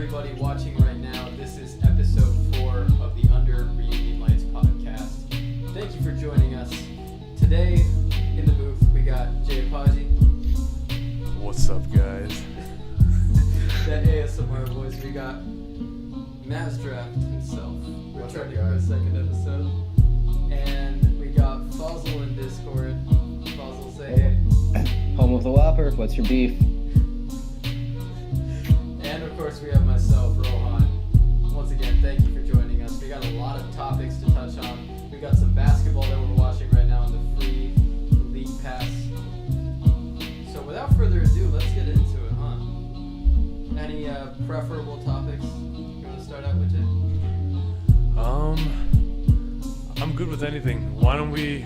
everybody watching right now. This is episode 4 of the Under Reunion Lights podcast. Thank you for joining us. Today in the booth we got Jay Apaji. What's up, guys? That ASMR voice. We got Mavs Draft himself. We're returning for a second episode. And we got Fozzle in Discord. Fozzle, say hey. Home of the Whopper, what's your beef? And of course we have myself, Rohan. Once again, thank you for joining us. We got a lot of topics to touch on. We got some basketball that we're watching right now on the free league pass. So without further ado, let's get into it, huh? Any preferable topics you want to start out with, Jay? I'm good with anything. Why don't we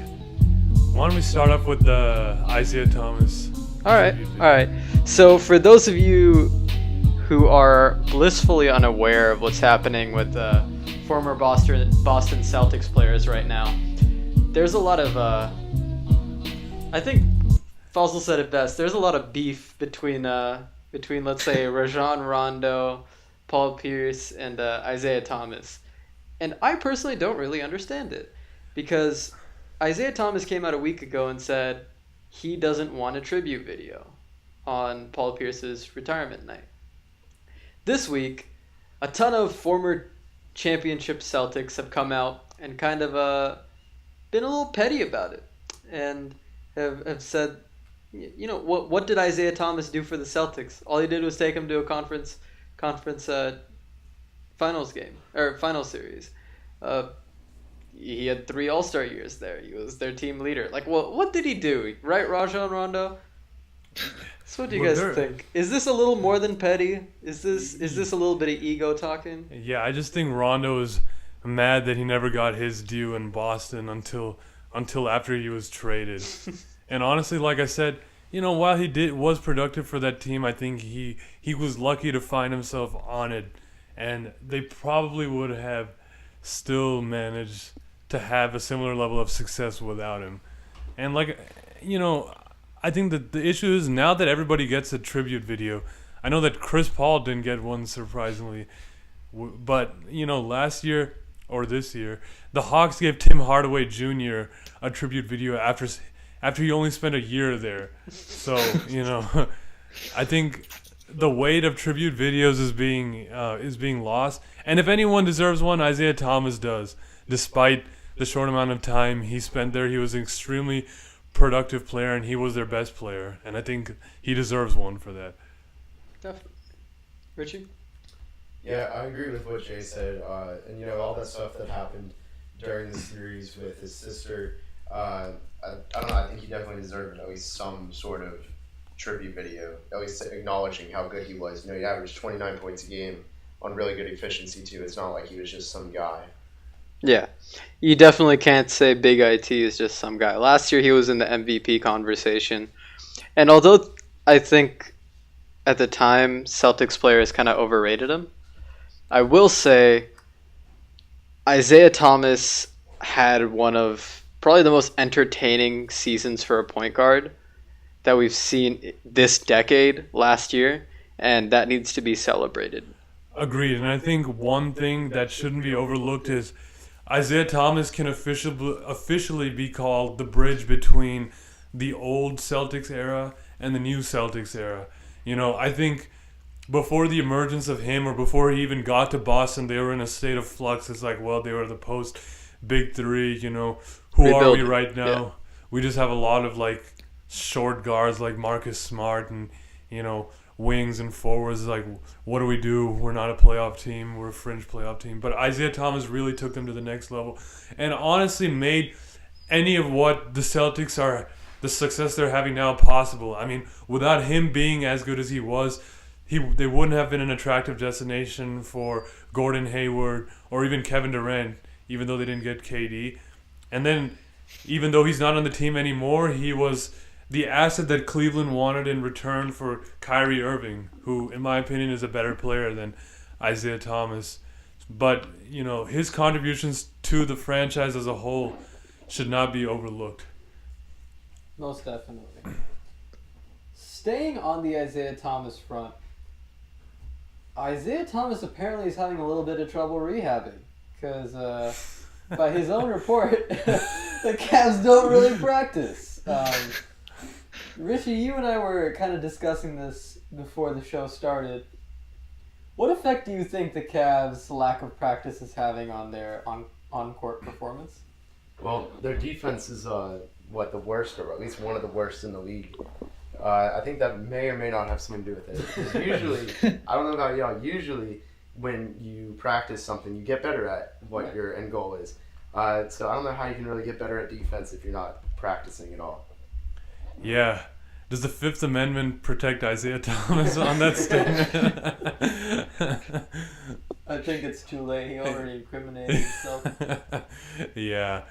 start off with the Isaiah Thomas? All right. So for those of you who are blissfully unaware of what's happening with former Boston Celtics players right now, there's a lot of, I think Fossil said it best, there's a lot of beef between let's say, Rajon Rondo, Paul Pierce, and Isaiah Thomas. And I personally don't really understand it, because Isaiah Thomas came out a week ago and said he doesn't want a tribute video on Paul Pierce's retirement night. This week, a ton of former championship Celtics have come out and kind of been a little petty about it, and have said, you know, what did Isaiah Thomas do for the Celtics? All he did was take them to a conference finals game, or final series. He had 3 All-Star years there. He was their team leader. Like, what did he do? Right, Rajon Rondo? So what do you guys think? Is this a little more than petty? Is this a little bit of ego talking? Yeah, I just think Rondo is mad that he never got his due in Boston until after he was traded. And honestly, like I said, you know, while he was productive for that team, I think he was lucky to find himself on it, and they probably would have still managed to have a similar level of success without him. And like, you know, I think that the issue is now that everybody gets a tribute video. I know that Chris Paul didn't get one, surprisingly, but you know, last year or this year, the Hawks gave Tim Hardaway Jr. a tribute video after he only spent a year there. So, you know, I think the weight of tribute videos is being lost. And if anyone deserves one, Isaiah Thomas does. Despite the short amount of time he spent there, he was an extremely productive player, and he was their best player. And I think he deserves one for that. Definitely. Richie? Yeah, I agree with what Jay said. And, you know, all that stuff that happened during the series with his sister, I don't know, I think he definitely deserved at least some sort of tribute video, at least acknowledging how good he was. You know, he averaged 29 points a game on really good efficiency, too. It's not like he was just some guy. Yeah, you definitely can't say Big IT is just some guy. Last year he was in the MVP conversation. And although I think at the time Celtics players kind of overrated him, I will say Isaiah Thomas had one of probably the most entertaining seasons for a point guard that we've seen this decade last year, and that needs to be celebrated. Agreed, and I think one thing that shouldn't be overlooked is Isaiah Thomas can officially be called the bridge between the old Celtics era and the new Celtics era. You know, I think before the emergence of him, or before he even got to Boston, they were in a state of flux. It's like, well, they were the post Big Three, you know, who are we right now? Yeah. We just have a lot of like short guards like Marcus Smart, and, you know, wings and forwards. Like, what do? We're not a playoff team. We're a fringe playoff team. But Isaiah Thomas really took them to the next level, and honestly made any of what the Celtics are, the success they're having now, possible. I mean, without him being as good as he was, they wouldn't have been an attractive destination for Gordon Hayward or even Kevin Durant, even though they didn't get KD. And then, even though he's not on the team anymore, he was the asset that Cleveland wanted in return for Kyrie Irving, who, in my opinion, is a better player than Isaiah Thomas. But, you know, his contributions to the franchise as a whole should not be overlooked. Most definitely. Staying on the Isaiah Thomas front, Isaiah Thomas apparently is having a little bit of trouble rehabbing because, by his own report, the Cavs don't really practice. Richie, you and I were kind of discussing this before the show started. What effect do you think the Cavs' lack of practice is having on their on-court performance? Well, their defense is the worst, or at least one of the worst in the league. I think that may or may not have something to do with it. Because usually, I don't know about y'all, usually when you practice something, you get better at what your end goal is. So I don't know how you can really get better at defense if you're not practicing at all. Yeah. Does the Fifth Amendment protect Isaiah Thomas on that statement? I think it's too late. He already incriminated himself. Yeah.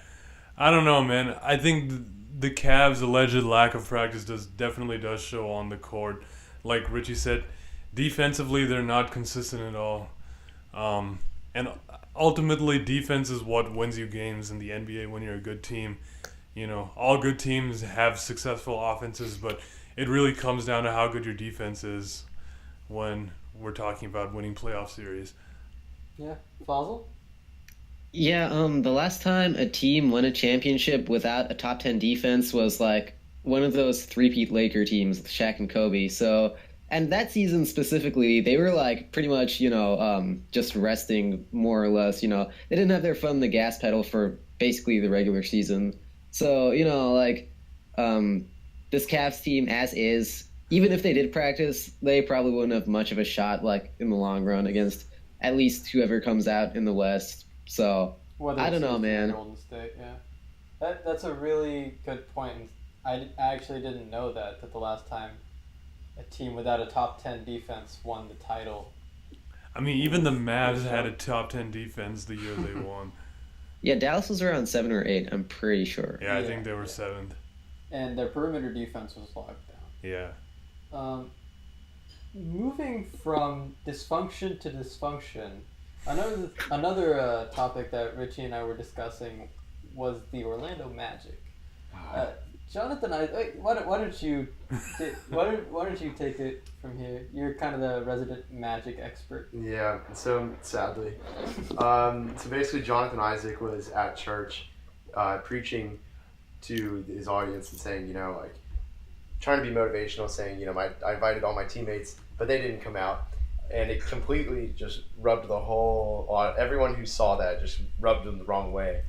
I don't know, man. I think the Cavs' alleged lack of practice definitely does show on the court. Like Richie said, defensively they're not consistent at all. And ultimately, defense is what wins you games in the NBA when you're a good team. You know, all good teams have successful offenses, but it really comes down to how good your defense is when we're talking about winning playoff series. Yeah. Fossil? Yeah, the last time a team won a championship without a top 10 defense was like one of those three-peat Laker teams with Shaq and Kobe. So, and that season specifically, they were like pretty much, just resting more or less. They didn't have their foot on the gas pedal for basically the regular season. So, this Cavs team as is, even if they did practice, they probably wouldn't have much of a shot like in the long run against at least whoever comes out in the West. So, I don't know, man. Golden State, yeah. That's a really good point. I actually didn't know that the last time a team without a top 10 defense won the title. I mean, even the Mavs had a top 10 defense the year they won. Yeah, Dallas was around 7 or 8, I'm pretty sure. Yeah, I think they were 7th. And their perimeter defense was locked down. Yeah. Moving from dysfunction to dysfunction, another topic that Richie and I were discussing was the Orlando Magic. Jonathan, why don't you take it from here? You're kind of the resident Magic expert. Yeah, so sadly. So basically Jonathan Isaac was at church preaching to his audience and saying, trying to be motivational, saying, I invited all my teammates, but they didn't come out. And it completely just rubbed everyone who saw that just rubbed them the wrong way.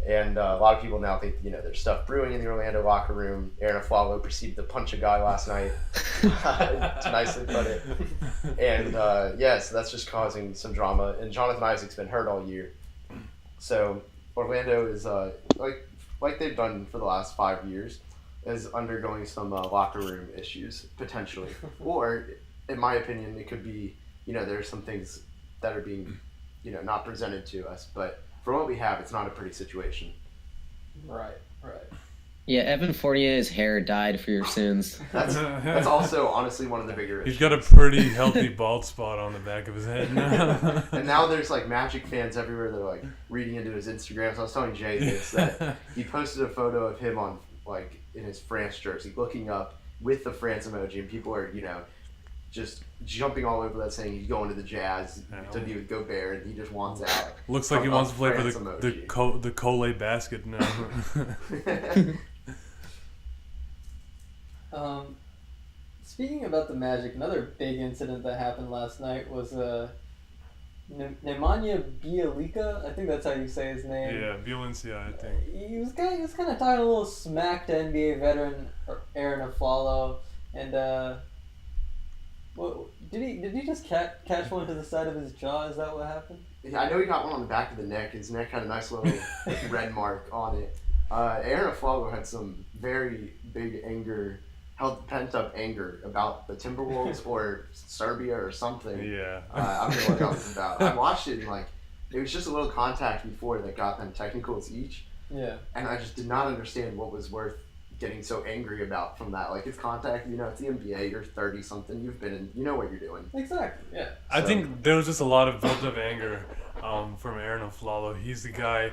And a lot of people now think, there's stuff brewing in the Orlando locker room. Arron Afflalo proceeded to punch a guy last night. To nicely put it. And, so that's just causing some drama. And Jonathan Isaac's been hurt all year. So Orlando is, like they've done for the last 5 years, is undergoing some locker room issues, potentially. Or, in my opinion, it could be, there's some things that are being, not presented to us. But for what we have, it's not a pretty situation. Right. Yeah, Evan Fournier's hair dyed for your sins. That's also, honestly, one of the bigger issues. He's got a pretty healthy bald spot on the back of his head now. And now there's, Magic fans everywhere. They're, reading into his Instagram. So I was telling Jay this, that he posted a photo of him on, in his France jersey, looking up with the France emoji. And people are, just jumping all over that, saying he's going to the Jazz to be with Gobert, and he just wants out. Looks like he wants to play for the Cole basket now. Speaking about the Magic, another big incident that happened last night was Nemanja Bjelica. I think that's how you say his name. Yeah, Bjelica, I think. He was kind of talking a little smack to NBA veteran Arron Afflalo, and did he just catch one to the side of his jaw? Is that what happened? Yeah, I know he got one on the back of the neck. His neck had a nice little red mark on it. Arron Afflalo had some very big pent-up anger about the Timberwolves or Serbia or something. Yeah. I don't know what that was about. I watched it and it was just a little contact before that got them technicals each. Yeah. And I just did not understand what was worth getting so angry about from that. It's contact, it's the NBA, you're 30-something, you've been in, you know what you're doing. Exactly, yeah. I think there was just a lot of built-up anger from Arron Afflalo. He's the guy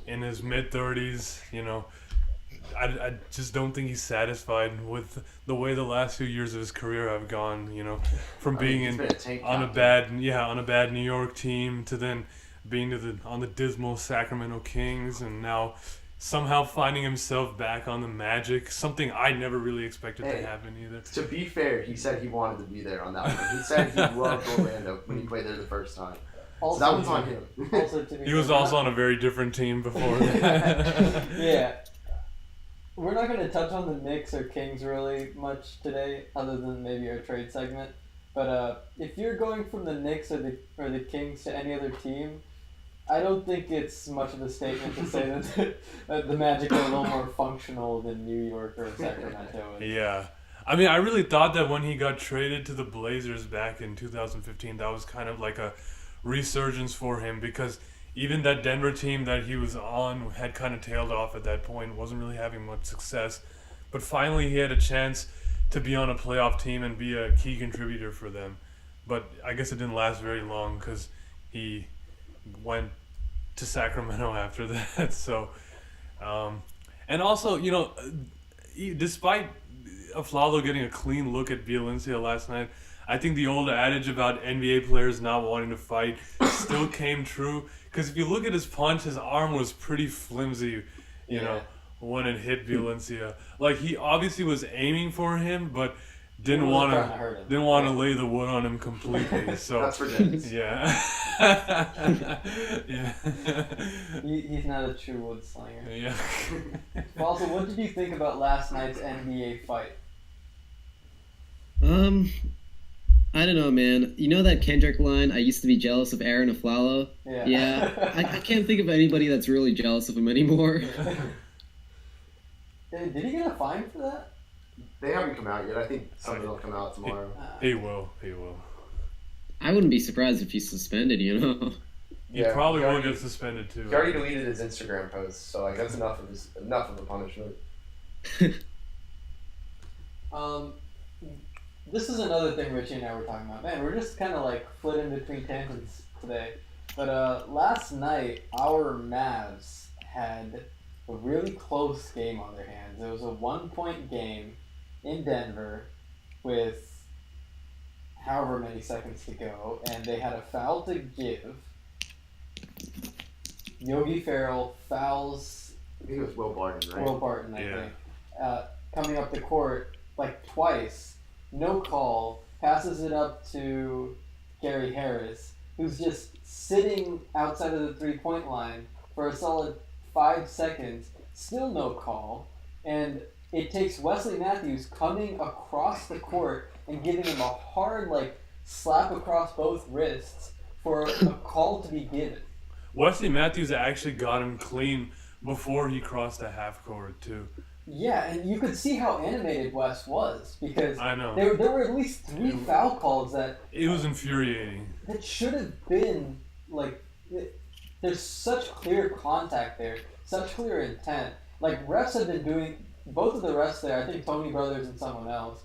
in his mid-30s, I just don't think he's satisfied with the way the last few years of his career have gone. You know, from being on a bad New York team to then being on the dismal Sacramento Kings, and now somehow finding himself back on the Magic. Something I never really expected to happen either. To be fair, he said he wanted to be there on that one. He said he loved Orlando when he played there the first time. So that was on him. He was also on a very different team before that. Yeah. We're not going to touch on the Knicks or Kings really much today, other than maybe our trade segment. But if you're going from the Knicks or the Kings to any other team, I don't think it's much of a statement to say that the Magic are a little more functional than New York or Sacramento is. Yeah. I mean, I really thought that when he got traded to the Blazers back in 2015, that was kind of like a resurgence for him, because even that Denver team that he was on had kind of tailed off at that point, wasn't really having much success. But finally he had a chance to be on a playoff team and be a key contributor for them. But I guess it didn't last very long because he went to Sacramento after that. So, and also, you know, despite Afflalo getting a clean look at Valencia last night, I think the old adage about NBA players not wanting to fight still came true. Because if you look at his punch, his arm was pretty flimsy, you know, when it hit Valencia. Like, he obviously was aiming for him, but didn't want to lay the wood on him completely. So that's for Dennis. Yeah. Yeah. He's not a true wood slinger. Yeah. Also, what did you think about last night's NBA fight? I don't know, man. You know that Kendrick line, I used to be jealous of Arron Afflalo? Yeah. I can't think of anybody that's really jealous of him anymore. Did he get a fine for that? They haven't come out yet. I think something will come out tomorrow. He will. I wouldn't be surprised if he's suspended, you know? He probably will get suspended too. He already deleted his Instagram posts, so like that's enough of a punishment. This is another thing Richie and I were talking about. Man, we're just kind of like flitting between tangents today. But last night, our Mavs had a really close game on their hands. It was a 1-point game in Denver with however many seconds to go, and they had a foul to give. Yogi Ferrell fouls. I think it was Will Barton, right? Will Barton, I think. Coming up the court like twice. No call, passes it up to Gary Harris, who's just sitting outside of the three-point line for a solid 5 seconds, still no call, and it takes Wesley Matthews coming across the court and giving him a hard, like, slap across both wrists for a call to be given. Wesley Matthews actually got him clean before he crossed the half court, too. Yeah, and you could see how animated Wes was, because I know. There were at least 3 foul calls that... It was infuriating. That should have been, like... There's such clear contact there, such clear intent. Like, refs have been doing... Both of the refs there, I think Tony Brothers and someone else,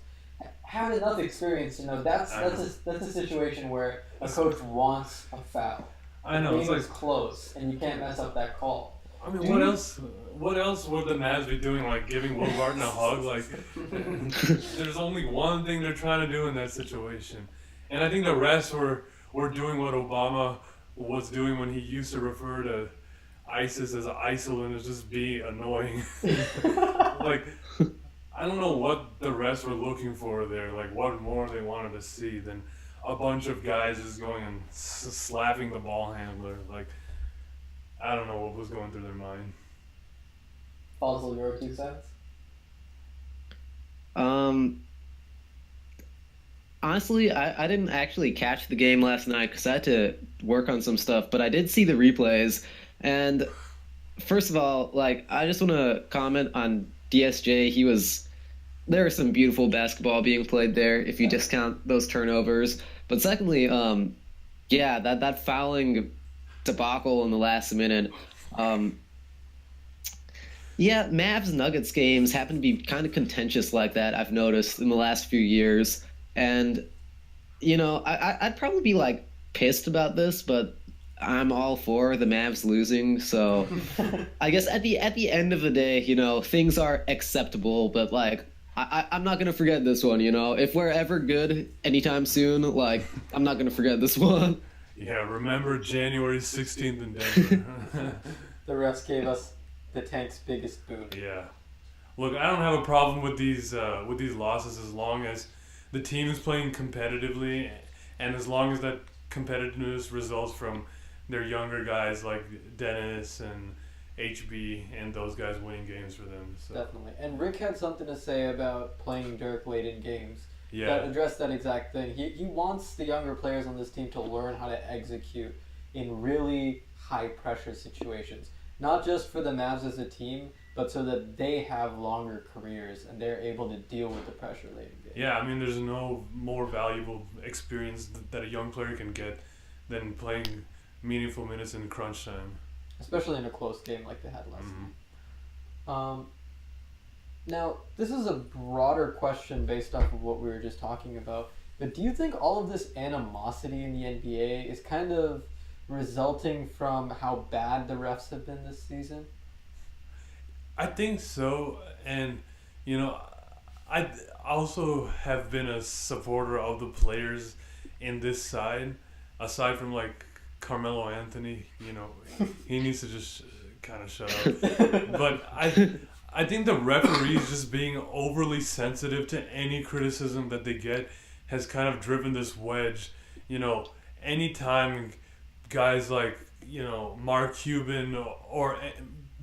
had enough experience to know that's a situation where a coach wants a foul. I know. The game is close, and you can't mess up that call. I mean, what else would the Mavs be doing? Like giving Will Barton a hug? Like, there's only one thing they're trying to do in that situation, and I think the rest were doing what Obama was doing when he used to refer to ISIS as ISIL and just be annoying. Like, I don't know what the rest were looking for there. Like, what more they wanted to see than a bunch of guys just going and slapping the ball handler. Like, I don't know what was going through their mind. Fossil, your 2 cents? Honestly, I didn't actually catch the game last night because I had to work on some stuff, but I did see the replays. And first of all, like, I just want to comment on DSJ. There was some beautiful basketball being played there if you discount those turnovers. But secondly, that fouling debacle in the last minute. Mavs Nuggets games happen to be kind of contentious like that, I've noticed in the last few years. And, you know, I'd probably be, like, pissed about this, but I'm all for the Mavs losing. So I guess at the end of the day, things are acceptable, but like I'm not gonna forget this one. If we're ever good anytime soon, like I'm not gonna forget this one. Yeah, remember January 16th in Denver. The refs gave us the tank's biggest boon. Yeah. Look, I don't have a problem with these losses as long as the team is playing competitively, and as long as that competitiveness results from their younger guys like Dennis and HB and those guys winning games for them. So. Definitely. And Rick had something to say about playing Dirk late in games. Yeah. That addressed that exact thing. He wants the younger players on this team to learn how to execute in really high pressure situations. Not just for the Mavs as a team, but so that they have longer careers and they're able to deal with the pressure late in games. Yeah, I mean, there's no more valuable experience that a young player can get than playing meaningful minutes in crunch time. Especially in a close game like they had last Mm-hmm. night. Now, this is a broader question based off of what we were just talking about, but do you think all of this animosity in the NBA is kind of resulting from how bad the refs have been this season? I think so, and I also have been a supporter of the players in this side, aside from like Carmelo Anthony. He needs to just kind of shut up. But I think the referees just being overly sensitive to any criticism that they get has kind of driven this wedge. Anytime guys like Mark Cuban or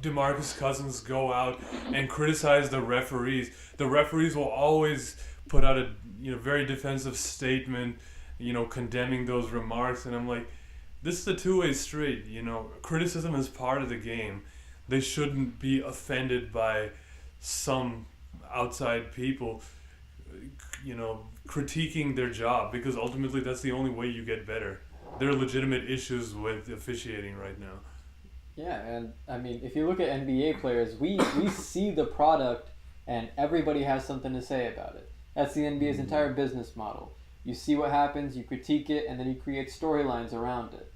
DeMarcus Cousins go out and criticize the referees will always put out a very defensive statement, condemning those remarks. And I'm like, this is a two-way street. Criticism is part of the game. They shouldn't be offended by some outside people, critiquing their job, because ultimately that's the only way you get better. There are legitimate issues with officiating right now. Yeah, and I mean, if you look at NBA players, we see the product and everybody has something to say about it. That's the NBA's entire business model. You see what happens, you critique it, and then you create storylines around it.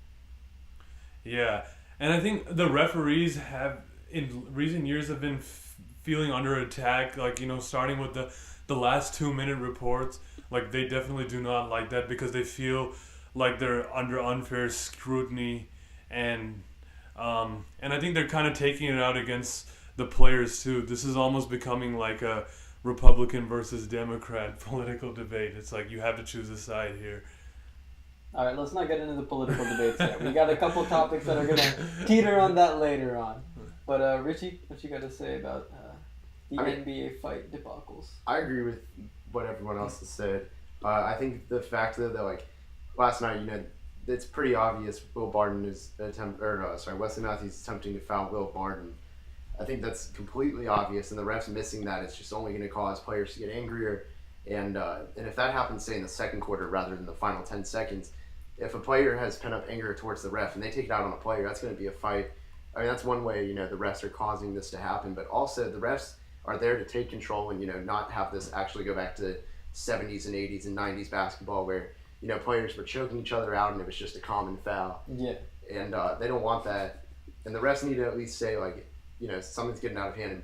Yeah, and I think the referees have, in recent years, have been feeling under attack, like, starting with the last 2-minute reports. Like, they definitely do not like that because they feel like they're under unfair scrutiny, and I think they're kind of taking it out against the players too. This is almost becoming like a Republican versus Democrat political debate. It's like you have to choose a side here. All right, let's not get into the political debates yet. We got a couple topics that are going to teeter on that later on. But Richie, what you got to say about the NBA fight debacles? I agree with what everyone else has said. I think the fact that like last night, it's pretty obvious Wesley Matthews is attempting to foul Will Barton. I think that's completely obvious, and the refs missing that is just only going to cause players to get angrier. And if that happens, say, in the second quarter rather than the final 10 seconds, if a player has pent up anger towards the ref and they take it out on a player, that's going to be a fight. I mean, that's one way, the refs are causing this to happen. But also, the refs are there to take control and, not have this actually go back to 70s and 80s and 90s basketball where, players were choking each other out and it was just a common foul. Yeah. And they don't want that. And the refs need to at least say, like, something's getting out of hand and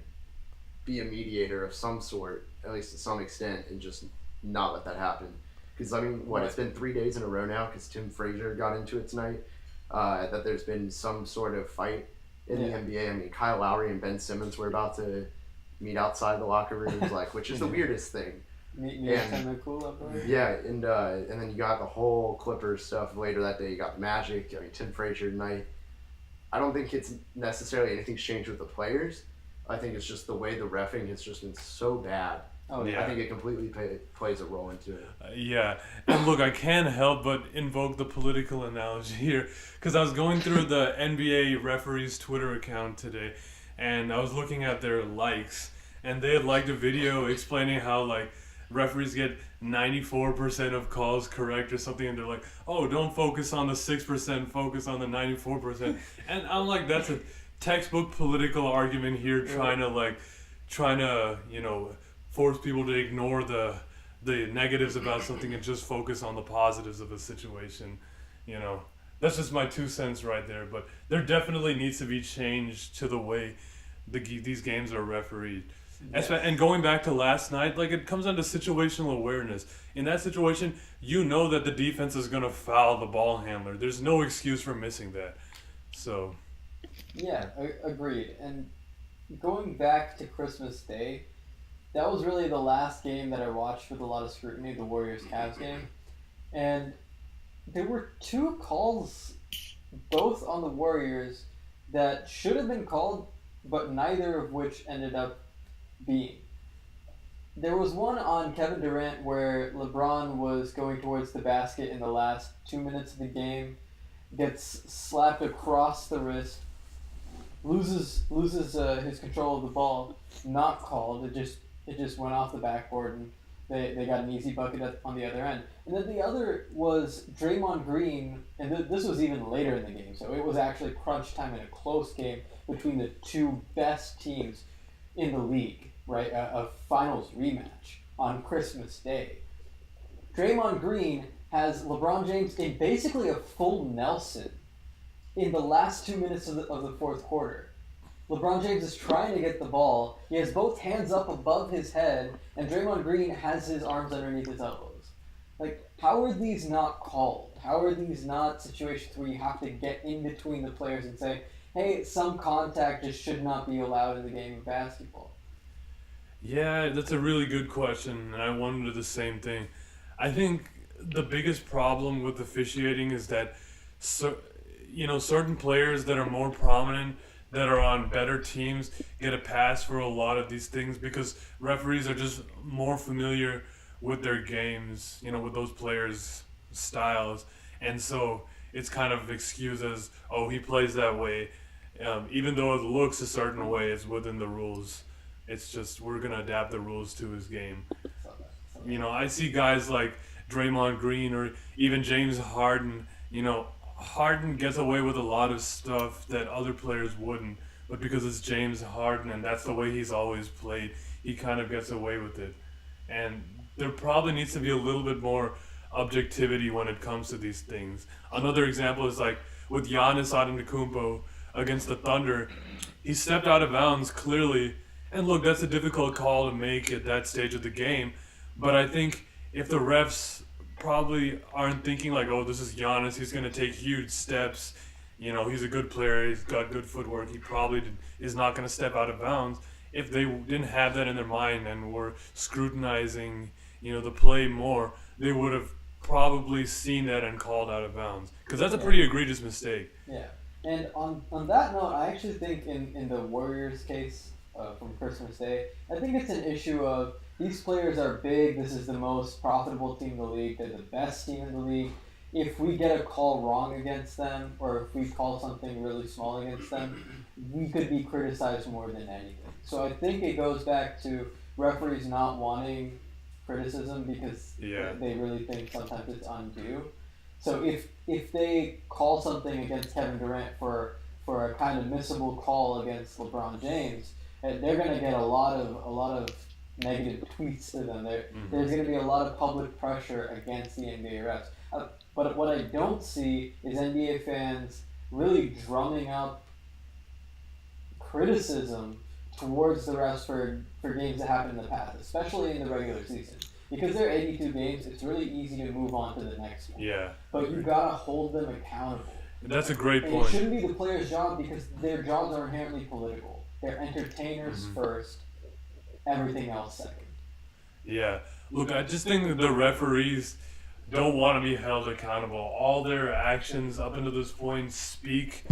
be a mediator of some sort, at least to some extent, and just not let that happen. Because, I mean, it's been 3 days in a row now, because Tim Frazier got into it tonight, that there's been some sort of fight in the NBA. I mean, Kyle Lowry and Ben Simmons were about to meet outside the locker rooms, which is the weirdest thing. Meet me kind of cool up there. Yeah, and then you got the whole Clippers stuff later that day. You got Magic. I mean, Tim Frazier tonight. I don't think it's necessarily anything's changed with the players. I think it's just the way the reffing has just been so bad. Oh, yeah. I think it completely plays a role into it. Yeah, and look, I can't help but invoke the political analogy here, because I was going through the NBA referees' Twitter account today, and I was looking at their likes, and they had liked a video explaining how, referees get 94% of calls correct or something, and they're like, oh, don't focus on the 6%, focus on the 94%. And I'm like, that's a textbook political argument here, trying to force people to ignore the negatives about something and just focus on the positives of a situation. That's just my 2 cents right there. But there definitely needs to be change to the way these games are refereed. Yes. And going back to last night, like it comes down to situational awareness. In that situation, you know that the defense is going to foul the ball handler. There's no excuse for missing that. So, Yeah, agreed. And going back to Christmas Day, that was really the last game that I watched with a lot of scrutiny, the Warriors-Cavs game. And there were two calls, both on the Warriors, that should have been called, but neither of which ended up being. There was one on Kevin Durant where LeBron was going towards the basket in the last 2 minutes of the game, gets slapped across the wrist, loses his control of the ball, not called. It just went off the backboard and they got an easy bucket on the other end. And then the other was Draymond Green, and this was even later in the game, so it was actually crunch time in a close game between the two best teams in the league, right? A finals rematch on Christmas Day. Draymond Green has LeBron James in basically a full Nelson in the last 2 minutes of the fourth quarter. LeBron James is trying to get the ball. He has both hands up above his head, and Draymond Green has his arms underneath his elbows. Like, how are these not called? How are these not situations where you have to get in between the players and say, hey, some contact just should not be allowed in the game of basketball? yeah, that's a really good question, and I wondered the same thing. I think the biggest problem with officiating is that, certain players that are more prominent, that are on better teams, get a pass for a lot of these things because referees are just more familiar with their games, with those players' styles. And so it's kind of excused as, oh, he plays that way. Even though it looks a certain way, it's within the rules. It's just we're going to adapt the rules to his game. I see guys like Draymond Green or even James Harden. Harden gets away with a lot of stuff that other players wouldn't, but because it's James Harden and that's the way he's always played, he kind of gets away with it. And there probably needs to be a little bit more objectivity when it comes to these things. Another example is like with Giannis Antetokounmpo against the Thunder. He stepped out of bounds clearly, and look, that's a difficult call to make at that stage of the game, but I think if the refs probably aren't thinking like, oh, this is Giannis, he's going to take huge steps, he's a good player, he's got good footwork, he probably is not going to step out of bounds. If they didn't have that in their mind and were scrutinizing, the play more, they would have probably seen that and called out of bounds. Because that's a pretty egregious mistake. Yeah. And on that note, I actually think in the Warriors case from Christmas Day, I think it's an issue of these players are big, this is the most profitable team in the league, they're the best team in the league. If we get a call wrong against them, or if we call something really small against them, we could be criticized more than anything. So I think it goes back to referees not wanting criticism because they really think sometimes it's undue. So if they call something against Kevin Durant for a kind of missable call against LeBron James, they're going to get a lot of negative tweets to them. There's going to be a lot of public pressure against the NBA refs. But what I don't see is NBA fans really drumming up criticism towards the refs for games that happened in the past, especially in the regular season. Because there are 82 games, it's really easy to move on to the next one. Yeah. But you gotta hold them accountable. That's a great And point. it shouldn't be the player's job because their jobs are inherently political. They're entertainers first, everything else second. Yeah. Look, I just think that the referees don't want to be held accountable. All their actions up until this point speak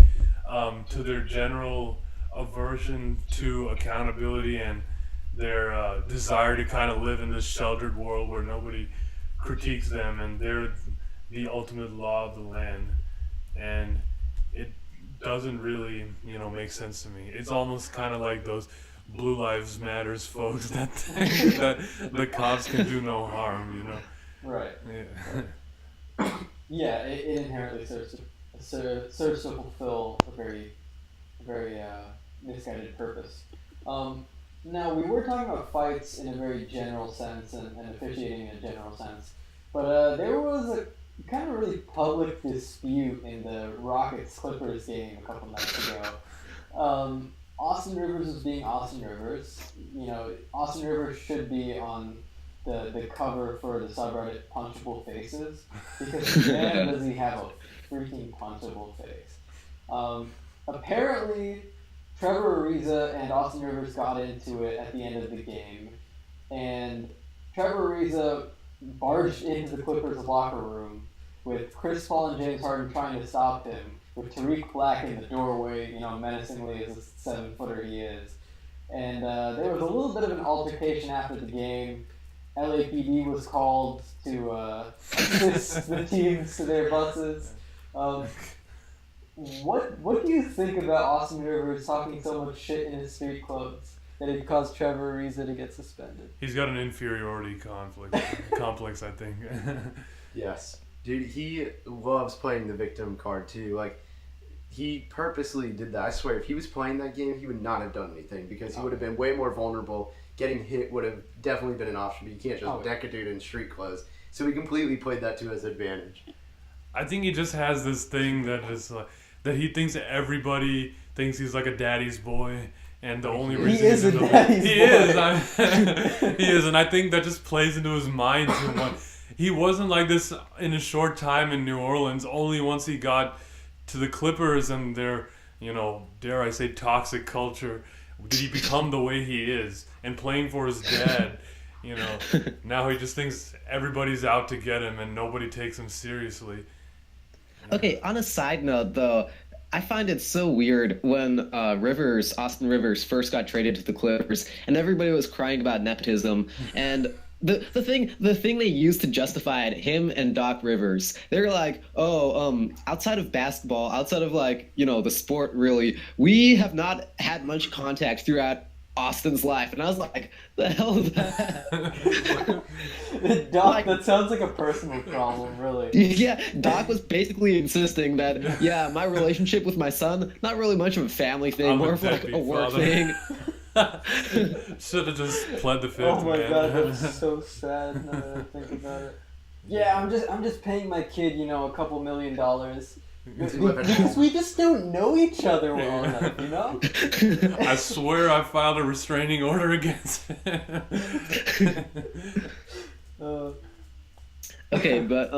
to their general aversion to accountability and their desire to kind of live in this sheltered world where nobody critiques them and they're the ultimate law of the land. And it doesn't really, make sense to me. It's almost kind of like those Blue Lives Matters folks that think that the cops can do no harm, Right. Yeah. Yeah, it inherently serves to fulfill a very, very misguided purpose. Now, we were talking about fights in a very general sense and officiating in a general sense, but there was kind of really public dispute in the Rockets-Clippers game a couple nights ago. Austin Rivers was being Austin Rivers. Austin Rivers should be on the cover for the subreddit Punchable Faces, because man does he have a freaking punchable face. Apparently, Trevor Ariza and Austin Rivers got into it at the end of the game, and Trevor Ariza barged into the Clippers locker room with Chris Paul and James Harden trying to stop him, with Tariq Black in the doorway, menacingly as a 7-footer he is. And there was a little bit of an altercation after the game. LAPD was called to assist the teams to their buses. What do you think about Austin Rivers talking so much shit in his street clothes that it caused Trevor Ariza to get suspended? He's got an inferiority complex, I think. Yes. Dude, he loves playing the victim card too. Like, he purposely did that. I swear, if he was playing that game, he would not have done anything because he would have been way more vulnerable. Getting hit would have definitely been an option, but you can't just deck a dude in street clothes. So he completely played that to his advantage. I think he just has this thing that is that he thinks everybody thinks he's like a daddy's boy, and the only reason he is a daddy's boy. He is, and I think that just plays into his mind too much. He wasn't like this in a short time in New Orleans. Only once he got to the Clippers and their, dare I say, toxic culture, did he become the way he is. And playing for his dad, now he just thinks everybody's out to get him and nobody takes him seriously. Okay, on a side note, though, I find it so weird when Austin Rivers, first got traded to the Clippers, and everybody was crying about nepotism, and the thing they used to justify it, him and Doc Rivers, they're like, outside of basketball, outside of the sport, really, we have not had much contact throughout Austin's life. And I was like, the hell is that? Doc, that sounds like a personal problem, really. Yeah, Doc was basically insisting that, my relationship with my son, not really much of a family thing, more of like a work thing. Should have just pled the fifth. Oh my man. god, that's so sad now that I think about it. Yeah, I'm just paying my kid, a couple $1 million. Because we just don't know each other well enough, I swear I filed a restraining order against him. Okay, but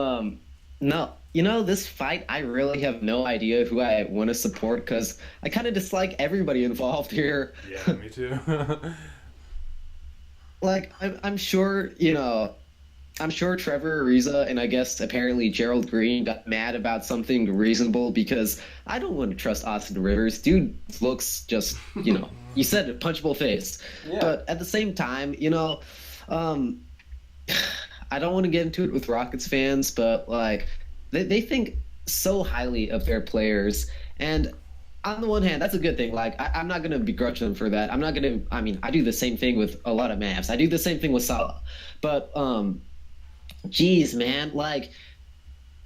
no, this fight, I really have no idea who I want to support because I kind of dislike everybody involved here. Yeah, me too. I'm sure, I'm sure Trevor Ariza and I guess apparently Gerald Green got mad about something reasonable because I don't want to trust Austin Rivers. Dude looks just, you said it, punchable face. Yeah. But at the same time, I don't want to get into it with Rockets fans, but they think so highly of their players. And on the one hand, that's a good thing. I'm not going to begrudge them for that. I'm not going to, I do the same thing with a lot of Mavs. I do the same thing with Salah. But, geez, man,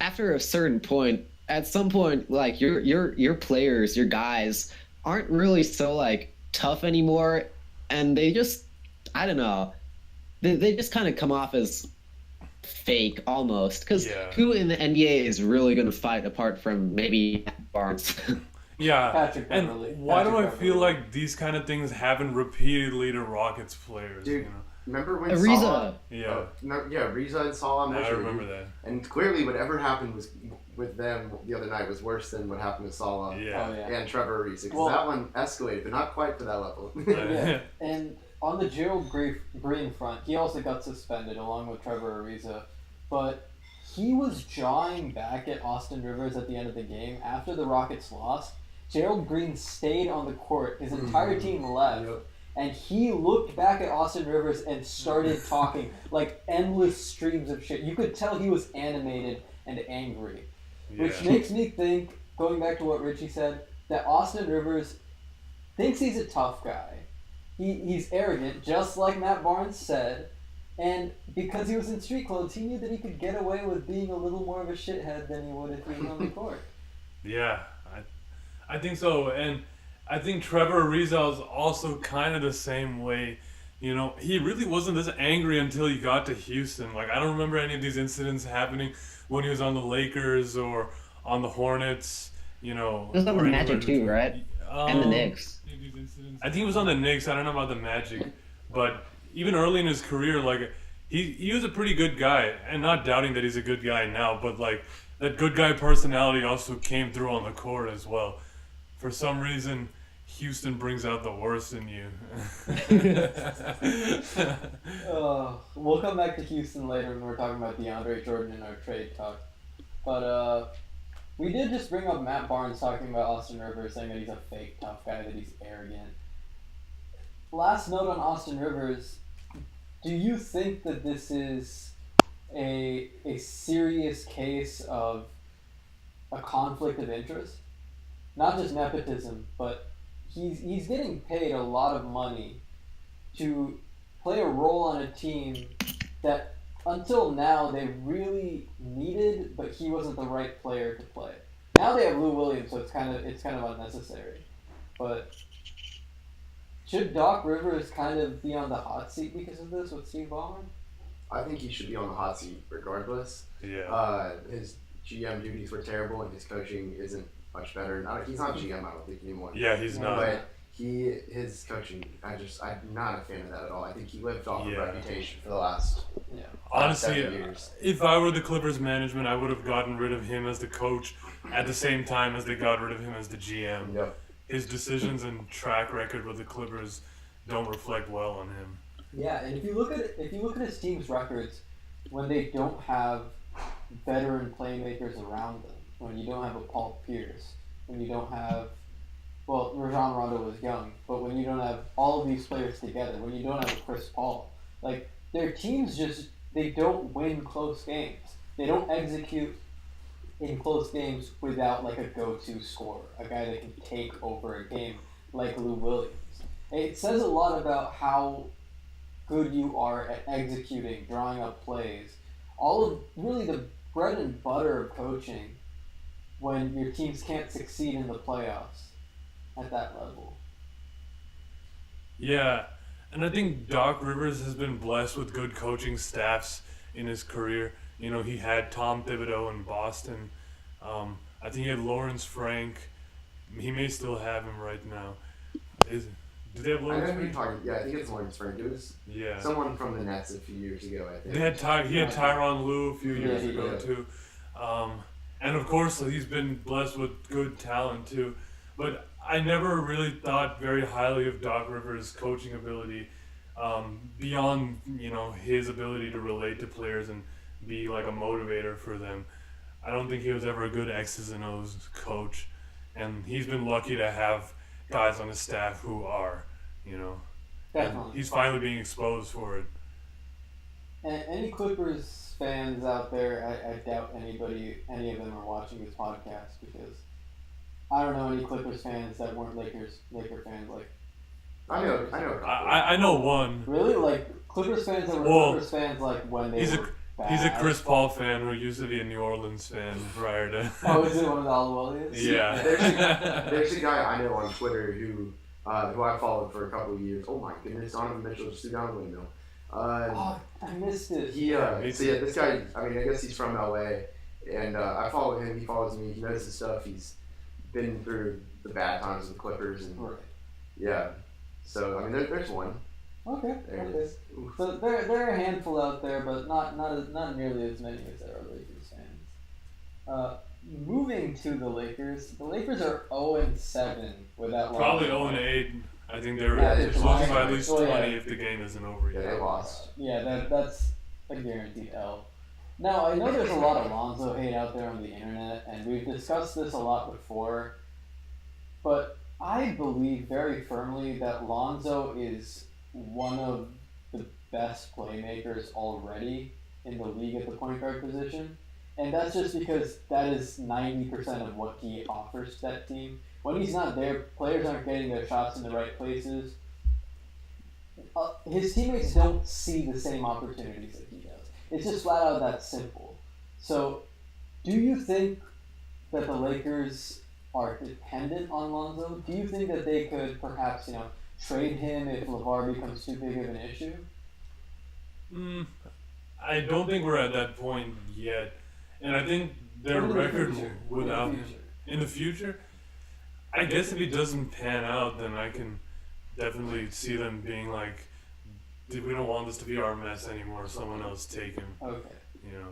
after a certain point, at some point, your players, your guys aren't really so tough anymore, and they just, I don't know, they just kind of come off as fake almost. Because who in the NBA is really going to fight apart from maybe Barnes? Yeah, and why do I feel Beverly. like these kind of things happen repeatedly to Rockets players? Dude, remember when Ariza. Salah? Yeah. Ariza and Salah. I remember that. And clearly, whatever happened with them the other night was worse than what happened with Salah Yeah. Oh, yeah. and Trevor Ariza. Because Well- that one escalated, but not quite to that level. Yeah, and on the Gerald Green front, he also got suspended along with Trevor Ariza, but he was jawing back at Austin Rivers at the end of the game after the Rockets lost. Gerald Green stayed on the court. His entire team left. Yep. And he looked back at Austin Rivers and started talking endless streams of shit. You could tell he was animated and angry. Which makes me think, going back to what Richie said, that Austin Rivers thinks he's a tough guy. He's arrogant, just like Matt Barnes said. And because he was in street clothes, he knew that he could get away with being a little more of a shithead than he would if he was on the court. Yeah, I think so. And I think Trevor Ariza is also kind of the same way You know, he really wasn't this angry until he got to Houston. Like, I don't remember any of these incidents happening when he was on the Lakers or on the Hornets, you know. It was on the or Magic anywhere too, right? And the Knicks. I think he was on the Knicks. I don't know about the Magic. But even early in his career, like, he was a pretty good guy. And not doubting that he's a good guy now, but, like, that good guy personality also came through on the court as well. For some reason, Houston brings out the worst in you. We'll come back to Houston later when we're talking about DeAndre Jordan in our trade talk. But we did just bring up Matt Barnes talking about Austin Rivers, saying that he's a fake tough guy, that he's arrogant. Last note on Austin Rivers, do you think that this is a serious case of a conflict of interest? Not just nepotism, but he's getting paid a lot of money to play a role on a team that until now they really needed, but he wasn't the right player to play. Now they have Lou Williams, so it's kind of unnecessary. But should Doc Rivers kind of be on the hot seat because of this with Steve Ballmer? I think he should be on the hot seat regardless. Yeah. His GM duties were terrible, and his coaching isn't much better. He's not GM, I don't think, anymore. Yeah, he's not. But his coaching, I'm not a fan of that at all. I think he lived off of reputation for the last honestly 7 years. If I were the Clippers management, I would have gotten rid of him as the coach at the same time as they got rid of him as the GM. Yep. His decisions and track record with the Clippers don't reflect well on him. Yeah, and if you look at his team's records, when they don't have veteran playmakers around them, when you don't have a Paul Pierce, when you don't have, well, Rajon Rondo was young, but when you don't have all of these players together, when you don't have a Chris Paul, like, their teams they don't win close games. They don't execute in close games without, like, a go-to scorer, a guy that can take over a game like Lou Williams. It says a lot about how good you are at executing, drawing up plays. All of really the bread and butter of coaching when your teams can't succeed in the playoffs at that level. Yeah, and I think Doc Rivers has been blessed with good coaching staffs in his career. You know, he had Tom Thibodeau in Boston. I think he had Lawrence Frank. He may still have him right now. Do they have I Lawrence know who you're Frank? talking. Yeah, I think it's Lawrence Frank. It was someone from the Nets a few years ago, I think. He had Tyronn Lue a few years he ago did. too. And of course he's been blessed with good talent too. But I never really thought very highly of Doc Rivers' coaching ability, beyond, you know, his ability to relate to players and be like a motivator for them. I don't think he was ever a good X's and O's coach, and he's been lucky to have guys on his staff who are, you know. Definitely. And he's finally being exposed for it. And any Clippers fans out there, I doubt any of them are watching this podcast, because I don't know any Clippers fans that weren't Laker fans. Like, I know. I know one. really, like Clippers fans that were Clippers fans, like when they were bad. He's a Chris Paul fan who used to be a New Orleans fan prior to. Oh, is it one of the Williams? Yeah. There's a guy I know on Twitter who I followed for a couple of years. Oh my goodness, Donovan Mitchell just threw down the windmill. Oh, I missed it. This guy, I mean, I guess he's from LA, and I follow him. He follows me. He knows his stuff. He's been through the bad times with the Clippers, and Right. yeah. So I mean, there's one. Okay. There it Okay. is. So there are a handful out there, but not nearly as many as there are Lakers fans. Moving to the Lakers are 0-7 without Probably Lonzo. 0-8. I think they're Yeah, losing it's by at least 20 yeah. if the game isn't over Yeah, yet. they lost. Yeah, that's a guaranteed L. Now, I know there's a lot of Lonzo hate out there on the internet, and we've discussed this a lot before, but I believe very firmly that Lonzo is one of the best playmakers already in the league at the point guard position. And that's just because that is 90% of what he offers to that team. When he's not there, players aren't getting their shots in the right places. His teammates don't see the same opportunities that he does. It's just flat out that simple. So, do you think that the Lakers are dependent on Lonzo? Do you think that they could perhaps, trade him if LaVar becomes too big of an issue? I don't think we're at that point yet, and I think their record without him in the future. I guess if he doesn't pan out, then I can definitely see them being like, we don't want this to be our mess anymore. Someone else take him. Okay. You know.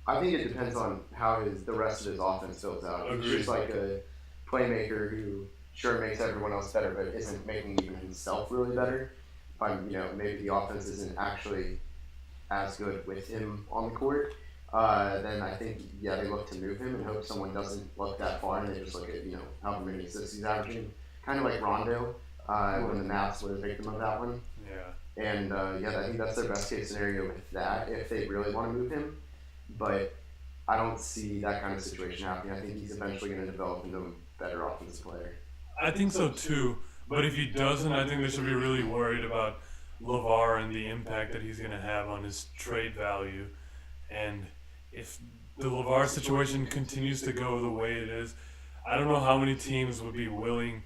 I think it depends on how the rest of his offense fills out. If he's just like a playmaker who sure makes everyone else better, but isn't making even himself really better. Maybe the offense isn't actually as good with him on the court. Then I think they look to move him and hope someone doesn't look that far and they just look at however many assists he's averaging, kind of like Rondo when the Mavs were the victim of that one. Yeah. And I think that's their best case scenario with that if they really want to move him. But I don't see that kind of situation happening. I think he's eventually going to develop into a better offensive player. I think so too. But if he doesn't, I think they should be really worried about LaVar and the impact that he's going to have on his trade value. And if the LaVar situation continues to go the way it is, I don't know how many teams would be willing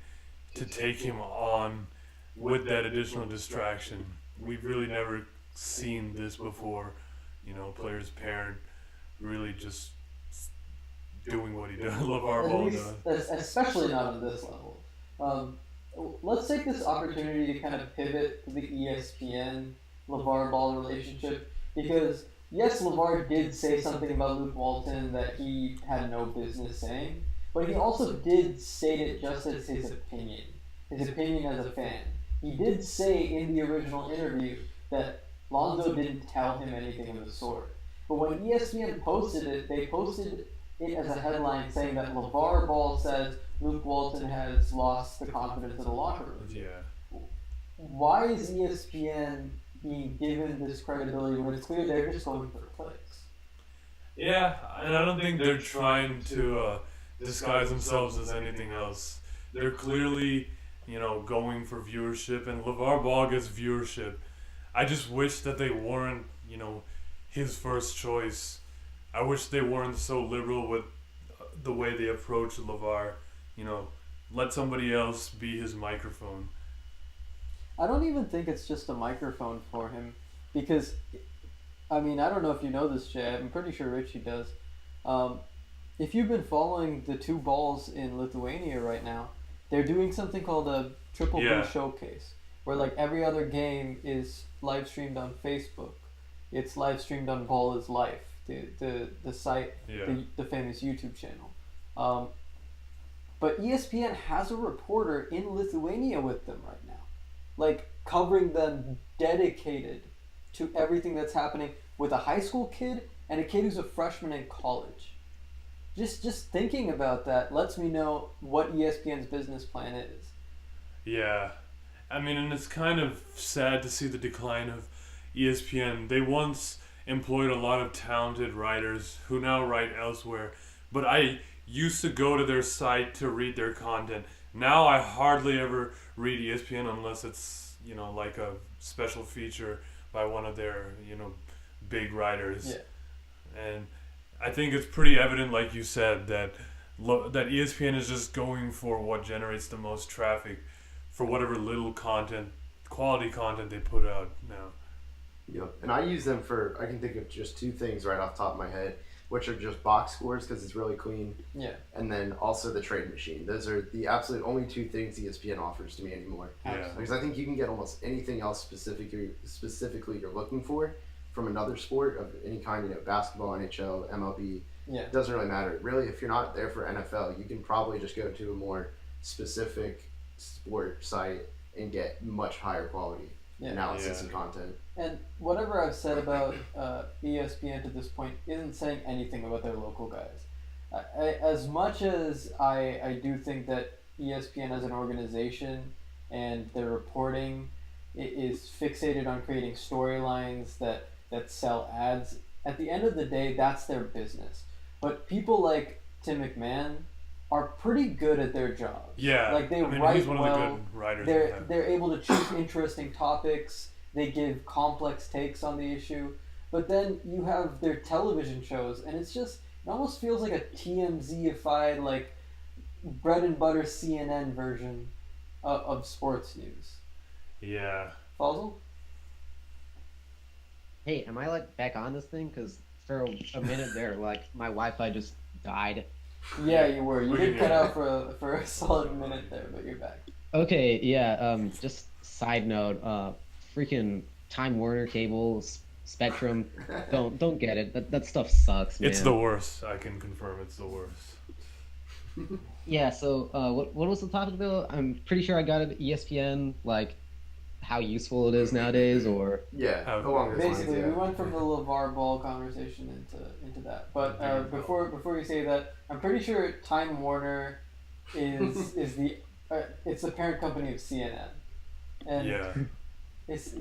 to take him on with that additional distraction. We've really never seen this before. Players' parent really just doing what he does. LaVar Ball does. Especially not on this level. Let's take this opportunity to kind of pivot to the ESPN LaVar Ball relationship because yes, LaVar did say something about Luke Walton that he had no business saying, but he also did state it just as his opinion as a fan. He did say in the original interview that Lonzo didn't tell him anything of the sort. But when ESPN posted it, they posted it as a headline saying that LaVar Ball says Luke Walton has lost the confidence of the locker room. Yeah. Why is ESPN being given this credibility when it's clear they're just going for clicks? Yeah, and I don't think they're trying to disguise themselves as anything else. They're clearly, going for viewership, and LaVar Ball gets viewership. I just wish that they weren't, his first choice. I wish they weren't so liberal with the way they approach LaVar. Let somebody else be his microphone. I don't even think it's just a microphone for him because, I don't know if you know this, Jay. I'm pretty sure Richie does. If you've been following the two balls in Lithuania right now, they're doing something called a Triple B Showcase, where like every other game is live streamed on Facebook. It's live streamed on Ball is Life, the site, the famous YouTube channel. But ESPN has a reporter in Lithuania with them right now, like covering them, dedicated to everything that's happening with a high school kid and a kid who's a freshman in college. Just thinking about that lets me know what ESPN's business plan is. Yeah. And it's kind of sad to see the decline of ESPN. They once employed a lot of talented writers who now write elsewhere. But I used to go to their site to read their content. Now I hardly ever read ESPN unless it's, like a special feature by one of their, big writers. Yeah. And I think it's pretty evident, like you said, that ESPN is just going for what generates the most traffic for whatever little quality content they put out now. Yep. And I use them I can think of just two things right off the top of my head, which are just box scores because it's really clean. Yeah. And then also the trade machine. Those are the absolute only two things ESPN offers to me anymore. Yeah. Because I think you can get almost anything else specifically you're looking for from another sport of any kind, basketball, NHL, MLB. Yeah. It doesn't really matter. Really, if you're not there for NFL, you can probably just go to a more specific sport site and get much higher quality analysis and content. And whatever I've said about ESPN to this point isn't saying anything about their local guys. As much as I do think that ESPN as an organization and their reporting is fixated on creating storylines that sell ads, at the end of the day, that's their business. But people like Tim McMahon are pretty good at their job. Yeah, like they write he's one well. Of the good writers. They're able to choose interesting topics. They give complex takes on the issue. But then you have their television shows, and it almost feels like a TMZ-ified, like bread and butter CNN version of sports news. Yeah. Fossil? Hey, am I like back on this thing? Because for a minute there, like my Wi-Fi just died. Yeah, you were. You We did can cut hear out for a solid minute there, but you're back. Okay, yeah. Just side note. Freaking Time Warner cable, Spectrum. Don't get it. That stuff sucks, man. It's the worst. I can confirm it's the worst. Yeah. So, what was the topic though? I'm pretty sure I got it at ESPN. Like, how useful it is nowadays, or Yeah, How- along those lines, Basically, yeah. we went from the LaVar ball conversation into that. But before you say that, I'm pretty sure Time Warner is the it's the parent company of CNN, and Yeah. it's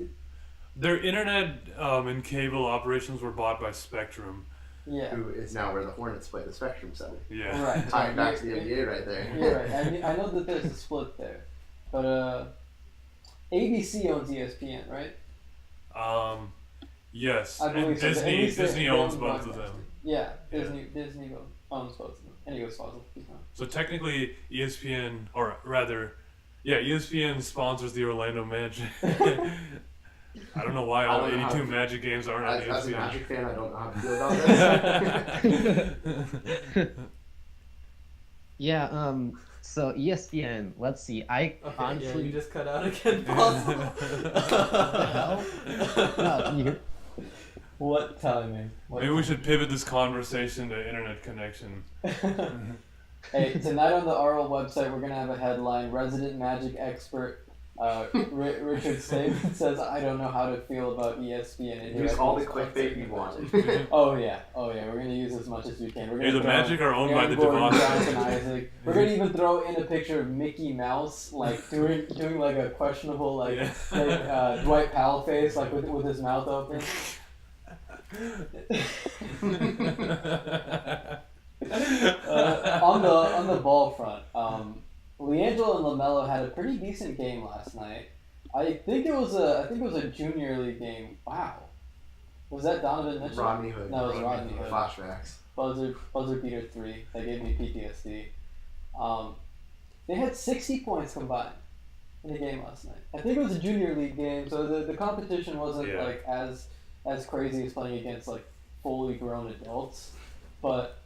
Their internet and cable operations were bought by Spectrum. yeah. Who is now where the Hornets play the Spectrum Center. Yeah. Right. Tying back to You- the NBA right there. You're right. I know that there's a split there, but ABC owns ESPN, right? Yes. I believe And so. At Disney least Disney they owns own both of broadcasting. them. Yeah, Yeah. Disney owns both of them. Anyways, Fossil, keep going. So technically ESPN, or rather, yeah, ESPN sponsors the Orlando Magic. I don't know why I all don't know how 82 to- Magic games aren't on As a ESPN. Magic fan, I don't know how to feel about this. yeah. So ESPN. Let's see. I Okay, honestly. yeah, you just cut out again, Fossil. hell? No, can you hear? What timing? What Maybe we should pivot this conversation to internet connection. Hey, tonight on the RL website, we're gonna have a headline: Resident Magic expert Richard Saban says, "I don't know how to feel about ESPN." And Use all the directly clickbait sponsoring you the want. Magic. Oh yeah. We're gonna use as much as we can. We're Hey, gonna the Magic are owned by the Aaron Gordon, Devon. Jonathan Isaac. We're gonna even throw in a picture of Mickey Mouse, like doing like a questionable like Yeah. Dwight Powell face, like with his mouth open. On the ball front, LiAngelo and LaMelo had a pretty decent game last night. I think it was a junior league game. Wow, was that Donovan Mitchell? Rodney Hood. No, it was Rodney Hood. Flashbacks. Buzzer beater 3. That gave me PTSD. They had 60 points combined in the game last night. I think it was a junior league game, so the competition wasn't Yeah. like as crazy as playing against like fully grown adults, but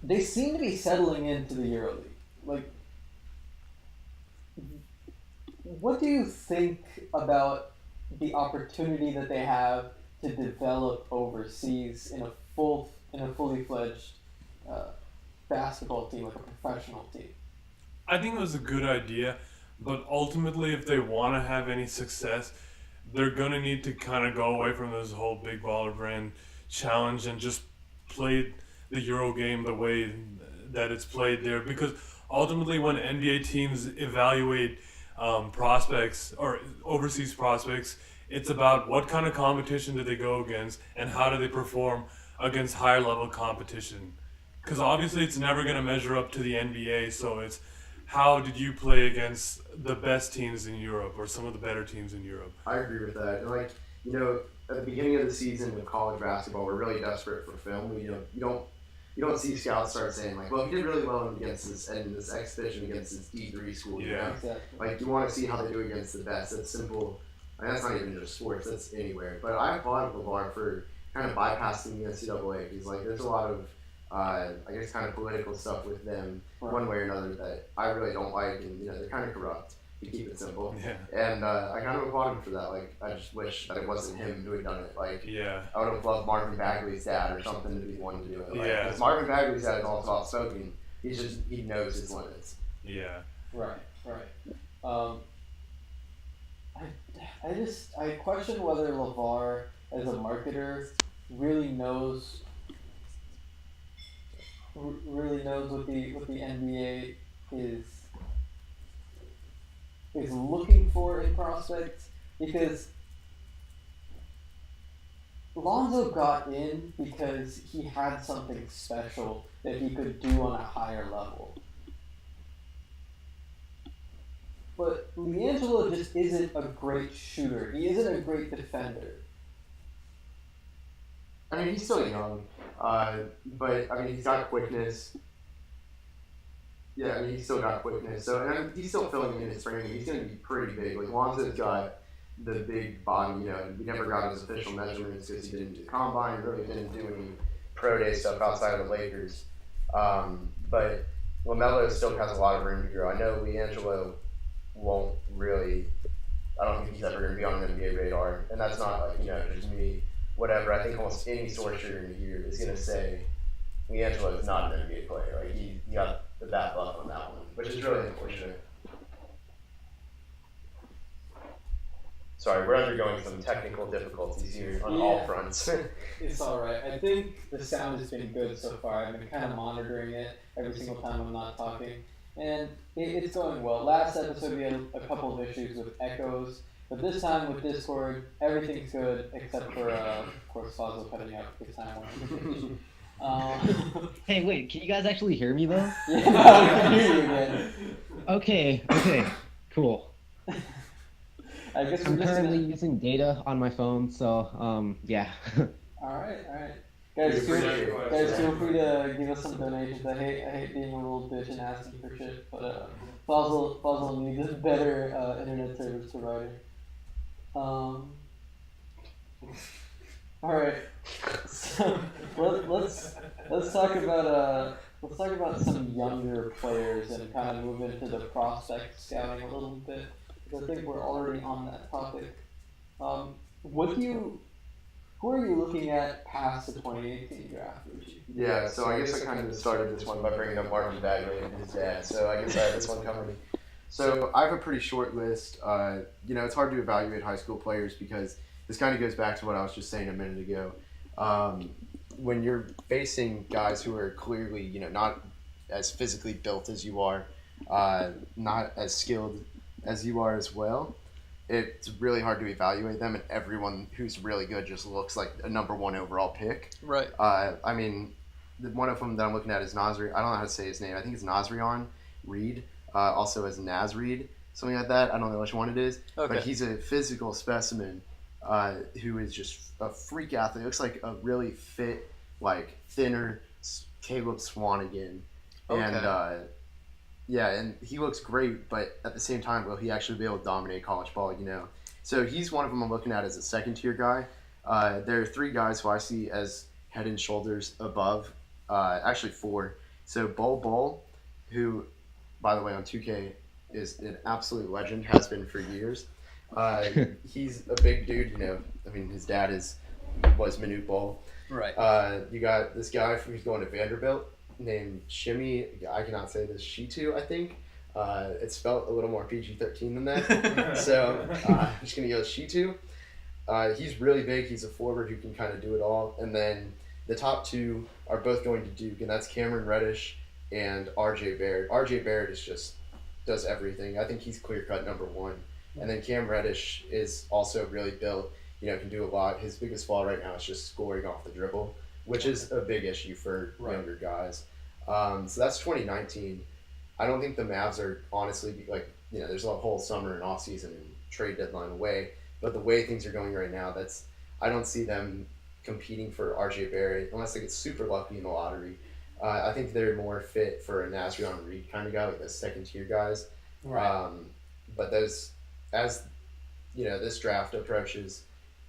they seem to be settling into the EuroLeague. Like, what do you think about the opportunity that they have to develop overseas in a fully fledged basketball team, like a professional team? I think it was a good idea, but ultimately, if they want to have any success, they're going to need to kind of go away from this whole big baller brand challenge and just play the Euro game the way that it's played there. Because ultimately, when NBA teams evaluate prospects or overseas prospects, it's about what kind of competition do they go against and how do they perform against higher level competition. Because obviously, it's never going to measure up to the NBA, so it's how did you play against the best teams in Europe or some of the better teams in Europe? I agree with that. And like, at the beginning of the season with college basketball, we're really desperate for film. You don't see scouts start saying like, well, he did really well against this exhibition against this D3 school. You Yeah. know? Exactly. Like, you want to see how they do against the best. That's simple. And that's not even just sports. That's anywhere. But I applaud LaVar for kind of bypassing the NCAA. Because like, there's a lot of I guess kind of political stuff with them, one way or another, that I really don't like, and they're kind of corrupt, to keep it simple. Yeah. And I kind of applaud him for that. Like, I just wish that it wasn't him who had done it. Like, Yeah. I would have loved Marvin Bagley's dad or something to be the one to do it. Like, Yeah. 'cause Marvin Bagley's dad is also outspoken. He knows his limits. Yeah. Right. I question whether LaVar, as a marketer, really knows what the NBA is looking for in prospects, because Lonzo got in because he had something special that he could do on a higher level. But LiAngelo just isn't a great shooter. He isn't a great defender. I mean, he's still young, but I mean, he's got quickness. Yeah, I mean, he's still got quickness. So, and I mean, he's still filling in his frame. He's going to be pretty big. Like, Lonzo's got the big body, we never got his official measurements because he didn't do combine, really didn't do any pro day stuff outside of the Lakers. But LaMelo still has a lot of room to grow. I know LiAngelo won't really, I don't think he's ever going to be on an NBA radar. And that's not like, just me, whatever. I think almost any source you're going to hear is going to say LiAngelo is not an NBA player. Like, he got the bad luck on that one, which is really unfortunate. Sorry, we're undergoing some technical difficulties here on all fronts. It's all right. I think the sound has been good so far. I've been kind of monitoring it every single time I'm not talking, and it's going well. Last episode we had a couple of issues with echoes, but this time with Discord, everything's good except for, of course, Fazio cutting out this time. Hey, wait, can you guys actually hear me though? Yeah, I can hear you again. Okay, cool. I guess I'm we're just currently using data on my phone, so yeah. All right. Guys, feel free to give us some donations. I hate being a little bitch and asking for shit, but Fazil needs a better internet service provider. All right. So let's talk about some younger players and kind of move into the prospect scouting a little bit. I think we're already on that topic. Who are you looking at past the 2018 draft, Richie? Yeah, so I guess I kind of started this one by bringing up Marvin Bagley and his dad, so I guess I have this one coming. So I have a pretty short list. It's hard to evaluate high school players because this kind of goes back to what I was just saying a minute ago. When you're facing guys who are clearly, not as physically built as you are, not as skilled as you are as well, it's really hard to evaluate them, and everyone who's really good just looks like a number one overall pick. Right. I mean, one of them that I'm looking at is Nasri. I don't know how to say his name. I think it's Nasrion Reed, also as Naz Reed, something like that. I don't know which one it is. Okay. But he's a physical specimen who is just a freak athlete. Looks like a really fit, like thinner Caleb Swanigan. Okay. And and he looks great, but at the same time, will he actually be able to dominate college ball, So he's one of them I'm looking at as a second-tier guy. There are three guys who I see as head and shoulders above, actually four. So Bol, who, by the way, on 2K is an absolute legend, has been for years. He's a big dude, I mean, his dad was Manute Bol. Right. You got this guy who's going to Vanderbilt, named Shimmy, I cannot say this, Shitu, I think. It's spelled a little more PG-13 than that. So I'm just going to go with Shitu. He's really big. He's a forward who can kind of do it all. And then the top two are both going to Duke, and that's Cameron Reddish and RJ Barrett. RJ Barrett does everything. I think he's clear-cut number one. And then Cam Reddish is also really built, can do a lot. His biggest flaw right now is just scoring off the dribble, which is a big issue for younger guys. So that's 2019. I don't think the Mavs are honestly there's a whole summer and off season and trade deadline away. But the way things are going right now, I don't see them competing for RJ Barrett unless they get super lucky in the lottery. I think they're more fit for a Nasrion Reed kind of guy, like the second tier guys. Right. But those, as this draft approaches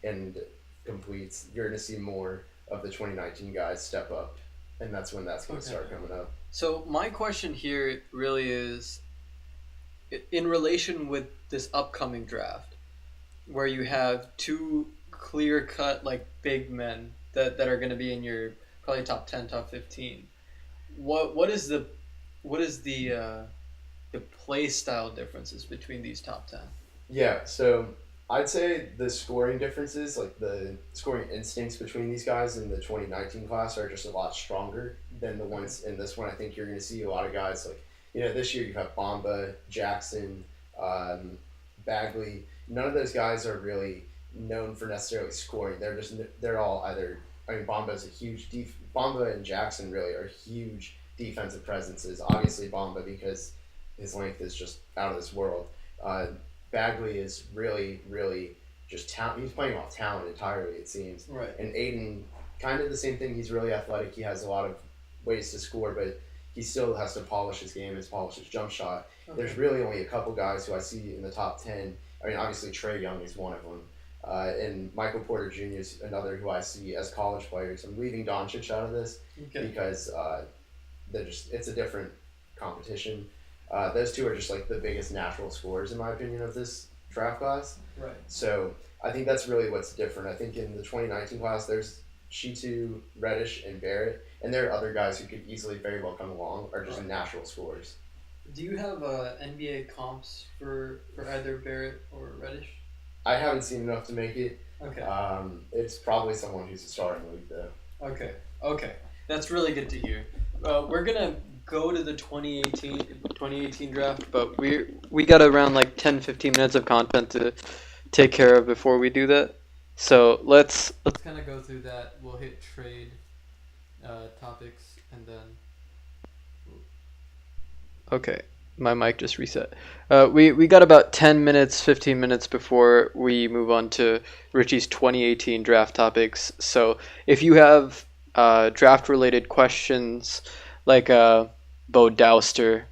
and completes, you're going to see more of the 2019 guys step up. And that's when that's going to start coming up. So my question here really is, in relation with this upcoming draft, where you have two clear-cut, big men that are going to be in your probably top 10, top 15. What is the play style differences between these top 10? Yeah, so I'd say the scoring differences, the scoring instincts between these guys in the 2019 class are just a lot stronger than the ones in this one. I think you're going to see a lot of guys this year you have Bamba, Jackson, Bagley. None of those guys are really known for necessarily scoring. They're all either, Bamba and Jackson really are huge defensive presences. Obviously Bamba because his length is just out of this world. Bagley is really, really just talent. He's playing off talent entirely, it seems. Right. And Aiden, kind of the same thing. He's really athletic. He has a lot of ways to score, but he still has to polish his game and polish his jump shot. Okay. There's really only a couple guys who I see in the top 10. I mean, obviously Trae Young is one of them. And Michael Porter Jr. is another who I see as college players. I'm leaving Doncic out of this because it's a different competition. Those two are just like the biggest natural scorers, in my opinion, of this draft class. Right. So I think that's really what's different. I think in the 2019 class, there's Shitu, Reddish, and Barrett, and there are other guys who could easily very well come along, are just natural scorers. Do you have NBA comps for either Barrett or Reddish? I haven't seen enough to make it. Okay. It's probably someone who's a star in the league, though. Okay. That's really good to hear. We're gonna go to the 2018 draft, But we got around like 10-15 minutes of content to take care of before we do that. So let's kind of go through that. We'll hit trade topics and then. Okay, my mic just reset. We got about 10 minutes, 15 minutes before we move on to Richie's 2018 draft topics. So if you have draft-related questions like Bo Douster,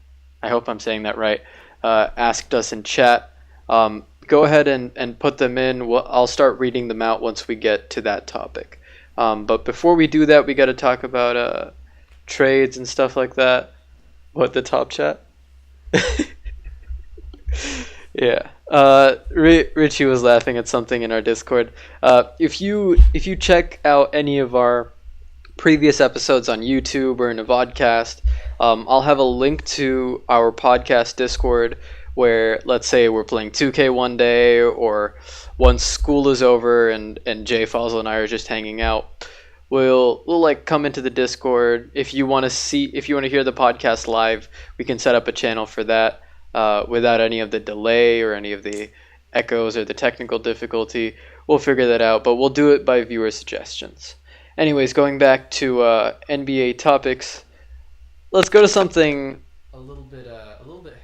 I hope I'm saying that right, asked us in chat, go ahead and put them in. I'll start reading them out once we get to that topic. But before we do that, we got to talk about trades and stuff like that. What, the top chat? Yeah. Richie was laughing at something in our Discord. If you check out any of our previous episodes on YouTube or in a vodcast, I'll have a link to our podcast Discord where, let's say, we're playing 2K one day, or once school is over and Jay Fossil and I are just hanging out, we'll like come into the Discord. If you want to hear the podcast live, we can set up a channel for that without any of the delay or any of the echoes or the technical difficulty. We'll figure that out, but we'll do it by viewer suggestions. Anyways, going back to NBA topics, let's go to something a little bit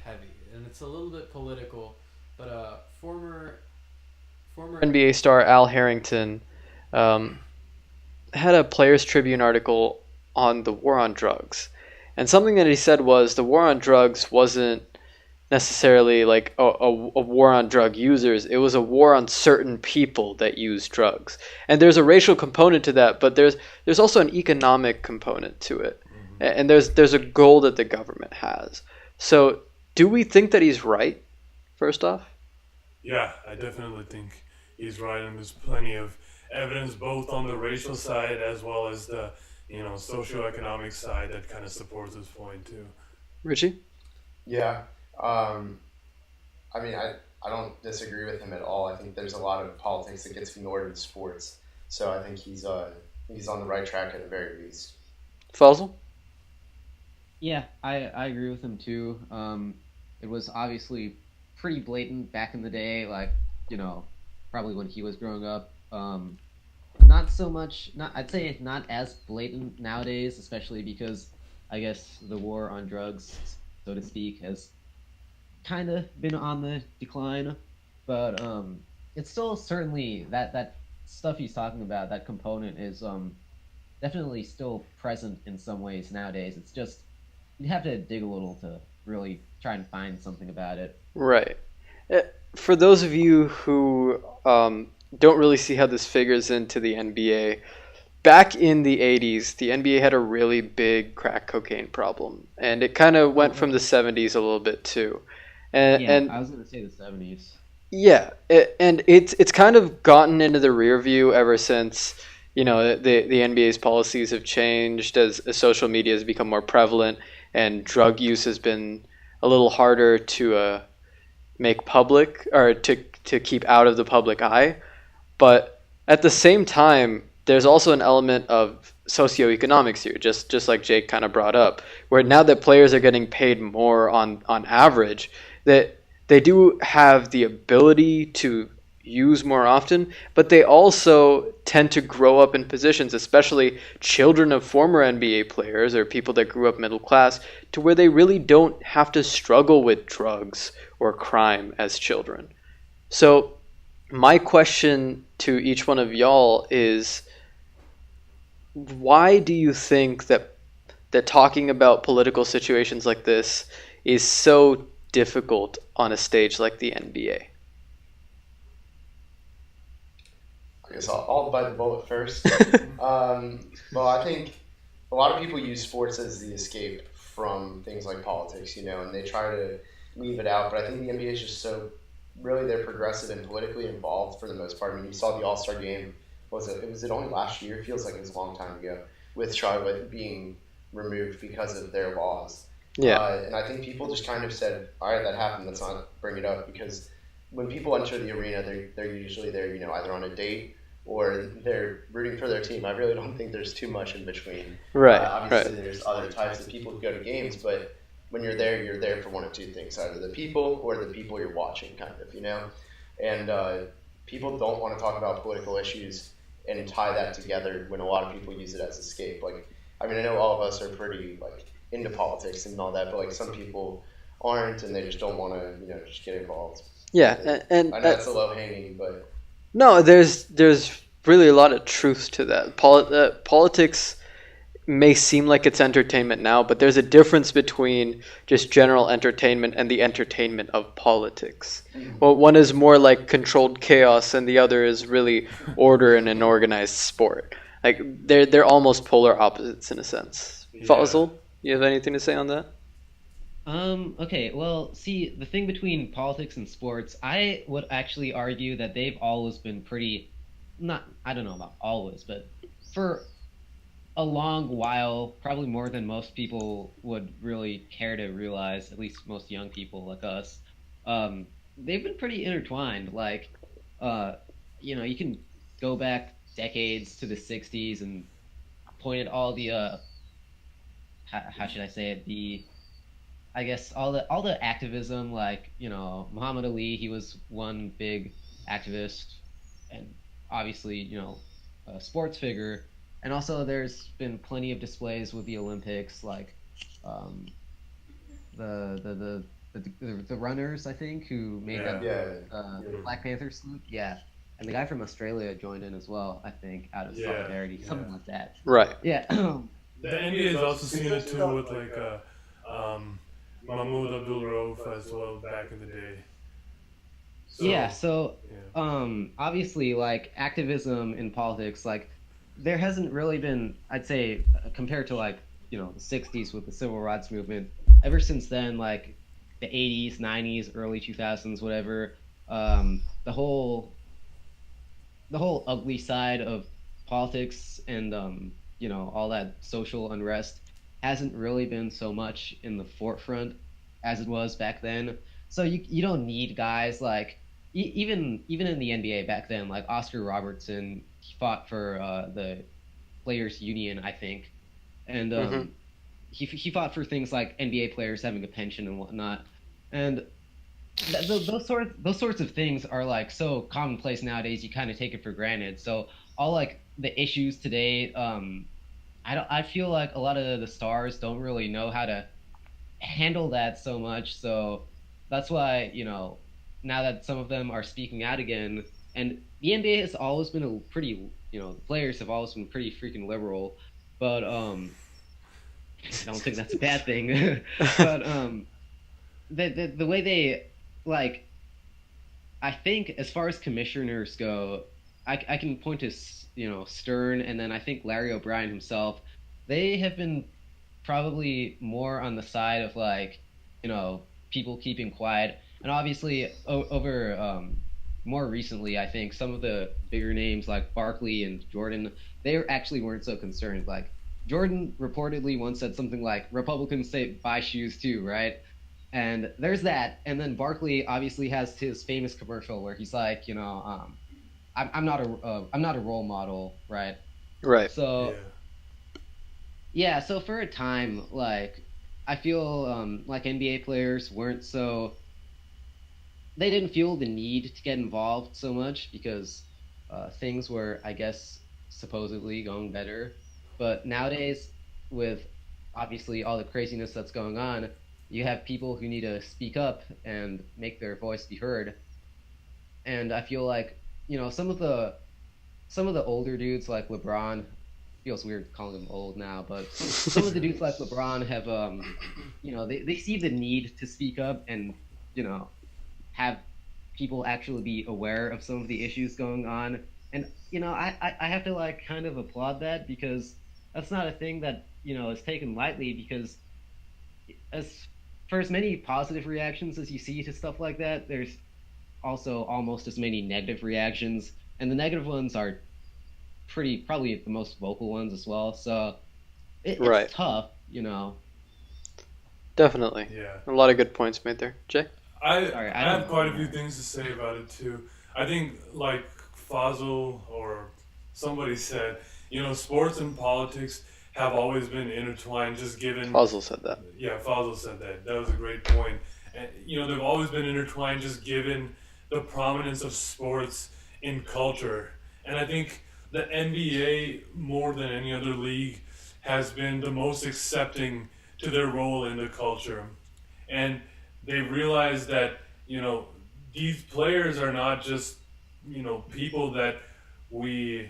heavy, and it's a little bit political. But former NBA star Al Harrington had a Players Tribune article on the war on drugs, and something that he said was the war on drugs wasn't necessarily like a war on drug users. It was a war on certain people that use drugs, and there's a racial component to that, but there's also an economic component to it, and there's a goal that the government has. So do we think that he's right, first off? Yeah, I definitely think he's right, and there's plenty of evidence both on the racial side as well as the socioeconomic side that kind of supports his point too. Richie? Yeah. I mean, I don't disagree with him at all. I think there's a lot of politics that gets ignored in sports. So I think he's on the right track at the very least. Fossil? Yeah, I agree with him too. It was obviously pretty blatant back in the day, like, probably when he was growing up. Not so much, I'd say not as blatant nowadays, especially because I guess the war on drugs, so to speak, has kind of been on the decline. But it's still certainly that stuff he's talking about, that component is definitely still present in some ways nowadays. It's just you have to dig a little to really try and find something about it. Right. For those of you who don't really see how this figures into the NBA, back in the 80s, the NBA had a really big crack cocaine problem, and it kind of went from the 70s a little bit too. And I was going to say the 70s. Yeah, and it's kind of gotten into the rear view ever since, the NBA's policies have changed as social media has become more prevalent and drug use has been a little harder to make public or to keep out of the public eye. But at the same time, there's also an element of socioeconomics here, just like Jake kind of brought up, where now that players are getting paid more on average, that they do have the ability to use more often, but they also tend to grow up in positions, especially children of former NBA players or people that grew up middle class, to where they really don't have to struggle with drugs or crime as children. So my question to each one of y'all is, why do you think that that talking about political situations like this is so difficult on a stage like the NBA. I guess I'll bite the bullet first. Well, I think a lot of people use sports as the escape from things like politics, and they try to leave it out. But I think the NBA is just so really they're progressive and politically involved for the most part. I mean, you saw the All-Star game. Was it only last year? It feels like it was a long time ago. With Charlotte being removed because of their laws. Yeah. And I think people just kind of said, all right, that happened. Let's not bring it up, because when people enter the arena, they're usually there, either on a date or they're rooting for their team. I really don't think there's too much in between. Right. Obviously, there's other types of people who go to games, but when you're there for one of two things: either the people or the people you're watching, kind of, And people don't want to talk about political issues and tie that together when a lot of people use it as escape. Like, I mean, I know all of us are pretty into politics and all that, but some people aren't, and they just don't want to, just get involved. Yeah, and I know that's a low hanging, but no, there's really a lot of truth to that. Politics may seem like it's entertainment now, but there's a difference between just general entertainment and the entertainment of politics. Well, one is more like controlled chaos, and the other is really order in an organized sport. Like they're almost polar opposites in a sense. Yeah. Fazil, you have anything to say on that? Okay, well, see, the thing between politics and sports, I would actually argue that they've always been pretty, I don't know about always, but for a long while, probably more than most people would really care to realize, at least most young people like us, they've been pretty intertwined. You can go back decades to the 60s and point at all the, how should I say it, all the activism, Muhammad Ali, he was one big activist and obviously, a sports figure. And also there's been plenty of displays with the Olympics, the runners, I think, who made that Black Panther salute. Yeah. And the guy from Australia joined in as well, I think, out of solidarity, something like that. Right. Yeah. The NBA has also seen it too with Mahmoud Abdul-Rauf as well back in the day. Obviously, activism in politics, there hasn't really been, I'd say, compared to the 60s with the civil rights movement, ever since then, the 80s, 90s, early 2000s, whatever, the whole ugly side of politics and all that social unrest hasn't really been so much in the forefront as it was back then. So you don't need guys even in the NBA back then, Oscar Robertson, he fought for the Players Union, I think, and he fought for things like NBA players having a pension and whatnot, and those sorts of things are so commonplace nowadays. You kind of take it for granted. So all the issues today, I feel like a lot of the stars don't really know how to handle that so much. So that's why now that some of them are speaking out again, and the NBA has always been a pretty, the players have always been pretty freaking liberal, but I don't think that's a bad thing. But the way they I think as far as commissioners go, I can point to Stern, and then I think Larry O'Brien himself. They have been probably more on the side of people keeping quiet. And obviously, over more recently, I think some of the bigger names like Barkley and Jordan, they actually weren't so concerned. Jordan reportedly once said something like, "Republicans say buy shoes too, right?" And there's that. And then Barkley obviously has his famous commercial where he's like, I'm not a role model, right? Right. So yeah, so for a time, I feel NBA players weren't so. They didn't feel the need to get involved so much because things were, I guess, supposedly going better. But nowadays, with obviously all the craziness that's going on, you have people who need to speak up and make their voice be heard. And I feel some of the older dudes like LeBron, feels weird calling him old now, but some of the dudes like LeBron have, they see the need to speak up and, have people actually be aware of some of the issues going on. And, I have to, kind of applaud that, because that's not a thing that, is taken lightly, because for as many positive reactions as you see to stuff like that, there's also almost as many negative reactions, and the negative ones are probably the most vocal ones as well. So it's tough, Definitely. Yeah. A lot of good points made there. Jay? I have quite a few things to say about it too. I think like Fazil or somebody said, sports and politics have always been intertwined, just given... Fazil said that. Yeah, Fazil said that. That was a great point. And, they've always been intertwined, just given the prominence of sports in culture. And I think the NBA, more than any other league, has been the most accepting to their role in the culture. And they realize that, these players are not just, people that we,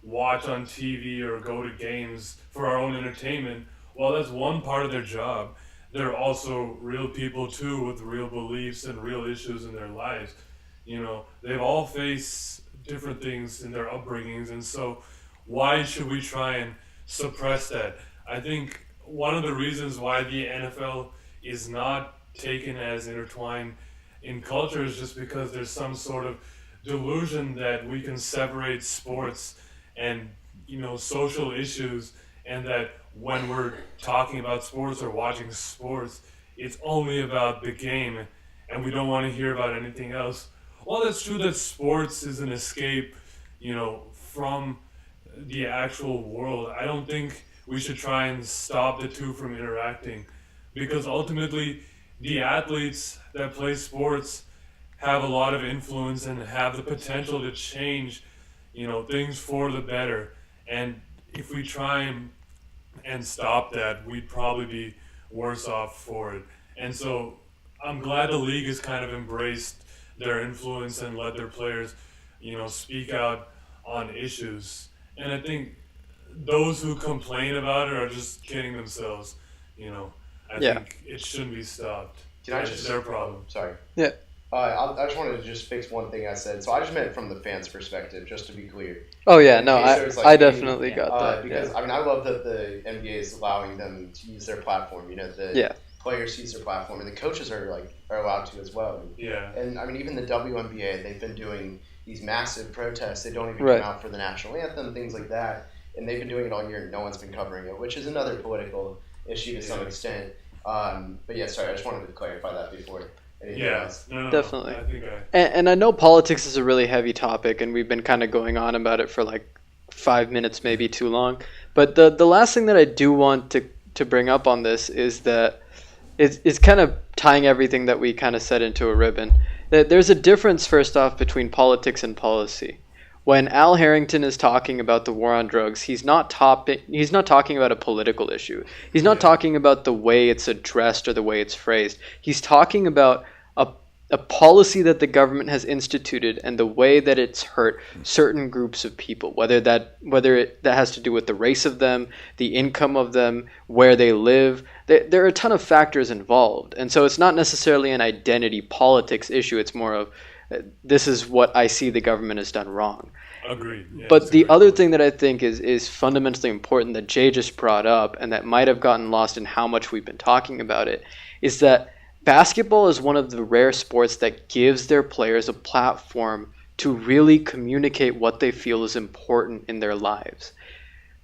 watch on TV or go to games for our own entertainment. Well, that's one part of their job. They're also real people too, with real beliefs and real issues in their lives. They've all faced different things in their upbringings, and so why should we try and suppress that? I think one of the reasons why the NFL is not taken as intertwined in culture is just because there's some sort of delusion that we can separate sports and social issues, and that when we're talking about sports or watching sports, it's only about the game and we don't want to hear about anything else. Well, that's true that sports is an escape, from the actual world. I don't think we should try and stop the two from interacting, because ultimately the athletes that play sports have a lot of influence and have the potential to change, things for the better. And if we try and stop that, we'd probably be worse off for it. And so I'm glad the league has kind of embraced their influence and let their players, speak out on issues. And I think those who complain about it are just kidding themselves. I think it shouldn't be stopped. It's their problem. Sorry. Yeah. I just wanted to just fix one thing I said. So I just meant from the fans' perspective, just to be clear. Oh yeah, no, I definitely got that. Because I love that the NBA is allowing them to use their platform. The players use their platform, and the coaches are allowed to as well. Yeah. And even the WNBA, they've been doing these massive protests. They don't even come out for the national anthem, things like that. And they've been doing it all year, and no one's been covering it, which is another political issue to some extent. But yeah, sorry, I just wanted to clarify that before. No, definitely. I think and I know politics is a really heavy topic, and we've been kind of going on about it for 5 minutes, maybe too long. But the last thing that I do want to bring up on this is that it's kind of tying everything that we kind of said into a ribbon. That there's a difference, first off, between politics and policy. When Al Harrington is talking about the war on drugs, he's not talking about a political issue. He's not talking about the way it's addressed or the way it's phrased. He's talking about a policy that the government has instituted and the way that it's hurt certain groups of people, whether that has to do with the race of them, the income of them, where they live. There are a ton of factors involved. And so it's not necessarily an identity politics issue. It's more of, this is what I see the government has done wrong. Agreed. Yeah, but the other thing that I think is fundamentally important that Jay just brought up, and that might have gotten lost in how much we've been talking about it, is that basketball is one of the rare sports that gives their players a platform to really communicate what they feel is important in their lives.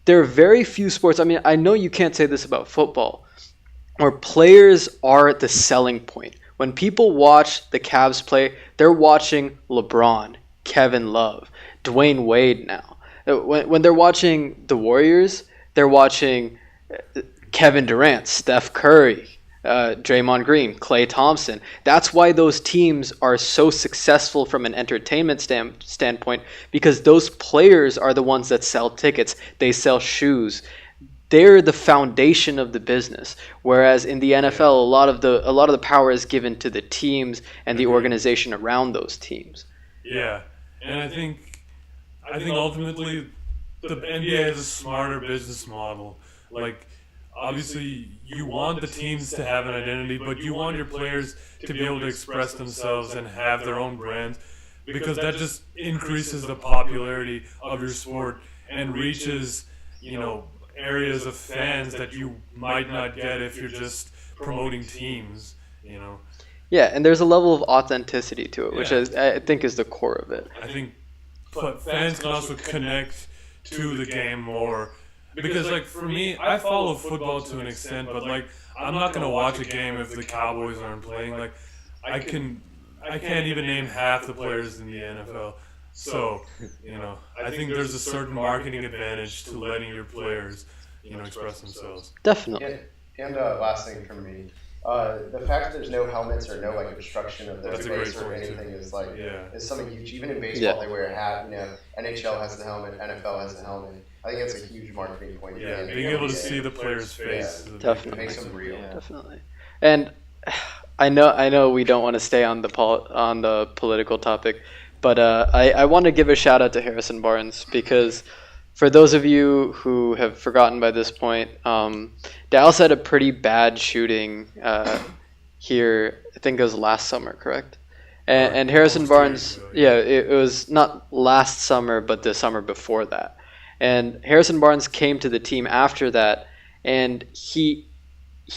There are very few sports, I know you can't say this about football, where players are the selling point. When people watch the Cavs play, they're watching LeBron, Kevin Love, Dwayne Wade now. When they're watching the Warriors, they're watching Kevin Durant, Steph Curry, Draymond Green, Klay Thompson. That's why those teams are so successful from an entertainment standpoint, because those players are the ones that sell tickets. They sell shoes. They're the foundation of the business. Whereas in the NFL, a lot of the power is given to the teams and the organization around those teams. Yeah, and I think ultimately the NBA has a smarter business model. Like, obviously, you want the teams to have an identity, but you want your players to be able to express themselves and have their own brands, because that just increases the popularity of your sport and reaches, areas of fans that you might not get if you're just promoting teams, Yeah, and there's a level of authenticity to it, which Yeah. I think is the core of it. I think fans can also connect to the game more. Because, like, for me, I follow football to an extent, but, like, I'm not going to watch a game if the Cowboys aren't playing. Like, I can't even name half the players in the NFL. So, I think there's a certain marketing advantage to letting your players, express themselves. Definitely. And last thing from me, the fact that there's no helmets or no like obstruction of their That's a great face or point, too. anything is Yeah. is something huge. Even in baseball, they wear a hat. NHL has the helmet, NFL has the helmet. I think that's a huge marketing point. Yeah, for the being able to NBA. see the player's face. is a big Definitely. It makes them real. Yeah. Definitely. And I know we don't want to stay on the political topic, but I want to give a shout out to Harrison Barnes, because for those of you who have forgotten by this point, Dallas had a pretty bad shooting here. I think it was last summer, correct? And Harrison Almost 2 Barnes, years ago, it was not last summer, but the summer before that. And Harrison Barnes came to the team after that, and he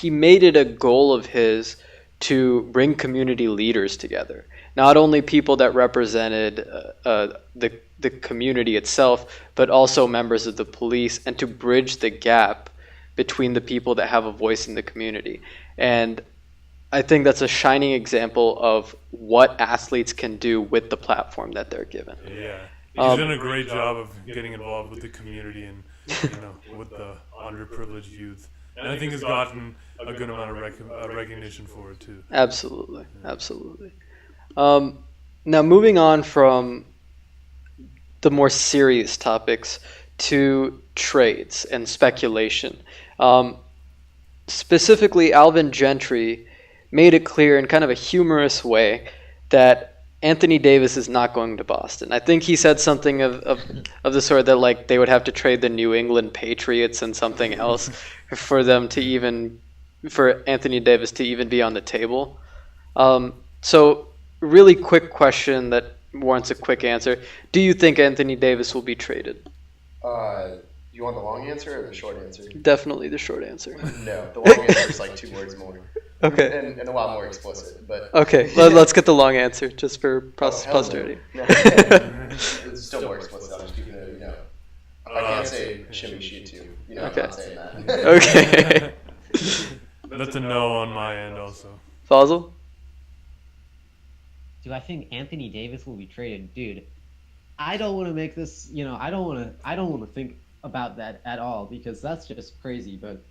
made it a goal of his to bring community leaders together. Not only people that represented the community itself, but also members of the police, and to bridge the gap between the people that have a voice in the community. And I think that's a shining example of what athletes can do with the platform that they're given. Yeah. He's done a great job of getting involved with the community and, with the underprivileged youth. And I think he's gotten a good amount of recognition for it, too. Absolutely. Now, moving on from the more serious topics to trades and speculation. Specifically, Alvin Gentry made it clear in kind of a humorous way that Anthony Davis is not going to Boston. I think he said something of the sort that, like, they would have to trade the New England Patriots and something else for Anthony Davis to even be on the table. So, really quick question that warrants a quick answer. Do you think Anthony Davis will be traded? You want the long answer or the short answer? Definitely the short answer. No, the long answer is like 2 words more. Okay. And a lot more explicit. But Okay, let's get the long answer just for hell no. posterity. No. It's still more explicit. I'm just keeping it, I can't say shimmy sheet too. Okay. I'm not saying that. Okay. That's a no on my end, also. Fazal? Do I think Anthony Davis will be traded? Dude, I don't want to make this, I don't want to think about that at all, because that's just crazy. But,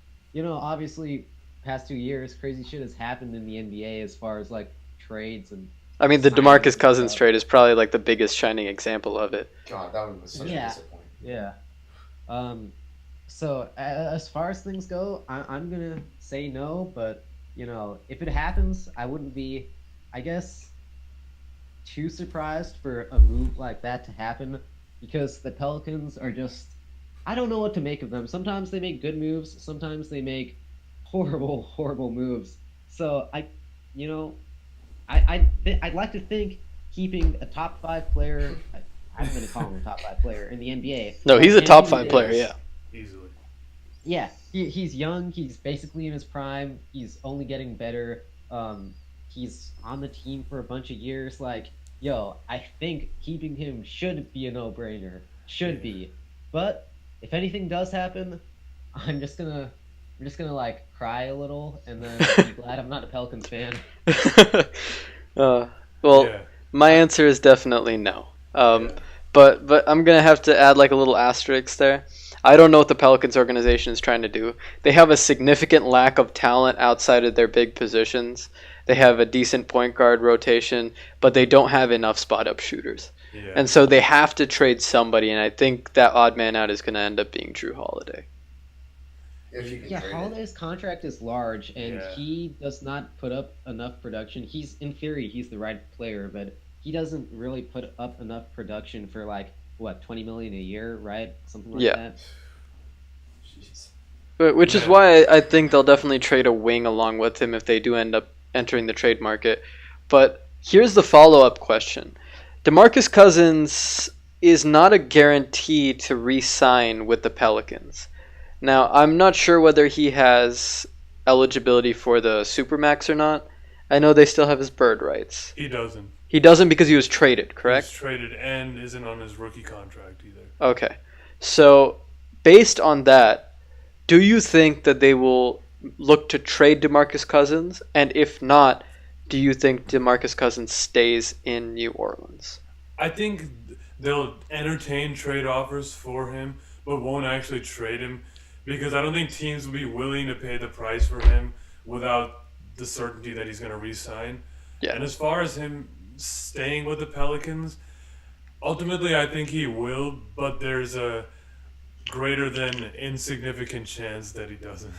obviously, past 2 years, crazy shit has happened in the NBA as far as, like, trades and... I mean, the DeMarcus Cousins trade is probably, like, the biggest shining example of it. God, that one was such a disappointment. Yeah. So, as far as things go, I'm going to say no, but, if it happens, I wouldn't be, I guess, too surprised for a move like that to happen, because the Pelicans are just, I don't know what to make of them. Sometimes they make good moves, sometimes they make horrible moves. So I'd like to think keeping a top 5 player, I'm going to call him a top 5 player in the NBA. No, he's a top Anthony 5 player, Davis. yeah. Easily. Yeah, he's young. He's basically in his prime. He's only getting better. He's on the team for a bunch of years. Like, I think keeping him should be a no-brainer. Should be. But if anything does happen, I'm just gonna like cry a little and then be glad I'm not a Pelicans fan. My answer is definitely no. But I'm gonna have to add like a little asterisk there. I don't know what the Pelicans organization is trying to do. They have a significant lack of talent outside of their big positions. They have a decent point guard rotation, but they don't have enough spot-up shooters. Yeah. And so they have to trade somebody, and I think that odd man out is going to end up being Drew Holiday. If you can Yeah, trade it. Holiday's contract is large, and Yeah. he does not put up enough production. In theory, he's the right player, but he doesn't really put up enough production for, like, what, 20 million a year, right? Something like Yeah. that. Jeez. Which is why I think they'll definitely trade a wing along with him if they do end up entering the trade market. But here's the follow-up question. DeMarcus Cousins is not a guarantee to re-sign with the Pelicans. Now, I'm not sure whether he has eligibility for the Supermax or not. I know they still have his bird rights. He doesn't. He doesn't because he was traded, correct? He's traded and isn't on his rookie contract either. Okay. So, based on that, do you think that they will look to trade DeMarcus Cousins? And if not, do you think DeMarcus Cousins stays in New Orleans? I think they'll entertain trade offers for him, but won't actually trade him because I don't think teams will be willing to pay the price for him without the certainty that he's going to re-sign. Yeah. And as far as him staying with the Pelicans, ultimately I think he will, but there's a greater than insignificant chance that he doesn't.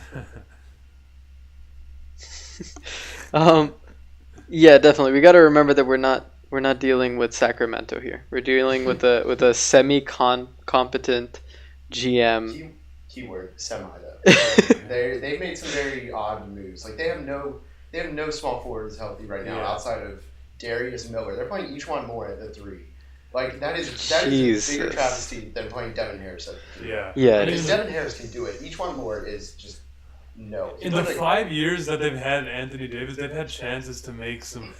Yeah, definitely. We got to remember that we're not dealing with Sacramento here. We're dealing with a semi-competent GM. Keyword semi though. They've made some very odd moves. Like they have no small forwards healthy right now outside of Darius Miller. They're playing each one more at the 3. Like that is a bigger travesty than playing Devin Harris at the 3. Yeah. Yeah. Because Devin Harris can do it. Each one more is just no. In the 5 years that they've had Anthony Davis, they've had chances to make some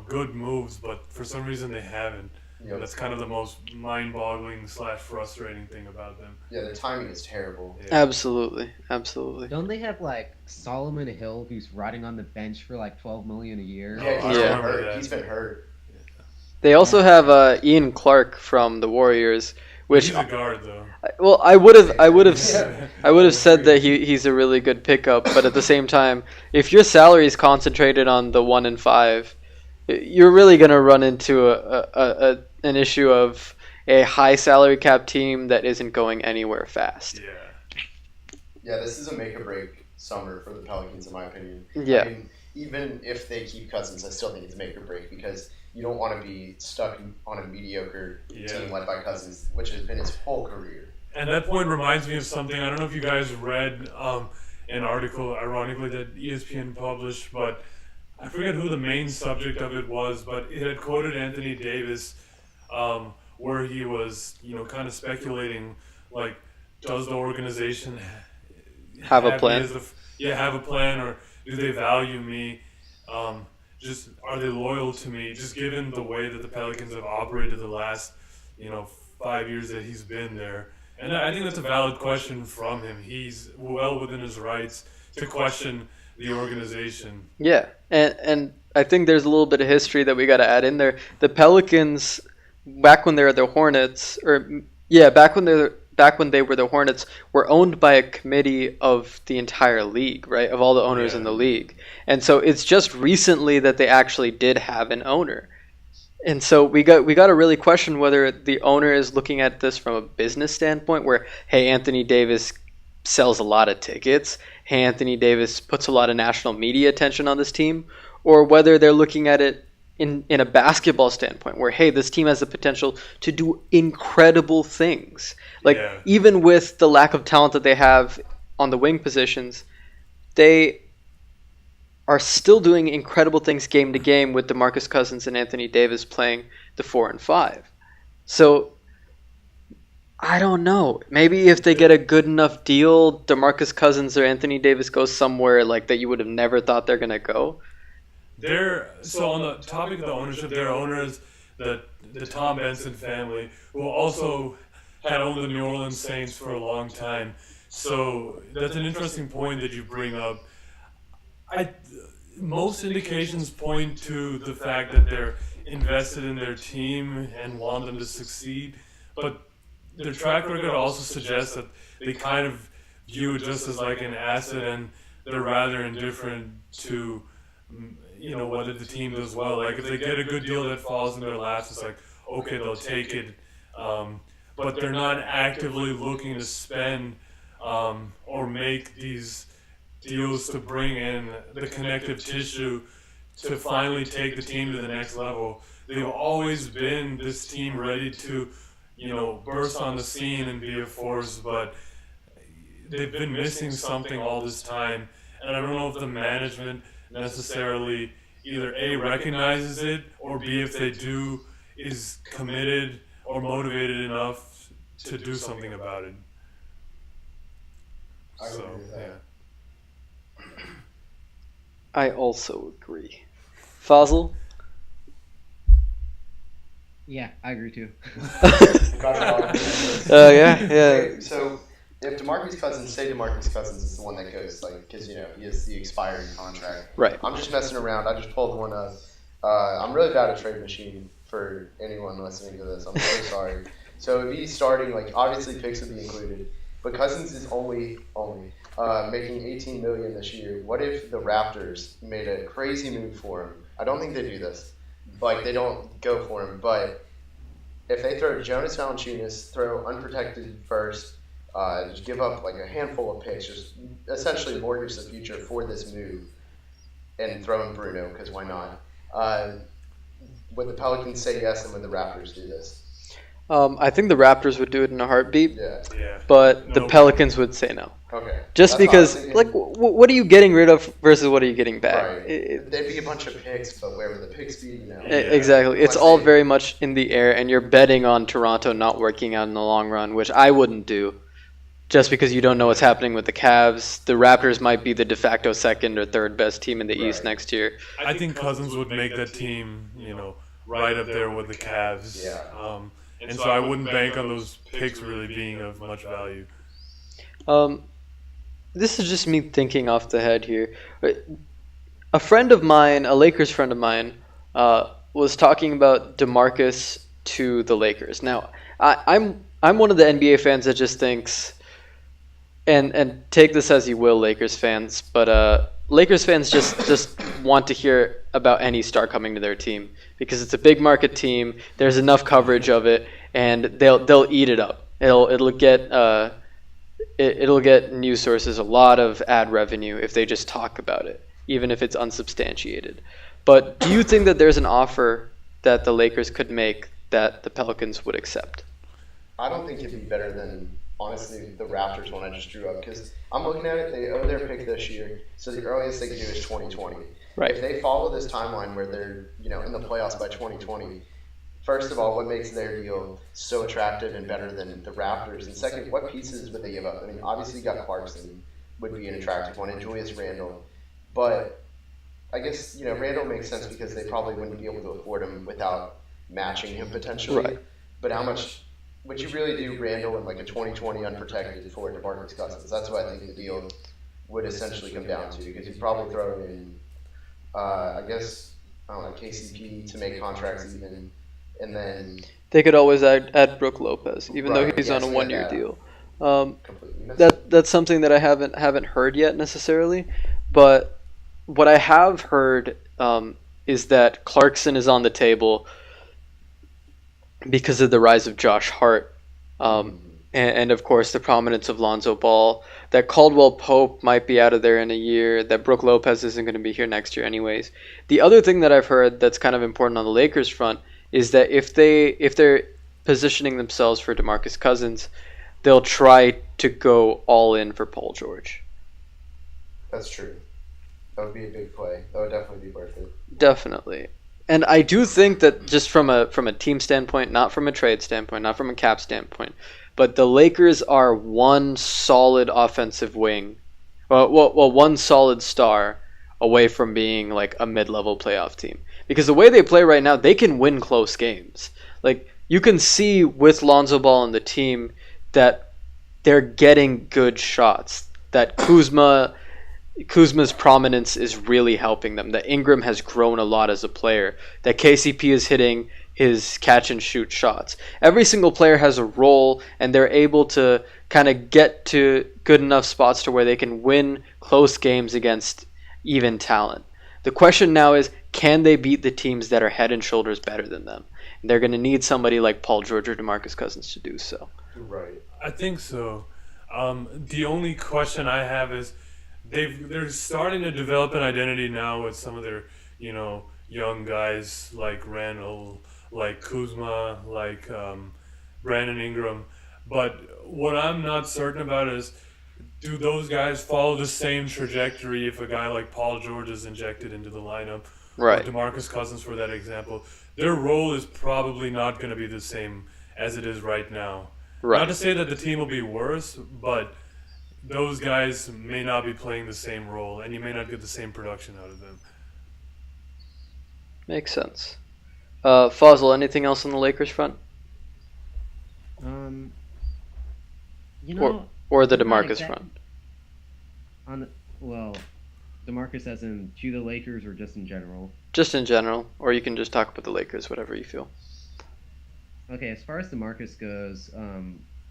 good moves, but for some reason they haven't. Yep. That's kind of the most mind-boggling / frustrating thing about them. Yeah, their timing is terrible. Yeah. Absolutely. Don't they have like Solomon Hill who's rotting on the bench for like 12 million a year? Yeah, I he's been remember hurt. that. He's been hurt. They also have Ian Clark from the Warriors, which He's a guard though. well, I would have said that he's a really good pickup, but at the same time, if your salary is concentrated on the 1 and 5, you're really going to run into an issue of a high salary cap team that isn't going anywhere fast. Yeah. Yeah, this is a make or break summer for the Pelicans, in my opinion. Yeah. I mean, even if they keep Cousins, I still think it's make or break because you don't want to be stuck on a mediocre team led by Cousins, which has been his whole career. And that point reminds me of something. I don't know if you guys read an article, ironically, that ESPN published, but I forget who the main subject of it was, but it had quoted Anthony Davis, where he was, kind of speculating, like, does the organization Have a plan? Have a plan, or do they value me? Just are they loyal to me? Just given the way that the Pelicans have operated the last, 5 years that he's been there, and I think that's a valid question from him. He's well within his rights to question the organization. Yeah, and I think there's a little bit of history that we got to add in there. The Pelicans, back when they were the Hornets, back when they were the Hornets, were owned by a committee of the entire league, right? Of all the owners in the league. And so it's just recently that they actually did have an owner. And so we got to really question whether the owner is looking at this from a business standpoint where, hey, Anthony Davis sells a lot of tickets. Hey, Anthony Davis puts a lot of national media attention on this team, or whether they're looking at it in a basketball standpoint where, hey, this team has the potential to do incredible things. Like, even with the lack of talent that they have on the wing positions, they are still doing incredible things game to game with DeMarcus Cousins and Anthony Davis playing the 4 and 5. So I don't know. Maybe if they get a good enough deal, DeMarcus Cousins or Anthony Davis goes somewhere like that you would have never thought they're going to go. So on the topic of the ownership, their owners, the Tom Benson family, who also had owned the New Orleans Saints for a long time. So that's an interesting point that you bring up. Most indications point to the fact that they're invested in their team and want them to succeed, but their track record also suggests that they kind of view it just as like an asset, and they're rather indifferent to whether the team does well. Like if they get a good deal that falls in their laps, it's like, okay, they'll take it, but they're not actively looking to spend or make these deals to bring in the connective tissue to finally take the team to the next level. They've always been this team ready to burst on the scene and be a force, but they've been missing something all this time, and I don't know if the management necessarily either A, recognizes it, or B, if they do, is committed or motivated enough to do something about it. I So, agree with that. yeah. I also agree. Fazil? Yeah, I agree too. Yeah. Okay, so if DeMarcus Cousins, say DeMarcus Cousins is the one that goes, like, because, he has the expiring contract. Right. I'm just messing around. I just pulled one up. I'm really bad at trade machine for anyone listening to this. I'm so sorry. So it'd be starting, like, obviously picks would be included, but Cousins is only making $18 million this year. What if the Raptors made a crazy move for him? I don't think they do this. Like, they don't go for him, but if they throw Jonas Valanciunas, throw unprotected first, just give up like a handful of picks, just essentially mortgage the future for this move, and throw in Bruno, because why not? Would the Pelicans say yes, and would the Raptors do this? I think the Raptors would do it in a heartbeat, Yeah. Yeah. but the No. Pelicans would say no. Okay. Just That's what I was because, thinking. like, what are you getting rid of versus what are you getting back? Right. They'd be a bunch of picks, but where would the picks be? Exactly. It's Unless all they- very much in the air, and you're betting on Toronto not working out in the long run, which I wouldn't do. Just because you don't know what's happening with the Cavs. The Raptors might be the de facto second or third best team in the East Right. next year. I think Cousins would make that team, right up there with the Cavs. Yeah. And so I wouldn't bank on those picks really being of much value. This is just me thinking off the head here. A friend of mine, a Lakers friend of mine, was talking about DeMarcus to the Lakers. Now, I'm one of the NBA fans that just thinks, and take this as you will, Lakers fans, but Lakers fans just want to hear about any star coming to their team because it's a big market team. There's enough coverage of it, and they'll eat it up. It'll get news sources a lot of ad revenue if they just talk about it, even if it's unsubstantiated. But do you think that there's an offer that the Lakers could make that the Pelicans would accept? I don't think it'd be better than, honestly, the Raptors one I just drew up, because I'm looking at it, they owe their pick this year, so the earliest they can do is 2020. Right. If they follow this timeline where they're, in the playoffs by 2020, first of all, what makes their deal so attractive and better than the Raptors? And second, what pieces would they give up? I mean, obviously you got Clarkson, would be an attractive one, and Julius Randle, but I guess, Randle makes sense because they probably wouldn't be able to afford him without matching him potentially. Right. But how much would you really do Randle in like a 2020 unprotected for DeMarcus Cousins? That's what I think the deal would essentially come down to, because you'd probably throw in, I guess, KCP to make contracts even, and then They could always add Brook Lopez, even though Right, he's yes, on a yeah, one-year that. deal. completely missed it. That's something that I haven't heard yet necessarily, but what I have heard is that Clarkson is on the table because of the rise of Josh Hart, and of course the prominence of Lonzo Ball. That Caldwell Pope might be out of there in a year. That Brook Lopez isn't going to be here next year anyways. The other thing that I've heard that's kind of important on the Lakers front is that if they're positioning themselves for DeMarcus Cousins, they'll try to go all in for Paul George. That's true. That would be a big play. That would definitely be worth it. Definitely. And I do think that just from a team standpoint, not from a trade standpoint, not from a cap standpoint, but the Lakers are one solid offensive wing, one solid star away from being like a mid-level playoff team. Because the way they play right now, they can win close games. Like, you can see with Lonzo Ball on the team that they're getting good shots. That Kuzma's prominence is really helping them. That Ingram has grown a lot as a player. That KCP is hitting his catch and shoot shots. Every single player has a role, and they're able to kind of get to good enough spots to where they can win close games against even talent. The question now is, can they beat the teams that are head and shoulders better than them? And they're going to need somebody like Paul George or DeMarcus Cousins to do so. Right. I think so. The only question I have is they're starting to develop an identity now with some of their, young guys like Randall, like Kuzma, like Brandon Ingram. But what I'm not certain about is, do those guys follow the same trajectory if a guy like Paul George is injected into the lineup, Right. or DeMarcus Cousins for that example? Their role is probably not going to be the same as it is right now. Right. Not to say that the team will be worse, but those guys may not be playing the same role, and you may not get the same production out of them. Makes sense. Fazal, anything else on the Lakers front? You know, Or the I'm not DeMarcus exact- front? DeMarcus as in to the Lakers or just in general? Just in general, or you can just talk about the Lakers, whatever you feel. Okay, as far as DeMarcus goes,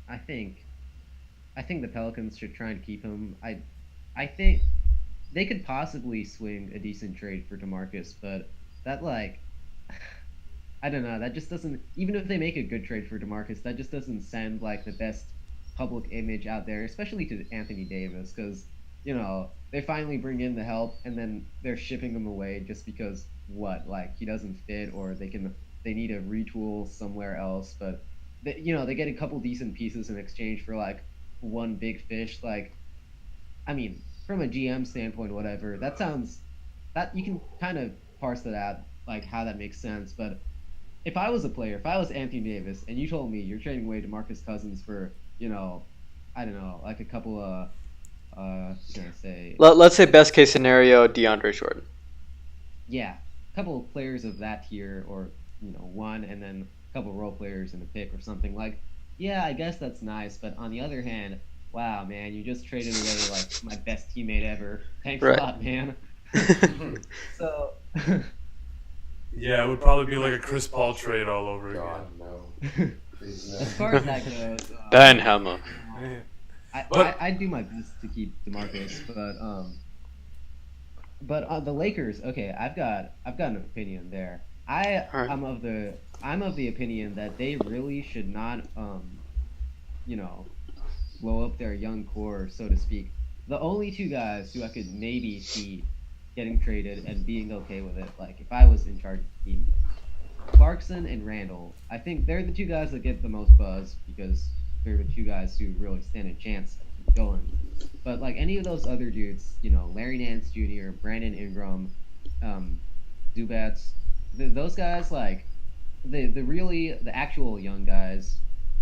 I think the Pelicans should try and keep him. I think they could possibly swing a decent trade for DeMarcus, but that I don't know. That just doesn't. Even if they make a good trade for DeMarcus, that just doesn't send like the best public image out there, especially to Anthony Davis, because they finally bring in the help and then they're shipping him away just because he doesn't fit, or they need a retool somewhere else. But they get a couple decent pieces in exchange for like one big fish. I mean, from a GM standpoint, whatever, that you can kind of parse that out, like how that makes sense. But if I was a player, if I was Anthony Davis, and you told me you're trading away DeMarcus Cousins for, I don't know, like a couple of, Let's say best case scenario, DeAndre Jordan. Yeah, a couple of players of that tier, or one, and then a couple of role players in a pick or something. Like, yeah, I guess that's nice. But on the other hand, wow, man, you just traded away like my best teammate ever. Thanks Right. a lot, man. So. Yeah, it would probably be like a Chris Paul trade all over again. God, no. Please, no. As far as that goes, Ben Hammer. I do my best to keep DeMarcus, but the Lakers, okay, I've got an opinion there. Alright. I'm of the opinion that they really should not blow up their young core, so to speak. The only two guys who I could maybe see getting traded and being okay with it, like if I was in charge of the team, Clarkson and Randall. I think they're the two guys that get the most buzz because they're the two guys who really stand a chance of going. But like any of those other dudes, Larry Nance Jr., Brandon Ingram, Zubats, those guys, like the actual young guys,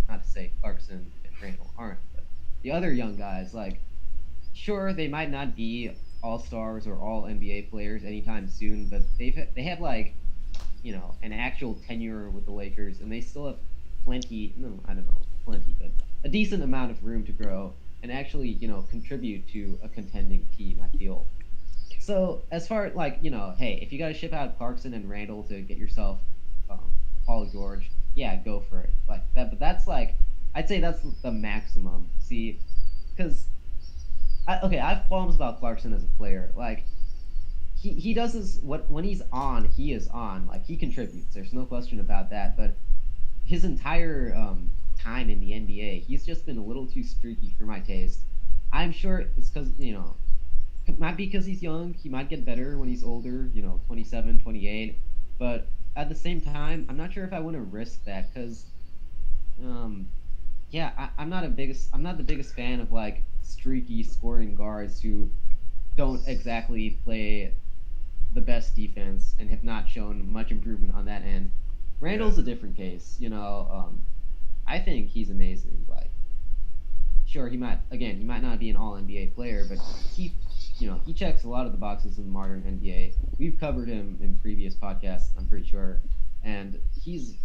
not to say Clarkson and Randall aren't, but the other young guys, like, sure, they might not be all-stars or all-NBA players anytime soon, but they have like, an actual tenure with the Lakers, and they still have plenty, but a decent amount of room to grow and actually, contribute to a contending team, I feel. So as far as hey, if you got to ship out Clarkson and Randall to get yourself Paul George, yeah, go for it. Like that, but that's I'd say that's the maximum. See, because I have qualms about Clarkson as a player. Like, he does his when he's on, he is on. Like, he contributes. There's no question about that. But his entire time in the NBA, he's just been a little too streaky for my taste. I'm sure it's because not because he's young. He might get better when he's older. 27, 28. But at the same time, I'm not sure if I want to risk that because, I'm not the biggest fan of like streaky scoring guards who don't exactly play the best defense and have not shown much improvement on that end. Randall's a different case, I think he's amazing. Like, sure, he might not be an all NBA player, but he checks a lot of the boxes in the modern NBA. We've covered him in previous podcasts, I'm pretty sure, and he's,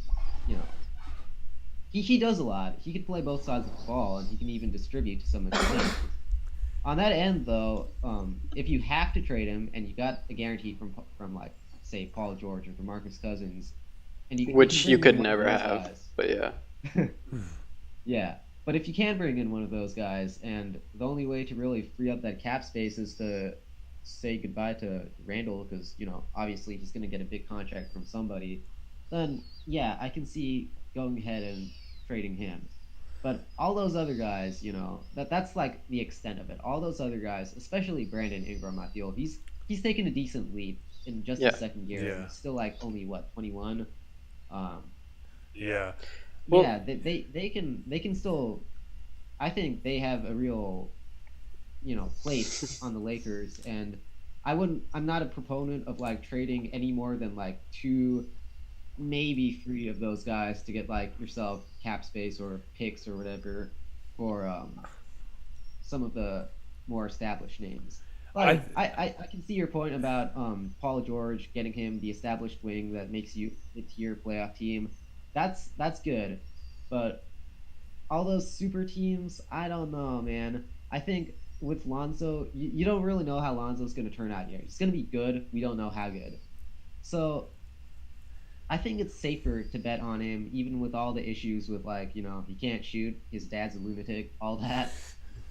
he does a lot. He can play both sides of the ball, and he can even distribute to some extent. On that end, though, if you have to trade him and you got a guarantee from like, say, Paul George or DeMarcus Cousins, and Which you bring could in one of never those have, guys. but yeah. Yeah, but if you can bring in one of those guys, and the only way to really free up that cap space is to say goodbye to Randall, because obviously he's going to get a big contract from somebody, then yeah, I can see going ahead and trading him. But all those other guys, that's like the extent of it. All those other guys, especially Brandon Ingram, I feel he's taken a decent leap in just his second year. Yeah. He's still like only 21. Yeah. Well- yeah, they can still. I think they have a real, place on the Lakers, and I'm not a proponent of like trading any more than like two, maybe three of those guys to get like yourself cap space or picks or whatever for some of the more established names. Like I can see your point about Paul George, getting him the established wing that makes you a tier playoff team. That's good, but all those super teams, I don't know, man. I think with Lonzo, you don't really know how Lonzo's going to turn out yet. He's going to be good. We don't know how good. So I think it's safer to bet on him, even with all the issues with like, he can't shoot, his dad's a lunatic, all that.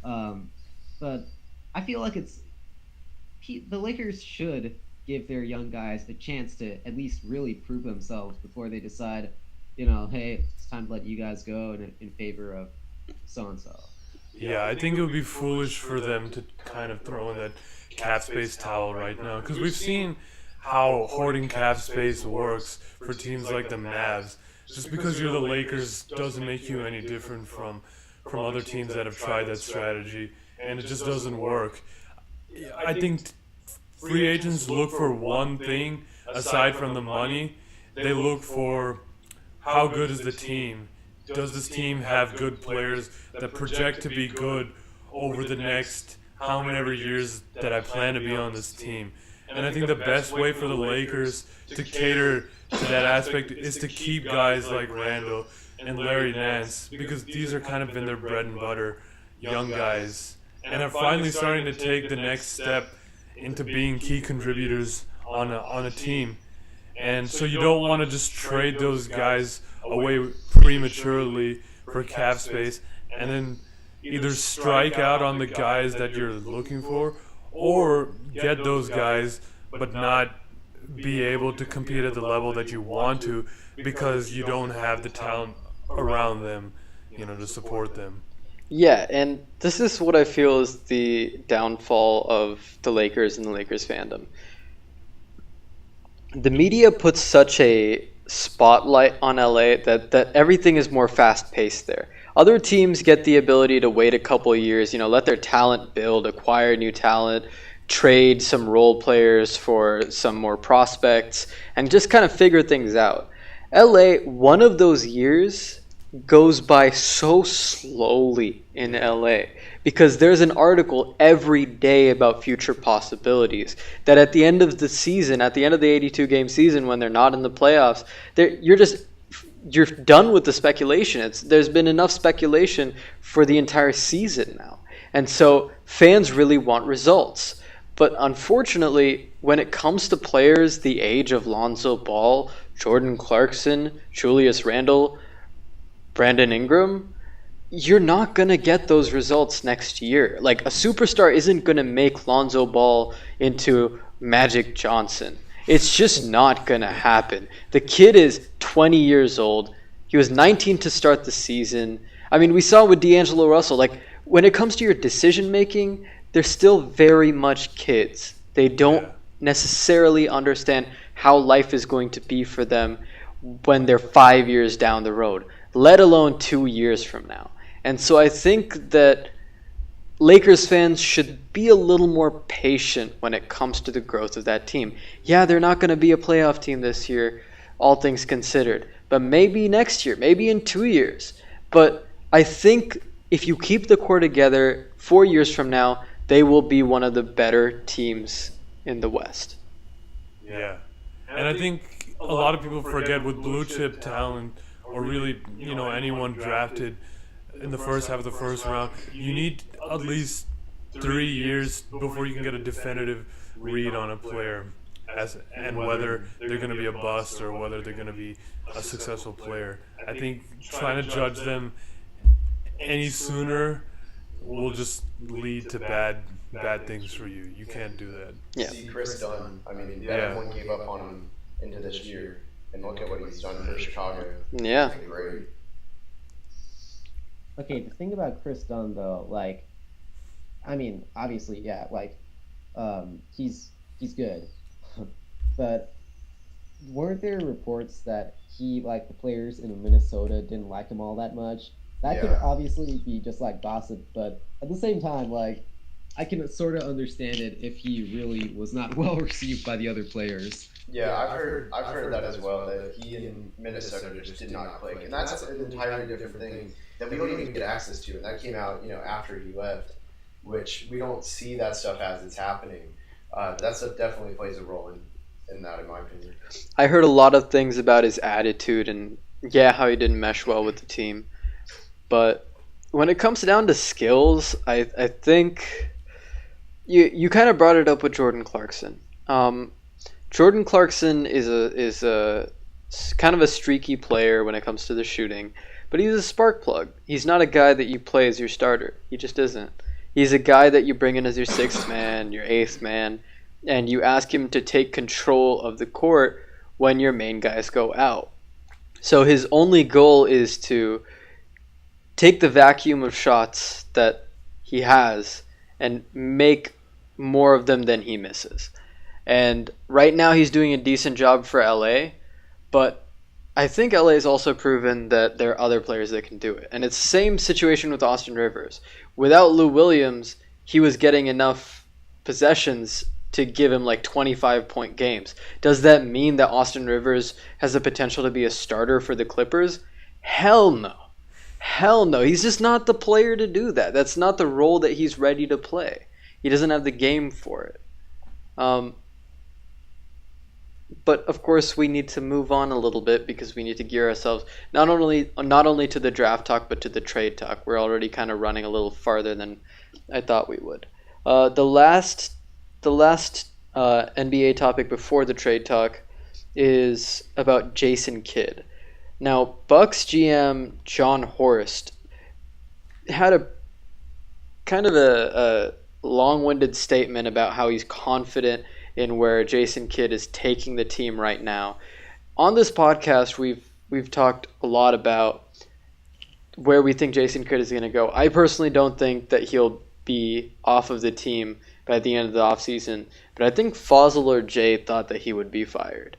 But I feel like the Lakers should give their young guys a chance to at least really prove themselves before they decide, hey, it's time to let you guys go in favor of so and so. Yeah, I think it would be foolish for them to kind of throw in that cap space towel right now, because we've seen how hoarding cap space works for teams like the Mavs. Just because you're the Lakers doesn't make you any different from other teams that have tried that strategy, and it just doesn't work. I think free agents look for one thing aside from the money. They look for how good is the team. Does this team have good players that project to be good over the next how many years that I plan to be on this team? And I think the best way for the Lakers to cater to that aspect is to keep guys like Randall and Larry Nance, because these are kind of been their bread and butter young guys, and are finally starting to take the next step into being key contributors on a team. And so you don't want to just trade those guys away prematurely for cap space and then either strike out on the guys that you're looking for, or get those guys but not be able to compete at the level that you want to because you don't have the talent around them, to support them. Yeah, and this is what I feel is the downfall of the Lakers and the Lakers fandom. The media puts such a spotlight on LA that everything is more fast-paced there. Other teams get the ability to wait a couple of years, let their talent build, acquire new talent, trade some role players for some more prospects, and just kind of figure things out. LA, one of those years goes by so slowly in LA because there's an article every day about future possibilities that at the end of the season, at the end of the 82-game season, when they're not in the playoffs, you're done with the speculation. There's been enough speculation for the entire season now. And so fans really want results. But unfortunately, when it comes to players the age of Lonzo Ball, Jordan Clarkson, Julius Randle, Brandon Ingram, you're not going to get those results next year. Like, a superstar isn't going to make Lonzo Ball into Magic Johnson. It's just not going to happen. The kid is 20 years old. He was 19 to start the season. I mean, we saw with D'Angelo Russell, like, when it comes to your decision making, they're still very much kids. They don't necessarily understand how life is going to be for them when they're 5 years down the road, let alone 2 years from now. And so I think that Lakers fans should be a little more patient when it comes to the growth of that team. Yeah, they're not going to be a playoff team this year, all things considered, but maybe next year, maybe in 2 years. But I think if you keep the core together, 4 years from now, they will be one of the better teams in the West. Yeah. And I think a lot of people forget with blue chip talent, or really, anyone drafted in the first half of the first round, you need at least 3 years before you can get a definitive read on a player and whether they're going to be a bust or whether they're going to be a successful player. I think trying to judge them any sooner will just lead to bad things for you. You can't do that. Yeah. See Chris Dunn. I mean, everyone gave up on him into this year, and look at what he's done for Chicago. Yeah. It's great. Okay, the thing about Chris Dunn, though, like, I mean, obviously, yeah, like, he's good, but weren't there reports that he, like, the players in Minnesota didn't like him all that much? That could Yeah. obviously be just like gossip, but at the same time, like, I can sort of understand it if he really was not well received by the other players. Yeah, I've heard that as well. That he and Minnesota just did not click, and that's an entirely different thing that we don't even get access to. And that came out, after he left, which we don't see that stuff as it's happening. That stuff definitely plays a role in that, in my opinion. I heard a lot of things about his attitude and how he didn't mesh well with the team. But when it comes down to skills, I think you kind of brought it up with Jordan Clarkson. Jordan Clarkson is a kind of a streaky player when it comes to the shooting, but he's a spark plug. He's not a guy that you play as your starter. He just isn't. He's a guy that you bring in as your sixth man, your eighth man, and you ask him to take control of the court when your main guys go out. So his only goal is to take the vacuum of shots that he has and make more of them than he misses. And right now he's doing a decent job for LA, but I think LA has also proven that there are other players that can do it. And it's the same situation with Austin Rivers. Without Lou Williams, he was getting enough possessions to give him like 25-point games. Does that mean that Austin Rivers has the potential to be a starter for the Clippers? Hell no. Hell no. He's just not the player to do that. That's not the role that he's ready to play. He doesn't have the game for it. But of course, we need to move on a little bit because we need to gear ourselves not only to the draft talk but to the trade talk. We're already kind of running a little farther than I thought we would. The last NBA topic before the trade talk is about Jason Kidd. Now, Bucks GM John Horst had a kind of a long-winded statement about how he's confident in where Jason Kidd is taking the team right now. On this podcast, we've talked a lot about where we think Jason Kidd is going to go. I personally don't think that he'll be off of the team by the end of the offseason, but I think Fazal or Jay thought that he would be fired.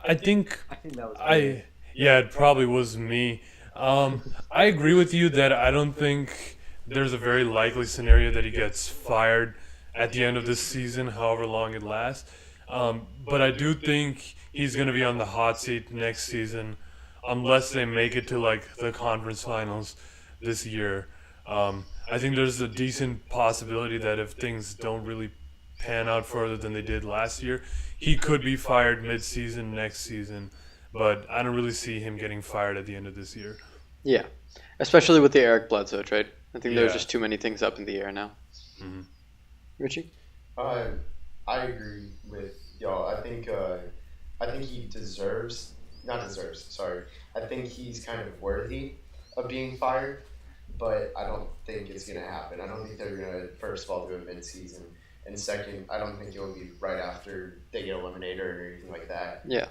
I think that was it probably was me. I agree with you that I don't think there's a very likely scenario that he gets fired at the end of this season, however long it lasts. But I do think he's going to be on the hot seat next season unless they make it to like the conference finals this year. I think there's a decent possibility that if things don't really pan out further than they did last year, he could be fired mid-season next season. But I don't really see him getting fired at the end of this year. Yeah, especially with the Eric Bledsoe trade. I think there's Yeah. just too many things up in the air now. Mm-hmm. Richie? I agree with y'all. I think he deserves, not deserves, sorry. I think he's kind of worthy of being fired, but I don't think it's going to happen. I don't think they're going to, first of all, do it mid-season. And second, I don't think it'll be right after they get eliminated or anything like that. Yeah.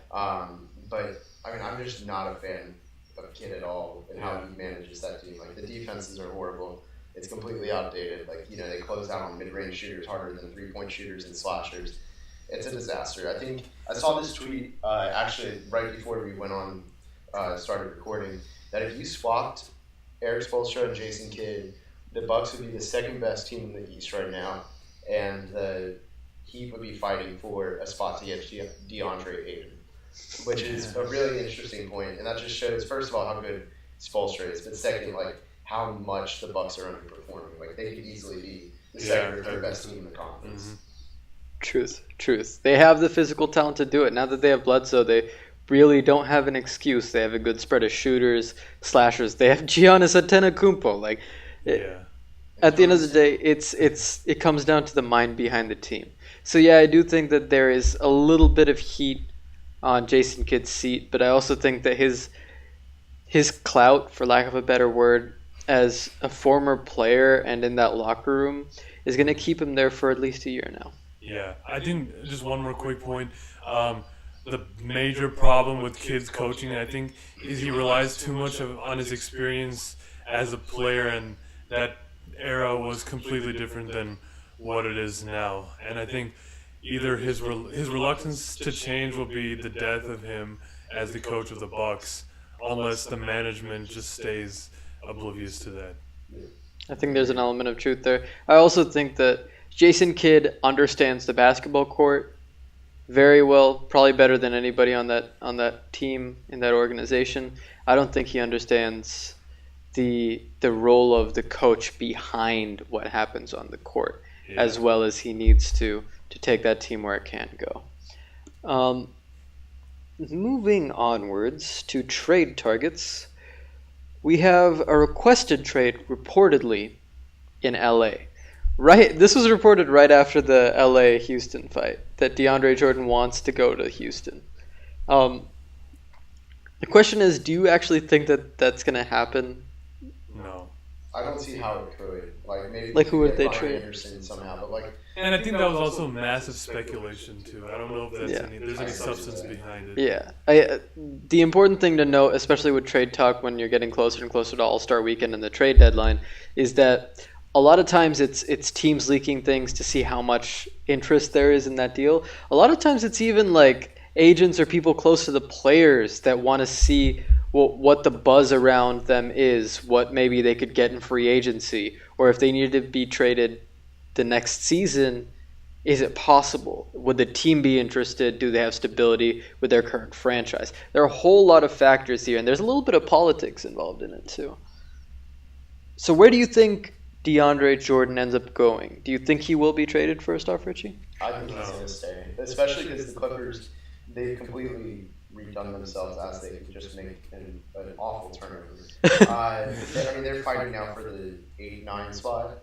But, I mean, I'm just not a fan of Kidd at all and how he manages that team. Like, the defenses are horrible. It's completely outdated. Like, they close out on mid-range shooters harder than three-point shooters and slashers. It's a disaster. I think I saw this tweet actually right before we went on, started recording, that if you swapped Eric Spoelstra and Jason Kidd, the Bucks would be the second best team in the East right now, and the Heat would be fighting for a spot to get DeAndre Ayton, which is a really interesting point, and that just shows, first of all, how good Spoelstra is, but second, like, how much the Bucks are underperforming. Like, they could easily be the second or third best team in the conference. Mm-hmm. Truth. They have the physical talent to do it. Now that they have Bledsoe, they really don't have an excuse. They have a good spread of shooters, slashers. They have Giannis Antetokounmpo. Like, at the end of the day, it comes down to the mind behind the team. So yeah, I do think that there is a little bit of heat on Jason Kidd's seat, but I also think that his clout, for lack of a better word, as a former player and in that locker room is going to keep him there for at least a year now. Yeah, I think just one more quick point. The major problem with Kidd's coaching, I think, is he relies too much on his experience as a player, and that era was completely different than what it is now. And I think, either his reluctance to change will be the death of him as the coach of the Bucks, unless the management just stays oblivious to that. I think there's an element of truth there. I also think that Jason Kidd understands the basketball court very well, probably better than anybody on that team in that organization. I don't think he understands the role of the coach behind what happens on the court, as well as he needs to take that team where it can go. Moving onwards to trade targets, we have a requested trade reportedly in LA. Right, this was reported right after the LA-Houston fight that DeAndre Jordan wants to go to Houston. The question is, do you actually think that that's going to happen? No. I don't see how it could. Like, maybe Like, who would they Ryan trade? Anderson somehow, but like, And I think that was also massive speculation too. I don't know if there's any substance behind it. Yeah. The important thing to note, especially with trade talk when you're getting closer and closer to All-Star Weekend and the trade deadline, is that a lot of times it's teams leaking things to see how much interest there is in that deal. A lot of times it's even like agents or people close to the players that want to see what the buzz around them is, what maybe they could get in free agency, or if they needed to be traded the next season, is it possible? Would the team be interested? Do they have stability with their current franchise? There are a whole lot of factors here, and there's a little bit of politics involved in it too. So where do you think DeAndre Jordan ends up going? Do you think he will be traded first off, Richie? I think he's going to stay, especially because the Clippers, they've completely redone themselves as they just make an awful turnover. I mean, they're fighting now for the 8-9 spot.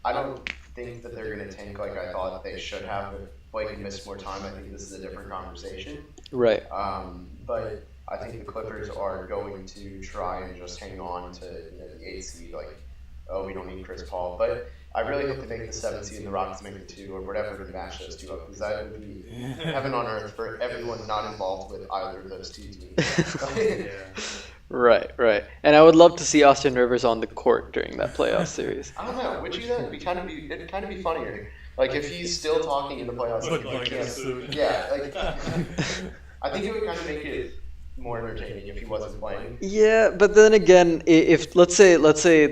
I don't think that they're going to tank like I thought they should have. If Blake missed more time, I think this is a different conversation. Right. But I think the Clippers are going to try and just hang on to the 8th seed. Like, oh, we don't need Chris Paul. But I really hope they make the 7th seed and the Rockets make the 2 or whatever to match those two up, because that would be heaven on earth for everyone not involved with either of those two teams. Right. And I would love to see Austin Rivers on the court during that playoff series. I don't know. Would you though? It'd kind of be funnier. Like if he's still talking in the playoffs. I think it would kind of make it more entertaining if he wasn't playing. Yeah, but then again, if let's say the let's say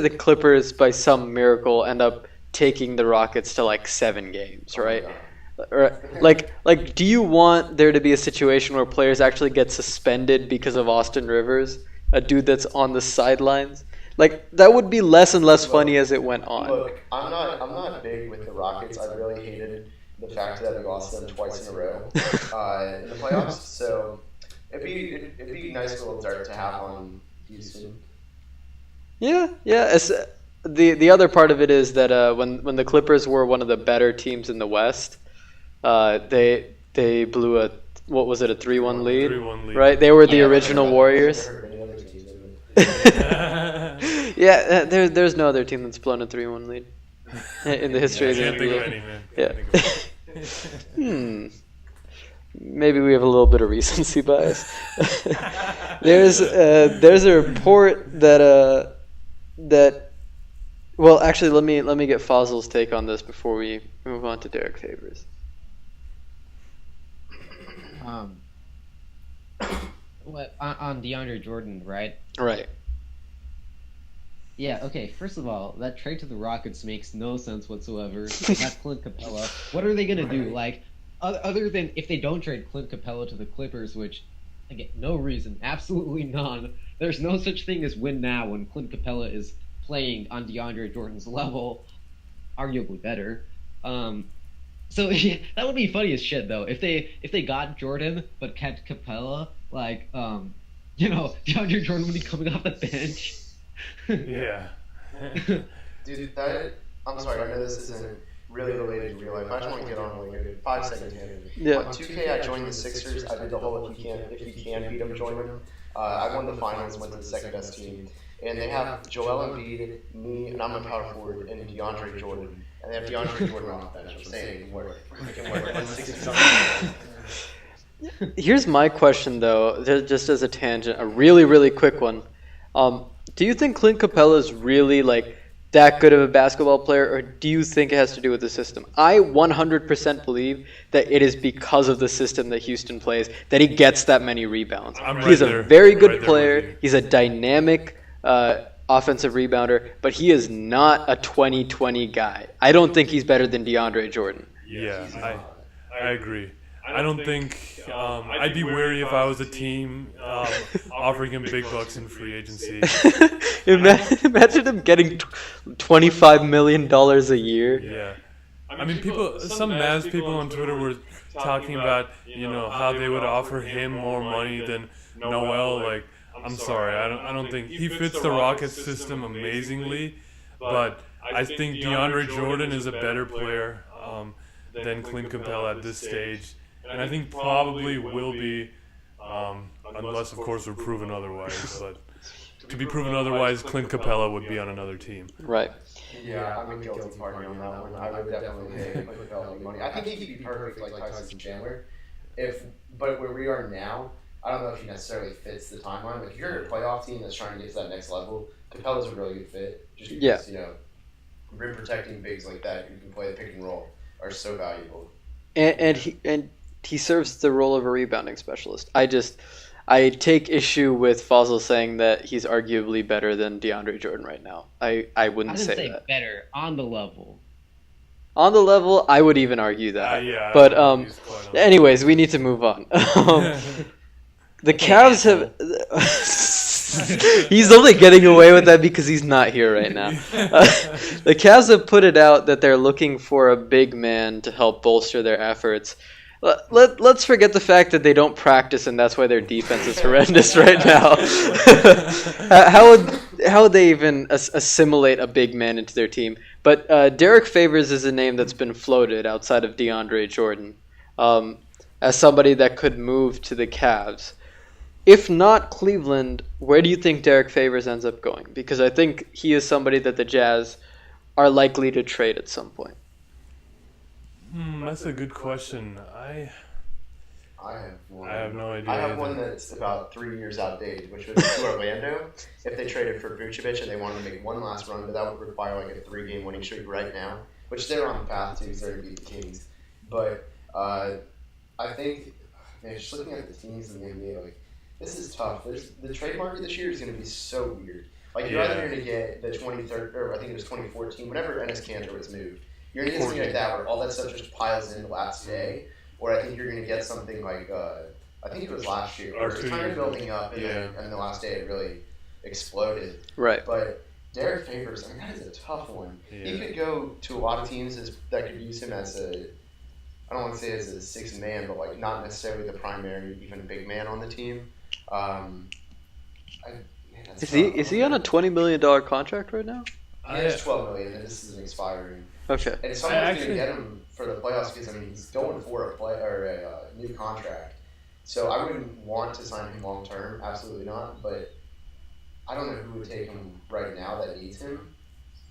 the Clippers by some miracle end up taking the Rockets to like 7 games, right? Like, do you want there to be a situation where players actually get suspended because of Austin Rivers, a dude that's on the sidelines? Like, that would be less and less funny as it went on. Look, I'm not big with the Rockets. I really hated the fact that we lost them twice in a row in the playoffs. So it'd be a nice little dart to have on Houston. Yeah. The other part of it is that when the Clippers were one of the better teams in the West, they blew a 3-1 lead? 3-1 lead. Right? They were the original Warriors. Yeah, there's no other team that's blown a 3-1 lead in the history of the NBA. Yeah. Maybe we have a little bit of recency bias. There's a report that well, actually, let me get Fazl's take on this before we move on to Derek Favors. What on DeAndre Jordan, right? Right. Yeah, okay, first of all, that trade to the Rockets makes no sense whatsoever. That's Clint Capella. What are they going to do? Like, other than if they don't trade Clint Capella to the Clippers, which, again, no reason, absolutely none. There's no such thing as win now when Clint Capella is playing on DeAndre Jordan's level, arguably better. So yeah, that would be funny as shit, though. If they got Jordan but kept Capella, like, DeAndre Jordan would be coming off the bench. Yeah. Dude, I'm sorry, I know this isn't really related to real life. I just want to get on like a 5-second tangent. Yeah. On 2K, I joined the Sixers. I did the whole if you can beat them, join them. I won the finals, went to the second best team. And they have Joel Embiid, me, and I'm a power forward, and DeAndre Jordan. And they have DeAndre Jordan on the bench. I'm saying it can work. It can work. 160-something. Here's my question, though, just as a tangent, a really, really quick one. Do you think Clint Capella is really, like, that good of a basketball player, or do you think it has to do with the system? I 100% believe that it is because of the system that Houston plays that he gets that many rebounds. He's a very good player. He's a dynamic offensive rebounder, but he is not a 20-20 guy. I don't think he's better than DeAndre Jordan. Yeah, I agree. I don't think I'd be wary if I was a team offering him big bucks in free agency. Imagine him getting $25 million a year. Yeah. I mean, some Mavs people on Twitter were talking about, how they would offer him more money than Noel. Like, I'm sorry, I don't think he fits the Rockets system amazingly, but I think DeAndre Jordan is a better player than Clint Capella at this stage. And I think probably will be, unless, of course, we're proven otherwise. But to be proven otherwise, Clint Capella would be on another team. Right. Yeah, I'm a guilty party on that one. I would definitely pay Clint Capella money. I think he'd be perfect like Tyson Chandler. But where we are now, I don't know if he necessarily fits the timeline. Like if you're a playoff team that's trying to get to that next level, Capella's a really good fit. Just because, rim protecting bigs like that who can play the pick and roll are so valuable. And he serves the role of a rebounding specialist. I take issue with Fossil saying that he's arguably better than DeAndre Jordan right now. I wouldn't say that. Better on the level. On the level, I would even argue that. Yeah, but anyways, we need to move on. The Cavs have. He's only getting away with that because he's not here right now. The Cavs have put it out that they're looking for a big man to help bolster their efforts. Let's forget the fact that they don't practice and that's why their defense is horrendous right now. How would they even assimilate a big man into their team? But Derek Favors is a name that's been floated outside of DeAndre Jordan as somebody that could move to the Cavs. If not Cleveland, where do you think Derek Favors ends up going? Because I think he is somebody that the Jazz are likely to trade at some point. That's a good question. I have one. I have no idea. I have one that's about 3 years outdated, which would be to Orlando. If they traded for Vucevic and they wanted to make one last run, but that would require like a 3-game winning streak right now, which they're on the path to because they're going to beat the Kings. But I think, man, just looking at the teams in the NBA, like, this is tough. The trade market this year is going to be so weird. Like, you're either going to get the 23rd, or I think it was 2014, whenever Enes Kanter was moved. You're going to get something like that where all that stuff just piles in the last day. Or I think you're going to get something like, I think it was last year. Or it was kind of building up, and then the last day it really exploded. Right. But Derek Favors, I mean, that is a tough one. Yeah. He could go to a lot of teams that could use him as I don't want to say as a sixth man, but like not necessarily the primary, even big man on the team. Is he on a $20 million contract right now? He has $12 million, and this isn't expiring. Okay. And someone's going to get him for the playoffs because he's going for a new contract. So I wouldn't want to sign him long term, absolutely not. But I don't know who would take him right now that needs him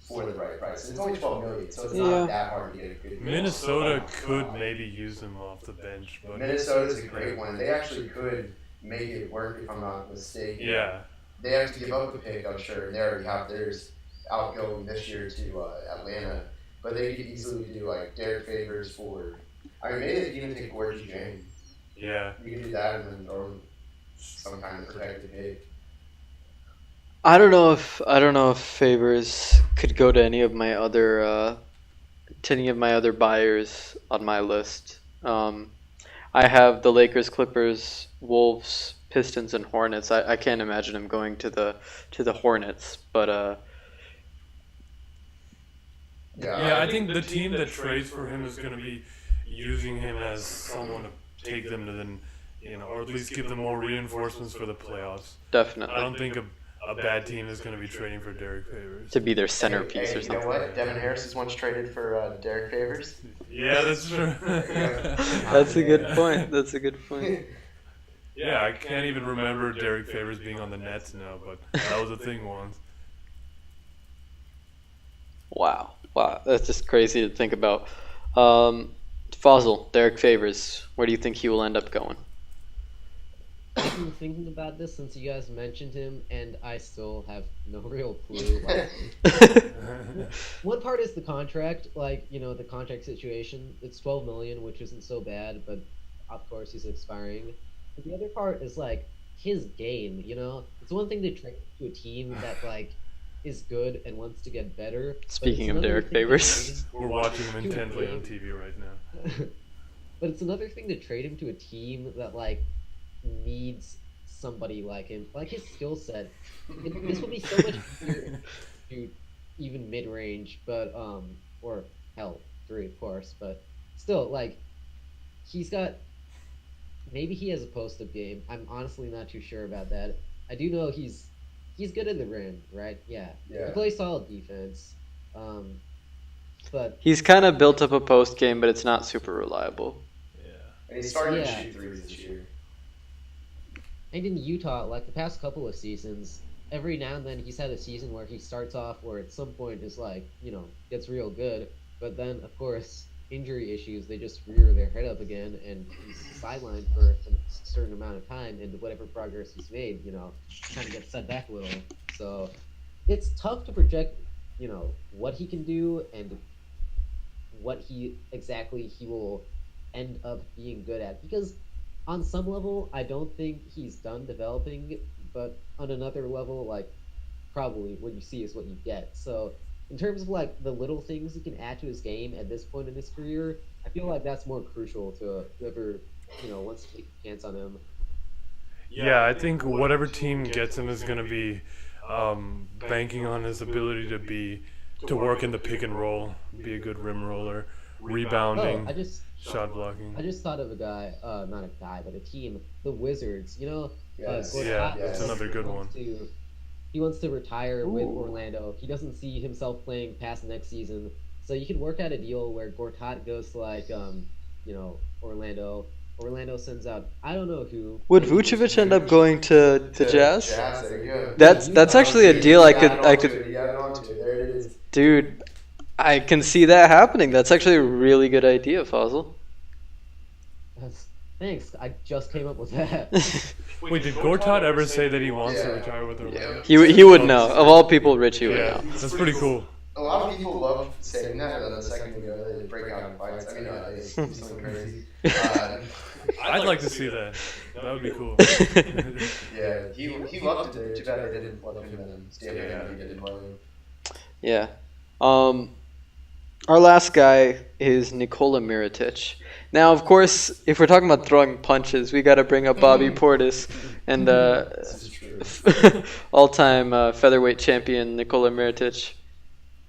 for the right price. And it's only $12 million, so it's not that hard to get a good. Minnesota could maybe use him off the bench, but Minnesota's a great one. They actually could make it work if I'm not mistaken. Yeah. They have to give up a pick, I'm sure, and they already have theirs outgoing this year to Atlanta. But they could easily do like Derek Favors for. I mean, maybe they could even take Gorgie Jane. Yeah. You can do that and then throw some kind of protected pick. I don't know if Favors could go to any of my other buyers on my list. I have the Lakers, Clippers, Wolves, Pistons, and Hornets. I can't imagine him going to the Hornets, but Yeah, I think the team that trades for him is going to be using him as someone to take them to or at least give them more reinforcements for the playoffs. Definitely. I don't think a bad team is going to be trading for Derek Favors. To be their centerpiece or something. You know what? Devin Harris has once traded for Derek Favors. Yeah, that's true. That's a good point. Yeah, I can't even remember Derek Favors being on the Nets now, but that was a thing once. Wow, that's just crazy to think about. Fossil, Derek Favors, where do you think he will end up going? I've been thinking about this since you guys mentioned him, and I still have no real clue. Like, one part is the contract, like, the contract situation. It's 12 million, which isn't so bad, but of course he's expiring. But the other part is like his game. It's one thing to trade to a team that like is good and wants to get better. Speaking of Derek Favors, We're watching him intently on TV right now. But it's another thing to trade him to a team that like needs somebody like him, like his skill set. This would be so much easier to even mid-range, but or hell, 3 of course, but still, like, maybe he has a post-up game. I'm honestly not too sure about that. I do know he's good in the rim, right? Yeah. He plays solid defense. But he's kind of built up a post game, but it's not super reliable. Yeah. And he's starting to shoot threes this year. And in Utah, like the past couple of seasons, every now and then he's had a season where he starts off where at some point is like, gets real good. But then, of course, injury issues, they just rear their head up again, and he's sidelined for a certain amount of time, and whatever progress he's made, kind of gets set back a little. So it's tough to project, what he can do and what he will end up being good at. Because on some level, I don't think he's done developing, but on another level, like, probably what you see is what you get. So in terms of like the little things he can add to his game at this point in his career, I feel like that's more crucial to whoever wants to take a chance on him. Yeah, I think whatever team gets him is going to be banking on his ability to work in the pick and roll, be a good rim roller, rebounding, shot blocking. I just thought of a guy, not a guy, but a team, the Wizards. Yes. That's another good one. He wants to retire with Orlando. He doesn't see himself playing past next season. So you could work out a deal where Gortat goes to like, Orlando. Orlando sends out, I don't know who. Would Vucevic end up going to Jazz? Jazz, there you go. That's actually a deal I could. There it is. Dude, I can see that happening. That's actually a really good idea, Fossil. Thanks. I just came up with that. Wait, did Gortat ever say that he wants to retire with Orlando? He would know. Of all people, Richie would know. That's pretty cool. A lot of people love saying that, and then the second you go, they break out in fights. I mean, it's something crazy. I'd like to see that. That would be cool. Yeah, he loved it. Too bad they didn't let him stay there. He didn't let him. Yeah. Our last guy is Nikola Mirotic. Now, of course, if we're talking about throwing punches, we got to bring up Bobby Portis and all-time featherweight champion Nikola Mirotic.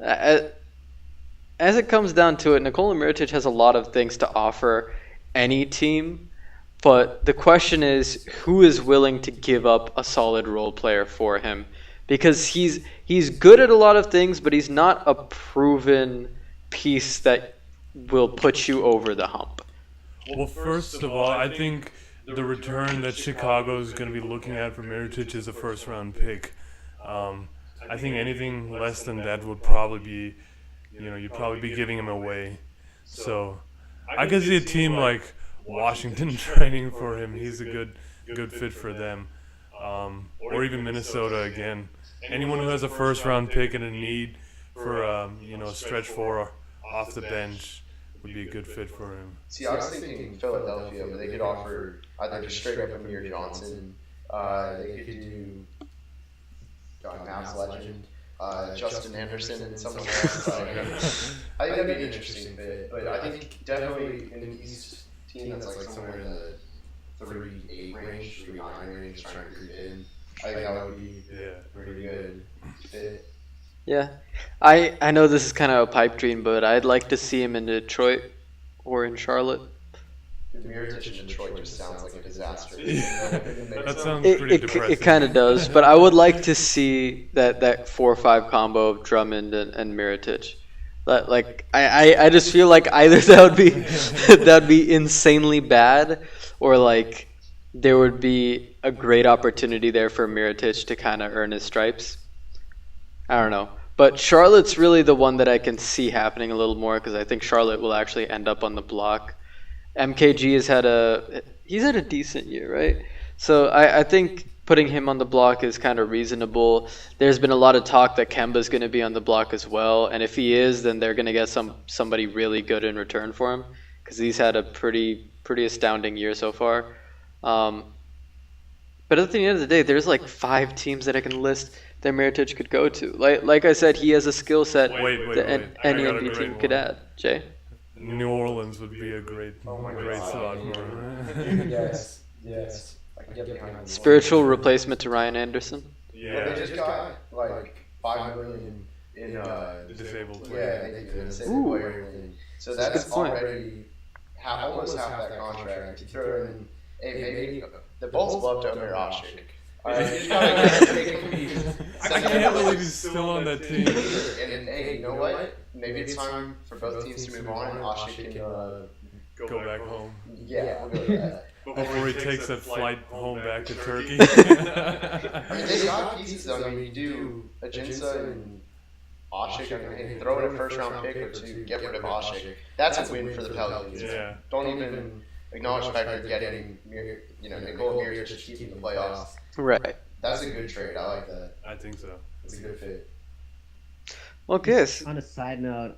As it comes down to it, Nikola Mirotic has a lot of things to offer any team, but the question is who is willing to give up a solid role player for him? Because he's good at a lot of things, but he's not a proven piece that will put you over the hump. Well, first of all, I think the return that Chicago is going to be looking at for Mirotic is a first-round pick. I think anything less than that would probably be, you'd probably be giving him away. So I could see a team like Washington trading for him. He's a good fit for them. Or even Minnesota again. Anyone who has a first-round pick and a need for a stretch 4 off the bench would be a good fit for him. See, I was thinking Philadelphia, but they could offer either just straight up Amir Johnson. They could do Mavs legend, Justin Anderson, and someone else. I think that'd be an interesting fit. But I think definitely an East team that's like somewhere in the 3-8 range, 3-9 range, trying to creep in. I think that would be a pretty good fit. Yeah, I know this is kind of a pipe dream, but I'd like to see him in Detroit or in Charlotte. Mirotic in Detroit just sounds like a disaster. That sounds pretty depressing. It kind of does, but I would like to see that 4-5 combo of Drummond and Mirotic. Like I just feel like either that'd be insanely bad, or like there would be a great opportunity there for Mirotic to kind of earn his stripes. I don't know. But Charlotte's really the one that I can see happening a little more, because I think Charlotte will actually end up on the block. MKG has had a decent year, right? So I think putting him on the block is kind of reasonable. There's been a lot of talk that Kemba's going to be on the block as well, and if he is, then they're going to get somebody really good in return for him because he's had a pretty astounding year so far. But at the end of the day, there's like 5 teams that I can list that Mirotic could go to. Like I said, he has a skill set that any NBA team could add. Jay? New Orleans would be a great spot for him. Yes. I can get behind that. Spiritual replacement to Ryan Anderson. Yeah. They just got like $5 million in disabled player. Yeah, they did disabled player thing. So that's already almost half that contract. You throw in maybe the Bulls love to Omer Ashik. I can't believe he's still on that team. And hey, you know what? Maybe it's time for both teams to move on and Ashik can go back home. Yeah, we'll go with that. Before he takes that flight home back to Turkey. I mean, they got pieces. I mean, you do Ajinça and Ashik. I mean, throw in a first-round pick or 2, get rid of Ashik. That's a win for the Pelicans. Yeah. Don't even acknowledge the fact that you're getting, Nicole Mirotic to keep the playoffs. Right. That's a good trade. I like that. I think so. It's a good fit. Well, guess. On a side note,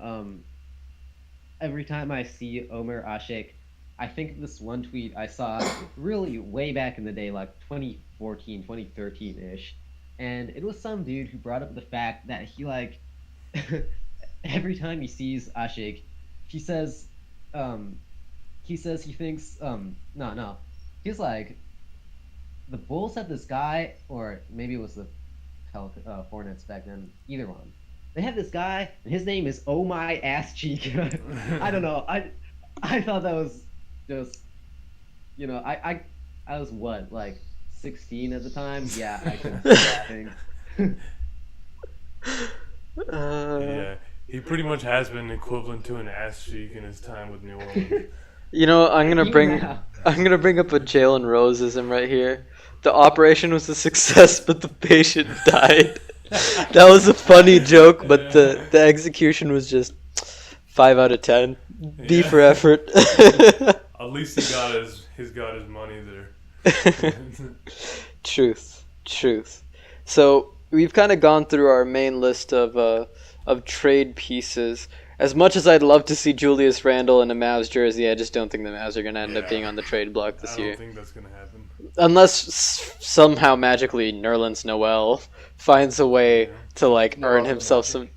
every time I see Omer Ashik, I think of this one tweet I saw really way back in the day, like 2014, 2013-ish. And it was some dude who brought up the fact that he, like, every time he sees Ashik, he says he thinks, he's like, the Bulls have this guy, or maybe it was the Hornets back then, either one. They have this guy, and his name is Oh My Ass Cheek. I don't know. I thought that was just, I was what, like 16 at the time? Yeah, I couldn't say that thing. Yeah, he pretty much has been equivalent to an ass cheek in his time with New Orleans. I'm gonna bring up a Jalen Roseism right here. The operation was a success, but the patient died. That was a funny joke, but the execution was just 5 out of 10. D for effort. At least he got his money there. Truth. So we've kind of gone through our main list of trade pieces. As much as I'd love to see Julius Randle in a Mavs jersey, I just don't think the Mavs are going to end up being on the trade block this year. I don't think that's going to happen. Unless somehow magically Nerlens Noel finds a way to earn himself some.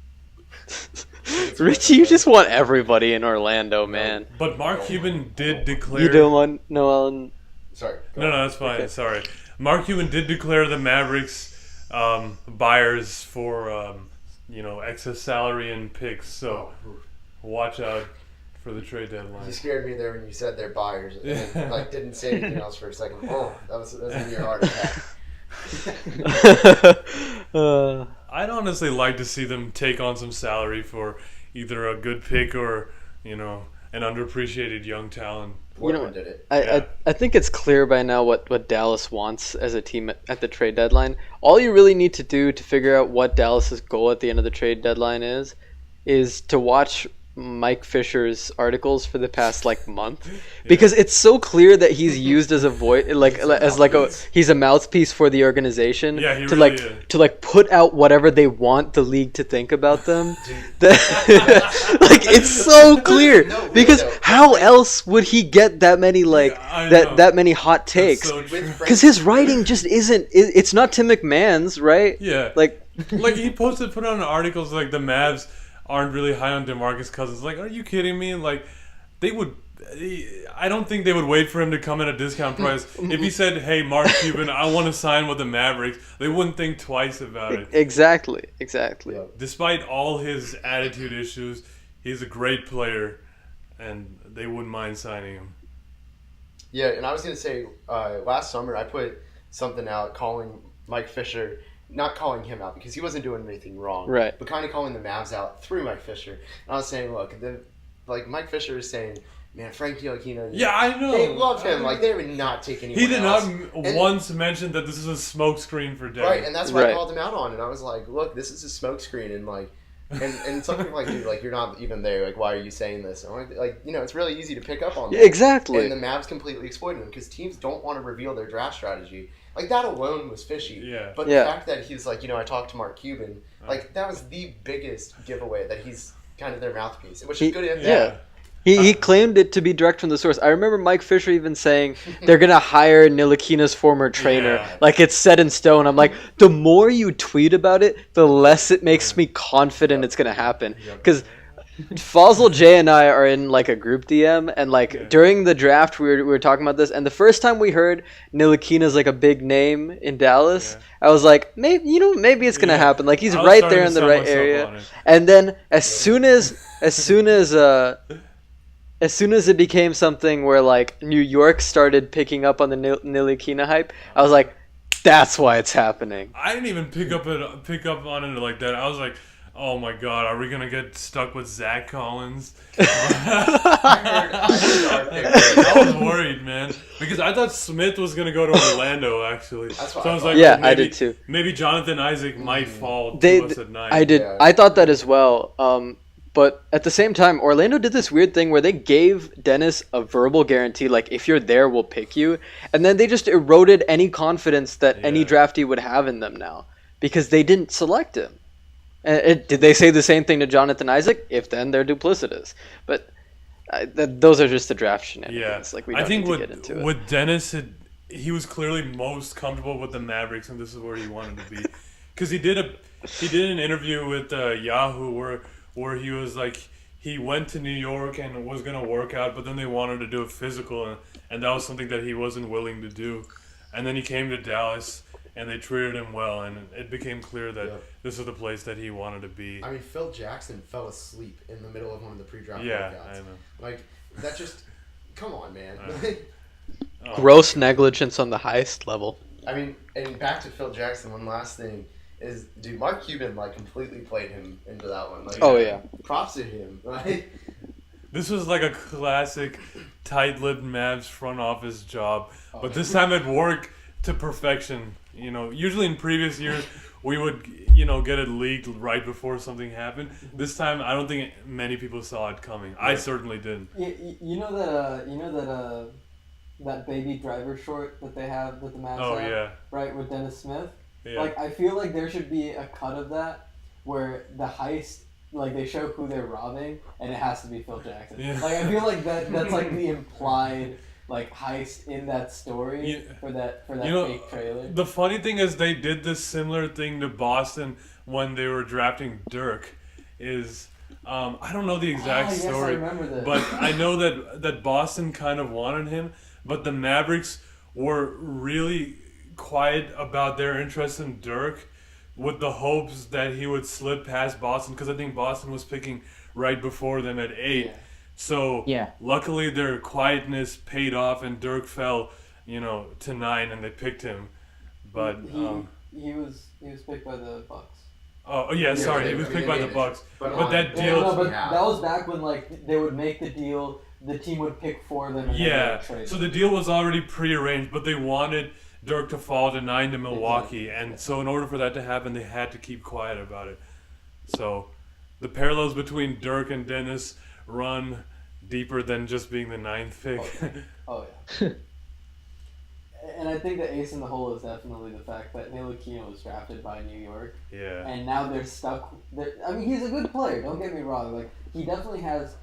Richie, you just want everybody in Orlando, man. But Mark Cuban did declare. You don't want Noel and. Sorry. No, that's fine. Okay. Sorry. Mark Cuban did declare the Mavericks buyers for excess salary and picks. So watch out for the trade deadline. You scared me there when you said they're buyers. And didn't say anything else for a second. Oh, that was in your heart attack. I'd honestly like to see them take on some salary for either a good pick or an underappreciated young talent. Portland did it. I think it's clear by now what Dallas wants as a team at the trade deadline. All you really need to do to figure out what Dallas's goal at the end of the trade deadline is to watch Mike Fisher's articles for the past month, because it's so clear that he's used as a voice, he's a mouthpiece for the organization to put out whatever they want the league to think about them. It's so clear because how else would he get that many that many hot takes? Because his writing just isn't. It's not Tim McMahon's, right? Yeah. He put on articles like the Mavs aren't really high on DeMarcus Cousins. Are you kidding me? They would. I don't think they would wait for him to come at a discount price. If he said, "Hey, Mark Cuban, I want to sign with the Mavericks," they wouldn't think twice about it. Exactly. Despite all his attitude issues, he's a great player, and they wouldn't mind signing him. Yeah, and I was gonna say, last summer I put something out calling Mike Fisher. Not calling him out because he wasn't doing anything wrong, right? But kind of calling the Mavs out through Mike Fisher. And I was saying, look, Mike Fisher is saying, man, Frank Ntilikina. Yeah, I know. They love him. They would not take anyone else. He did not once mention that this is a smokescreen for Denver. Right, and that's what I called him out on. And I was like, look, this is a smokescreen, and And some people are like, dude, like you're not even there. Like, why are you saying this? And I'm like, it's really easy to pick up on that. Exactly. And the Mavs completely exploited him because teams don't want to reveal their draft strategy. Like that alone was fishy. Yeah. But the fact that he's like, I talked to Mark Cuban, like that was the biggest giveaway that he's kind of their mouthpiece, which is good. He claimed it to be direct from the source. I remember Mike Fisher even saying they're going to hire Ntilikina's former trainer. Yeah. Like it's set in stone. I'm like, the more you tweet about it, the less it makes me confident it's going to happen. Because Fossil J and I are in like a group DM, and like during the draft we were talking about this, and the first time we heard Ntilikina's like a big name in Dallas, I was like, maybe it's going to happen. Like he's right there in the right area. And then as soon as it became something where like New York started picking up on the Ntilikina hype, I was like, that's why it's happening. I didn't even pick up on it like that. I was like, oh my god, are we gonna get stuck with Zach Collins? I was worried, man, because I thought Smith was gonna go to Orlando actually. So I was like, I did too. Maybe Jonathan Isaac might fall to us at 9. I did. Yeah. I thought that as well. But at the same time, Orlando did this weird thing where they gave Dennis a verbal guarantee, like, if you're there, we'll pick you. And then they just eroded any confidence that any draftee would have in them now because they didn't select him. Did they say the same thing to Jonathan Isaac? If then, they're duplicitous. But those are just the draft shenanigans. Like, we don't need to get into it. With Dennis, he was clearly most comfortable with the Mavericks, and this is where he wanted to be. Because he did an interview with Yahoo where he was like, he went to New York and was going to work out, but then they wanted to do a physical, and that was something that he wasn't willing to do. And then he came to Dallas, and they treated him well, and it became clear that this is the place that he wanted to be. I mean, Phil Jackson fell asleep in the middle of one of the pre-draft workouts. Yeah, I know. Like, that just... Come on, man. Gross negligence on the highest level. I mean, and back to Phil Jackson, one last thing. Dude, Mark Cuban like completely played him into that one. Like, props to him. Like, this was like a classic tight-lipped Mavs front office job, but this time it worked to perfection. Usually in previous years we would get it leaked right before something happened. This time I don't think many people saw it coming. I certainly didn't. That baby driver short that they have that the Mavs have, yeah, right, with Dennis Smith. Yeah. Like, I feel like there should be a cut of that where the heist, like, they show who they're robbing, and it has to be Phil Jackson. Yeah. Like, I feel like that's like the implied like heist in that story for that fake trailer. The funny thing is they did this similar thing to Boston when they were drafting Dirk. I don't know the exact story, I remember this. but I know that Boston kind of wanted him, but the Mavericks were really quiet about their interest in Dirk, with the hopes that he would slip past Boston, because I think Boston was picking right before them at 8. So luckily their quietness paid off, and Dirk fell, to 9, and they picked him. But he was picked by the Bucks. Oh yeah, sorry, he was picked by the Bucks. But that deal. That was back when like they would make the deal, the team would pick for them. And then they would trade. So the deal was already prearranged, but they wanted Dirk to fall to 9 to Milwaukee, and so in order for that to happen, they had to keep quiet about it. So the parallels between Dirk and Dennis run deeper than just being the 9th pick. Oh yeah. And I think the ace in the hole is definitely the fact that Ntilikina was drafted by New York. Yeah. And now they're stuck. I mean, he's a good player. Don't get me wrong. Like, he definitely has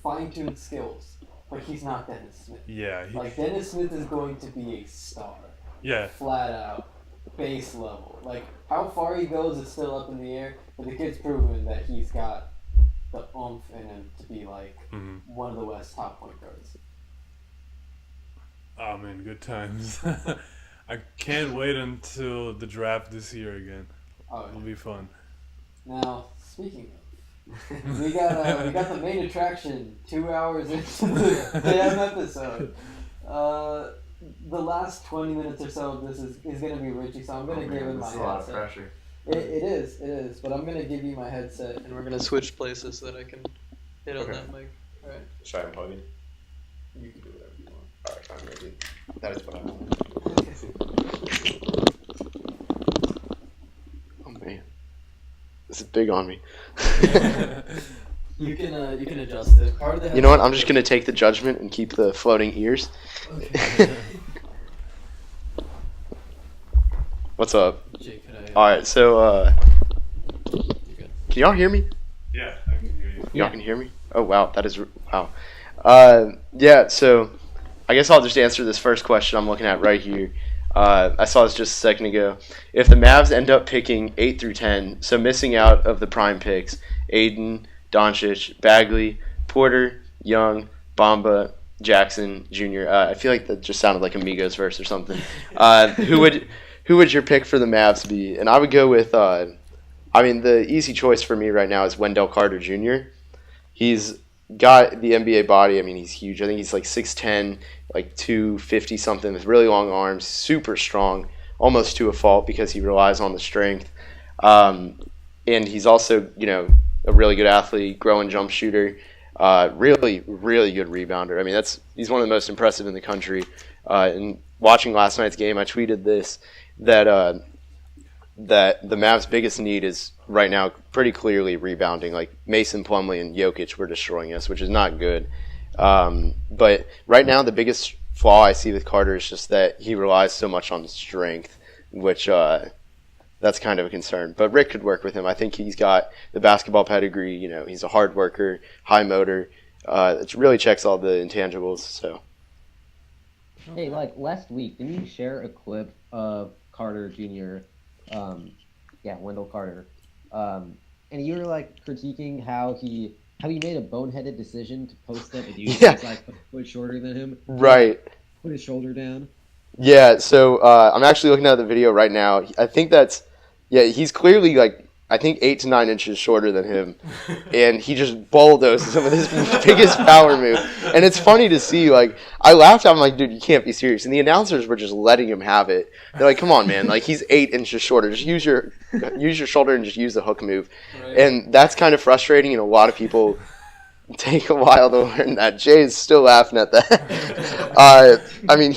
fine-tuned skills, but he's not Dennis Smith. Yeah. Dennis Smith is going to be a star. Yeah. Flat out, base level. Like, how far he goes is still up in the air, but the kid's proven that he's got the oomph in him to be like one of the West's top point guards. Oh man, good times. I can't wait until the draft this year again. It'll be fun. Now, speaking of, we got the main attraction 2 hours into the damn episode. The last 20 minutes or so of this is going to be Richie, so I'm going to give him my headset. That's a lot of pressure. It is, but I'm going to give you my headset. And we're going to switch places so that I can hit on that mic. Alright. Should I unplug it? You can do whatever you want. Alright, I'm ready. That is what I want. Oh man. This is big on me. You can adjust it. Part of the You know what? I'm just gonna take the judgment and keep the floating ears. Okay. What's up? Jake, could I, All right, so you good? can y'all hear me? Yeah, I can hear you. Y'all can hear me? Oh wow, that is wow. Yeah, so I guess I'll just answer this first question I'm looking at right here. I saw this just a second ago. If the Mavs end up picking 8 through 10, so missing out of the prime picks, Aiden, Doncic, Bagley, Porter, Young, Bamba, Jackson Jr. I feel like that just sounded like a Migos verse or something. Who would your pick for the Mavs be? And I would go with the easy choice for me right now is Wendell Carter Jr. He's got the NBA body. I mean, he's huge. I think he's like 6'10", like 250 something with really long arms, super strong, almost to a fault because he relies on the strength. And he's also, a really good athlete, growing jump shooter, really, really good rebounder. I mean, he's one of the most impressive in the country. And watching last night's game, I tweeted this, that the Mavs' biggest need is right now pretty clearly rebounding. Like Mason Plumlee and Jokic were destroying us, which is not good. But right now, the biggest flaw I see with Carter is just that he relies so much on strength, which that's kind of a concern. But Rick could work with him. I think he's got the basketball pedigree. He's a hard worker, high motor. It really checks all the intangibles. So. Hey, like last week, didn't you share a clip of Carter Jr.? Wendell Carter. And you were like critiquing how he made a boneheaded decision to post up a dude who's like a foot shorter than him. Right. Put his shoulder down. Yeah, so I'm actually looking at the video right now. I think he's clearly like, I think 8 to 9 inches shorter than him. And he just bulldozes him with his biggest power move. And it's funny to see, like, I laughed at him like, dude, you can't be serious. And the announcers were just letting him have it. They're like, come on, man. Like, he's 8 inches shorter. Just use your shoulder and just use the hook move. Right. And that's kind of frustrating, and a lot of people take a while to learn that. Jay is still laughing at that. I mean,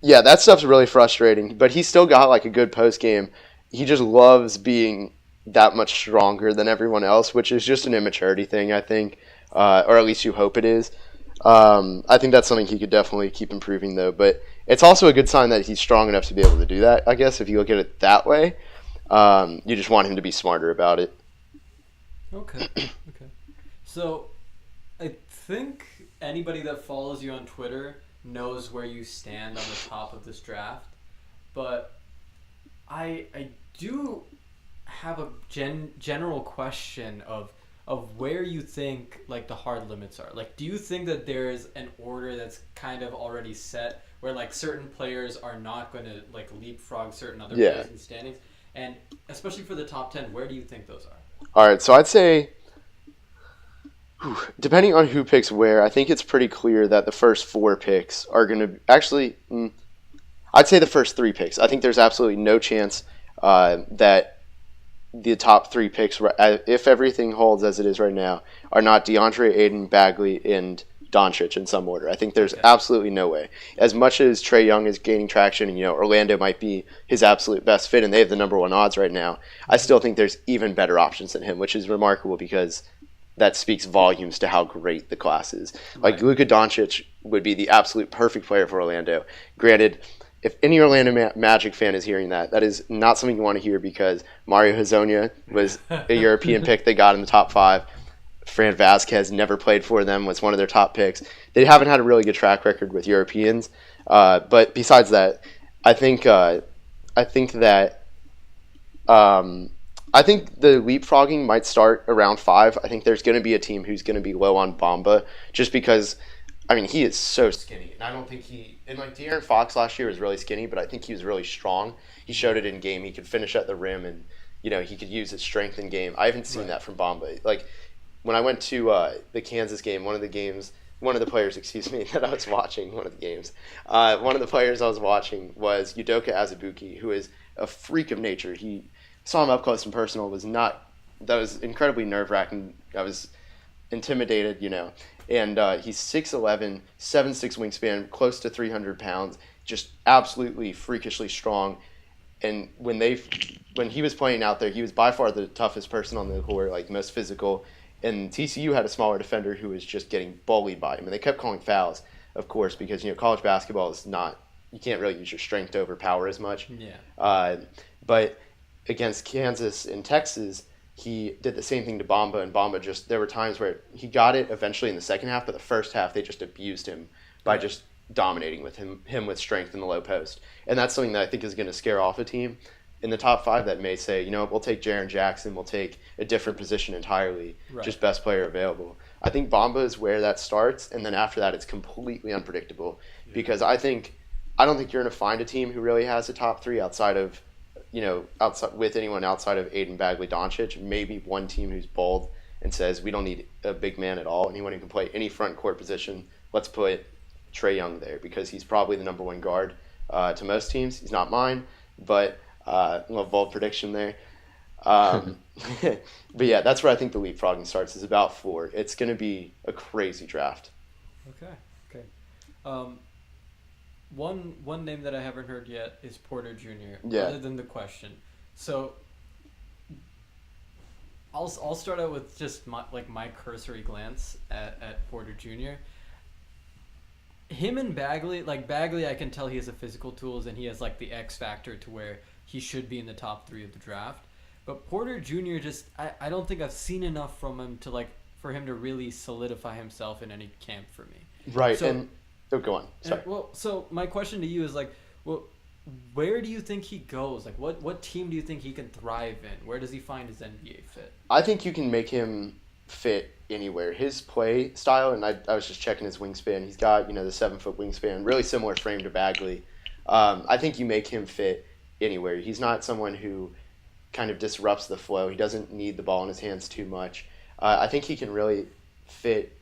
that stuff's really frustrating. But he's still got, like, a good post game. He just loves being that much stronger than everyone else, which is just an immaturity thing, I think, or at least you hope it is. I think that's something he could definitely keep improving, though. But it's also a good sign that he's strong enough to be able to do that, I guess, if you look at it that way. You just want him to be smarter about it. Okay. So I think anybody that follows you on Twitter knows where you stand on the top of this draft. But I do have a general question of where you think like the hard limits are. Like, do you think that there's an order that's kind of already set where like certain players are not going to like leapfrog certain other players in standings? And especially for the top 10, where do you think those are? All right, so I'd say, depending on who picks where, I think it's pretty clear that the first 4 picks are going to actually. I'd say the first 3 picks. I think there's absolutely no chance that the top 3 picks, if everything holds as it is right now, are not DeAndre, Aiden, Bagley, and Doncic in some order. I think there's absolutely no way. As much as Trae Young is gaining traction, and Orlando might be his absolute best fit, and they have the number 1 odds right now, I still think there's even better options than him, which is remarkable because that speaks volumes to how great the class is. Like Luka Doncic would be the absolute perfect player for Orlando. Granted, if any Orlando Magic fan is hearing that is not something you want to hear because Mario Hezonja was a European pick they got in the top 5. Fran Vasquez never played for them, was one of their top picks. They haven't had a really good track record with Europeans. But besides that, I think the leapfrogging might start around 5. I think there's going to be a team who's going to be low on Bamba just because, I mean, he is so skinny. And I don't think De'Aaron Fox last year was really skinny, but I think he was really strong. He showed it in game. He could finish at the rim, and he could use his strength in game. I haven't seen that from Bamba. Like when I went to the Kansas game, one of the players that I was watching, one of the players I was watching was Udoka Azubuike, who is a freak of nature. He saw him up close and personal. That was incredibly nerve-wracking. I was intimidated, And he's 6'11", 7'6" wingspan, close to 300 pounds, just absolutely freakishly strong. And when he was playing out there, he was by far the toughest person on the court, like most physical. And TCU had a smaller defender who was just getting bullied by him. And they kept calling fouls, of course, because, college basketball is not, you can't really use your strength to overpower as much. Yeah. But against Kansas and Texas, he did the same thing to Bamba, and Bamba there were times where he got it eventually in the second half, but the first half they just abused him by just dominating with him with strength in the low post. And that's something that I think is going to scare off a team in the top 5 that may say, we'll take Jaren Jackson, we'll take a different position entirely, just best player available. I think Bamba is where that starts, and then after that it's completely unpredictable because I don't think you're going to find a team who really has a top 3 outside of with anyone outside of Aiden Bagley Doncic. Maybe one team who's bold and says we don't need a big man at all, anyone who can play any front court position. Let's put Trae Young there because he's probably the number 1 guard to most teams. He's not mine, but a little bold prediction there. But yeah, that's where I think the leapfrogging starts, is about 4. It's going to be a crazy draft. Okay. One name that I haven't heard yet is Porter Jr. Yeah. Other than the question, so I'll start out with just my cursory glance at Porter Jr. Him and Bagley, Bagley, I can tell he has a physical tools and he has the X factor to where he should be in the top 3 of the draft. But Porter Jr. I don't think I've seen enough from him to for him to really solidify himself in any camp for me. Right. So, go on. Sorry. So my question to you is where do you think he goes? What team do you think he can thrive in? Where does he find his NBA fit? I think you can make him fit anywhere. His play style, and I was just checking his wingspan. He's got, the 7-foot wingspan, really similar frame to Bagley. I think you make him fit anywhere. He's not someone who kind of disrupts the flow. He doesn't need the ball in his hands too much. I think he can really fit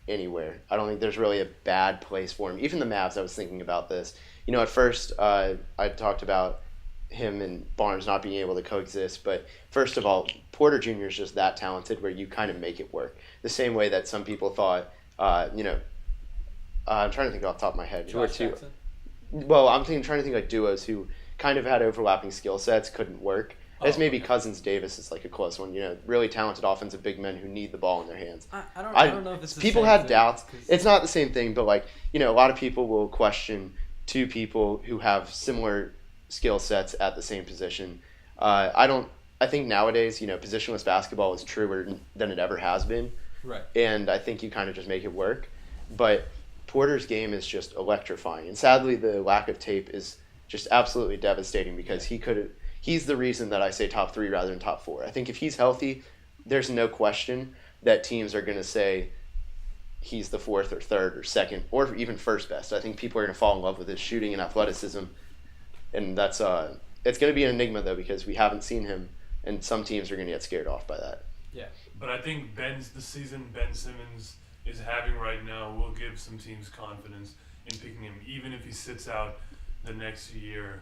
anywhere. I don't think there's really a bad place for him. Even the Mavs, I was thinking about this. At first, I talked about him and Barnes not being able to coexist, but first of all, Porter Jr. is just that talented where you kind of make it work. The same way that some people thought, I'm trying to think off the top of my head. Josh Jackson? Well, I'm trying to think duos who kind of had overlapping skill sets, couldn't work. As maybe Cousins Davis is a close one. Really talented offensive big men who need the ball in their hands. I don't know if it's the people same had thing, doubts. It's not the same thing, but a lot of people will question 2 people who have similar skill sets at the same position. I think nowadays, positionless basketball is truer than it ever has been. Right. And I think you kind of just make it work. But Porter's game is just electrifying. And sadly, the lack of tape is just absolutely devastating because he's the reason that I say top 3 rather than top 4. I think if he's healthy, there's no question that teams are going to say he's the 4th or 3rd or 2nd or even first best. I think people are going to fall in love with his shooting and athleticism. And that's it's going to be an enigma, though, because we haven't seen him, and some teams are going to get scared off by that. Yeah. But I think the season Ben Simmons is having right now will give some teams confidence in picking him. Even if he sits out the next year,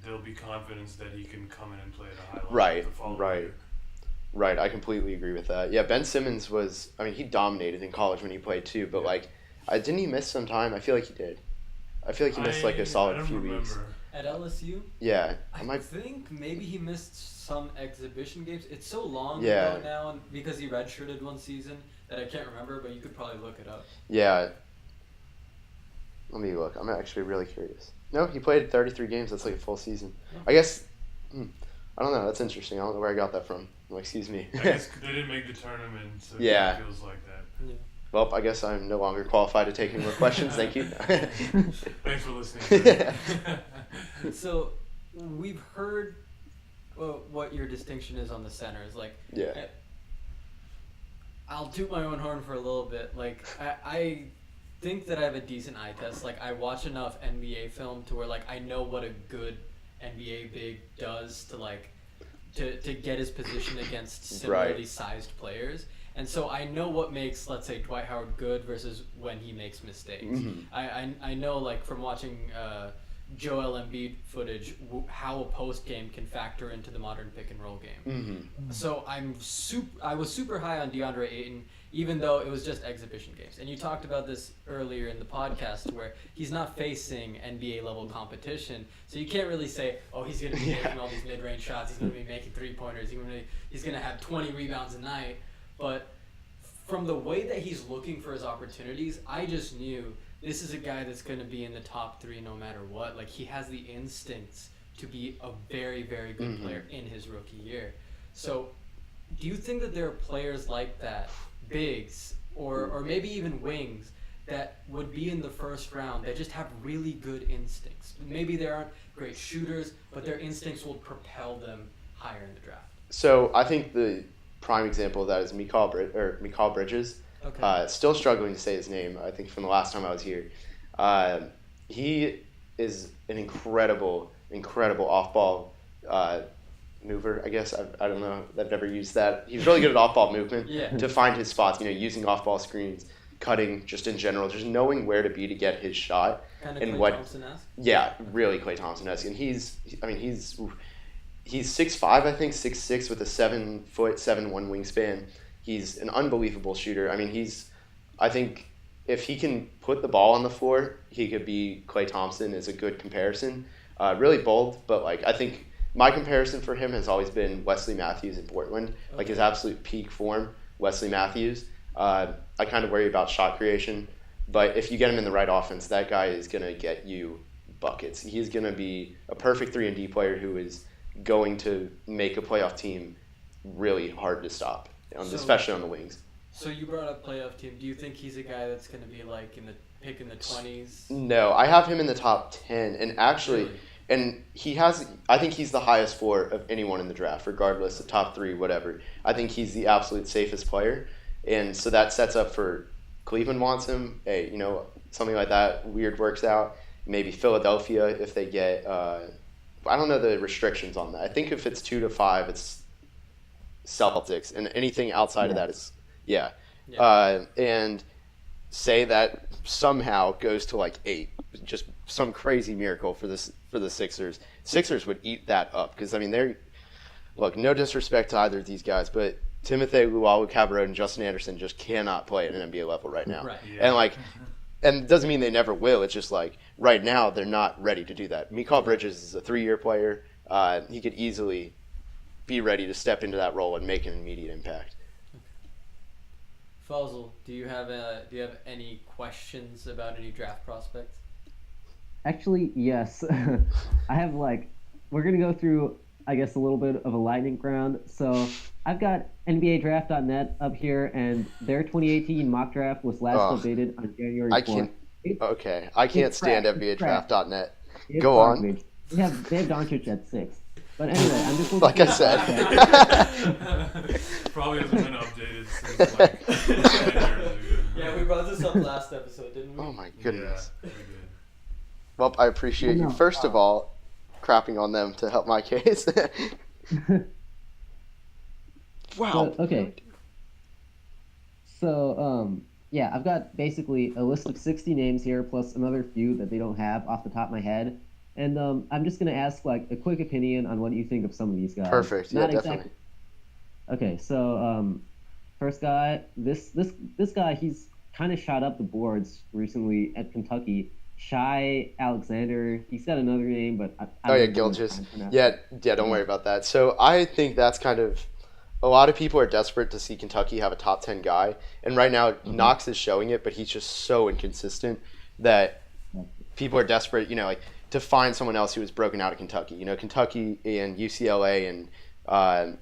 there'll be confidence that he can come in and play at a high level. the following year. Right. I completely agree with that. Yeah, Ben Simmons he dominated in college when he played too, but didn't he miss some time? I feel like he did. I feel like he missed a solid few weeks. At LSU? Yeah. I think maybe he missed some exhibition games. It's so long Yeah. ago now and because he redshirted one season that I can't remember, but you could probably look it up. Yeah. Let me look. I'm actually really curious. No, he played 33 games. That's a full season. I guess, I don't know. That's interesting. I don't know where I got that from. Excuse me. I guess they didn't make the tournament, so Yeah. it feels like that. Yeah. Well, I guess I'm no longer qualified to take any more questions. Thank you. Thanks for listening. So we've heard what your distinction is on the centers. Yeah. I'll toot my own horn for a little bit. I think that I have a decent eye test. I watch enough NBA film to where I know what a good NBA big does to get his position against similarly sized players. And so I know what makes, let's say, Dwight Howard good versus when he makes mistakes. Mm-hmm. I know from watching Joel Embiid footage, how a post game can factor into the modern pick and roll game. So I was super high on DeAndre Ayton, even though it was just exhibition games. And you talked about this earlier in the podcast, where he's not facing NBA level competition, so you can't really say, oh, he's going to be making all these mid range shots, he's going to be making 3-pointers, he's going to have 20 rebounds a night. But from the way that he's looking for his opportunities, I just knew this is a guy that's going to be in the top 3 no matter what. Like, he has the instincts to be a very, very good player in his rookie year. So do you think that there are players like that, bigs or maybe even wings, that would be in the first round that just have really good instincts? Maybe they aren't great shooters, but their instincts will propel them higher in the draft. So I think the prime example of that is Mikal Bridges. Okay. Still struggling to say his name, I think, from the last time I was here. He is an incredible off-ball mover, I guess. I don't know. I've never used that. He's really good at off-ball movement to find his spots, using off-ball screens, cutting, just in general, just knowing where to be to get his shot. Kind of and Klay Thompson-esque? Yeah, really Klay Thompson-esque. And he's 6'5", I think, 6'6", with a 7'7" wingspan. He's an unbelievable shooter. I think if he can put the ball on the floor, he could be Klay Thompson is a good comparison. Really bold, but I think my comparison for him has always been Wesley Matthews in Portland. Like his absolute peak form, Wesley Matthews. I kind of worry about shot creation, but if you get him in the right offense, that guy is going to get you buckets. He's going to be a perfect 3-and-D player who is going to make a playoff team really hard to stop, especially on the wings. So you brought up playoff team. Do you think he's a guy that's going to be in the 20s? No, I have him in the top 10, and actually, and I think he's the highest floor of anyone in the draft, regardless of top 3, whatever. I think he's the absolute safest player, and so that sets up for Cleveland wants him. Hey, something like that weird works out. Maybe Philadelphia if they get. I don't know the restrictions on that. I think if it's 2 to 5, it's Celtics, and anything outside of that is and say that somehow goes to 8, just some crazy miracle for the Sixers. Sixers would eat that up because they're no disrespect to either of these guys, but Timothy Luwawu-Cabarrot and Justin Anderson just cannot play at an NBA level right now, and it doesn't mean they never will. It's just right now they're not ready to do that. Mikal Bridges is a 3-year player. He could easily be ready to step into that role and make an immediate impact. Fazal, do you have any questions about any draft prospects? Actually, yes. I have we're going to go through, I guess, a little bit of a lightning round. So I've got NBADraft.net up here, and their 2018 mock draft was last updated on January 4th. I can't stand NBADraft.net. Go on. They have Doncic at 6. But anyway, I'm just like I said. Probably hasn't been updated since 10 years ago. Yeah, we brought this up last episode, didn't we? Oh my goodness. Yeah, we did. Well, I appreciate you, first of all, crapping on them to help my case. Wow. Okay. So, I've got basically a list of 60 names here, plus another few that they don't have off the top of my head. And I'm just going to ask a quick opinion on what you think of some of these guys. Perfect. Yeah, definitely. Okay, so first guy, this guy, he's kind of shot up the boards recently at Kentucky. Shai Alexander. He's got another name, but Gilgeous. Yeah, don't worry about that. So I think that's kind of a lot of people are desperate to see Kentucky have a top 10 guy, and right now Knox is showing it, but he's just so inconsistent that people are desperate, to find someone else who was broken out of Kentucky. Kentucky and UCLA and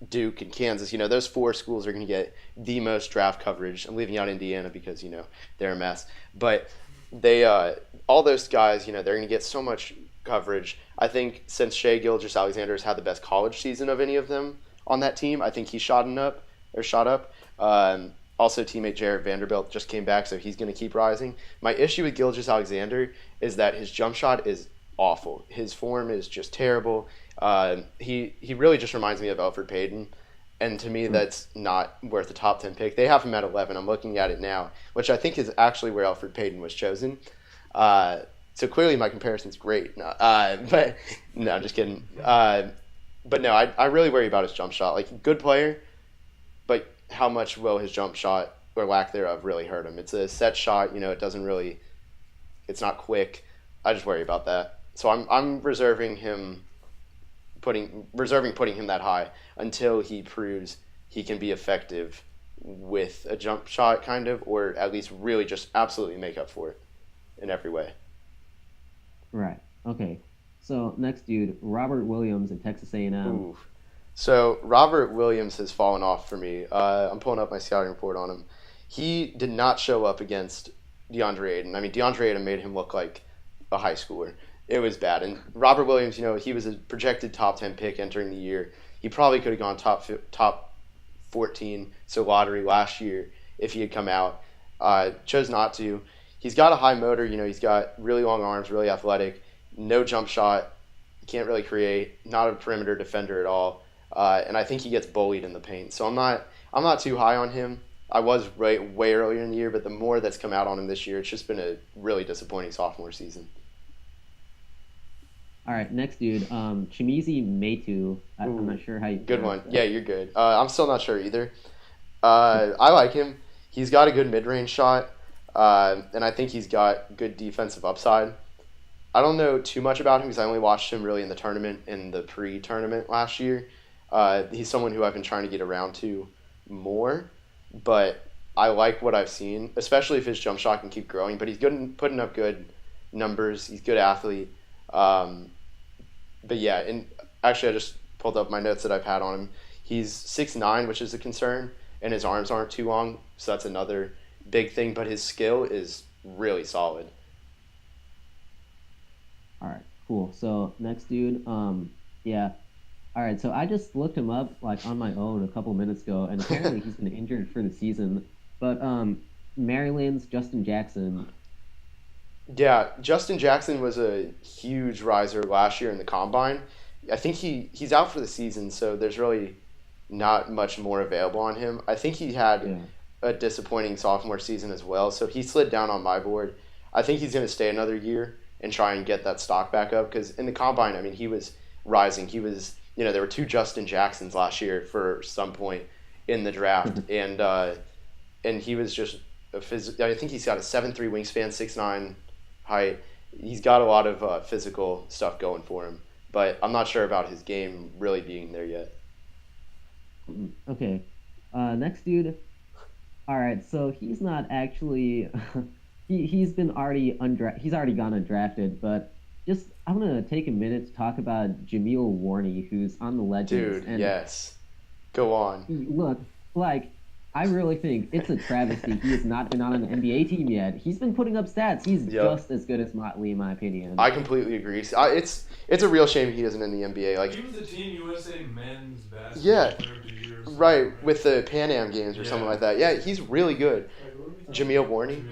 Duke and Kansas, those 4 schools are going to get the most draft coverage. I'm leaving out Indiana because, they're a mess. But they, all those guys, they're going to get so much coverage. I think since Shai Gilgeous-Alexander has had the best college season of any of them on that team, I think he shot up. Also, teammate Jarrett Vanderbilt just came back, so he's going to keep rising. My issue with Gilgeous-Alexander is that his jump shot is awful. His form is just terrible. He really just reminds me of Elfrid Payton, and to me that's not worth a top 10 pick. They have him at 11. I'm looking at it now, which I think is actually where Elfrid Payton was chosen. So clearly my comparison's great. No, but no, I'm just kidding. But no, I really worry about his jump shot. Like, good player, but how much will his jump shot or lack thereof really hurt him? It's a set shot, it doesn't really, it's not quick. I just worry about that. So I'm reserving putting him that high until he proves he can be effective with a jump shot, kind of, or at least really just absolutely make up for it in every way. Right. Okay. So next dude, Robert Williams at Texas A&M. Ooh. So Robert Williams has fallen off for me. I'm pulling up my scouting report on him. He did not show up against DeAndre Ayton. I mean, DeAndre Ayton made him look like a high schooler. It was bad. And Robert Williams, he was a projected top 10 pick entering the year. He probably could have gone top 14, so lottery last year if he had come out. Chose not to. He's got a high motor. He's got really long arms, really athletic. No jump shot. He can't really create. Not a perimeter defender at all. And I think he gets bullied in the paint. So I'm not too high on him. I was way earlier in the year, but the more that's come out on him this year, it's just been a really disappointing sophomore season. All right, next dude, Chimizi Metu. I'm not sure how you. Good one. Yeah, you're good. I'm still not sure either. I like him. He's got a good mid-range shot, and I think he's got good defensive upside. I don't know too much about him because I only watched him really in the tournament, in the pre-tournament last year. He's someone who I've been trying to get around to more, but I like what I've seen, especially if his jump shot can keep growing. But he's good at putting up good numbers. He's a good athlete. But yeah, and actually I just pulled up my notes that I've had on him. He's 6'9", which is a concern, and his arms aren't too long, so that's another big thing. But his skill is really solid. All right, cool. So next dude, yeah. All right, so I just looked him up like on my own a couple minutes ago, and apparently he's been injured for the season. But Maryland's Justin Jackson. Yeah, Justin Jackson was a huge riser last year in the Combine. I think he's out for the season, so there's really not much more available on him. I think he had a disappointing sophomore season as well, so he slid down on my board. I think he's going to stay another year and try and get that stock back up, because in the Combine, I mean, he was rising. He was, there were 2 Justin Jacksons last year for some point in the draft, and he was just I think he's got a 7'3" wingspan, 6'9" height. He's got a lot of physical stuff going for him, but I'm not sure about his game really being there yet. Okay, next dude. All right, so he's not actually. He's already gone undrafted, but just I'm gonna take a minute to talk about Jameel Warney, who's on the Legends. Dude, yes, go on. Look, I really think it's a travesty he has not been on an NBA team yet. He's been putting up stats. He's just as good as Motley, in my opinion. I completely agree. It's a real shame he isn't in the NBA. Like, he was the Team USA men's basketball player of the year. Right, with the Pan Am games or something like that. Yeah, he's really good. Jameel Warney,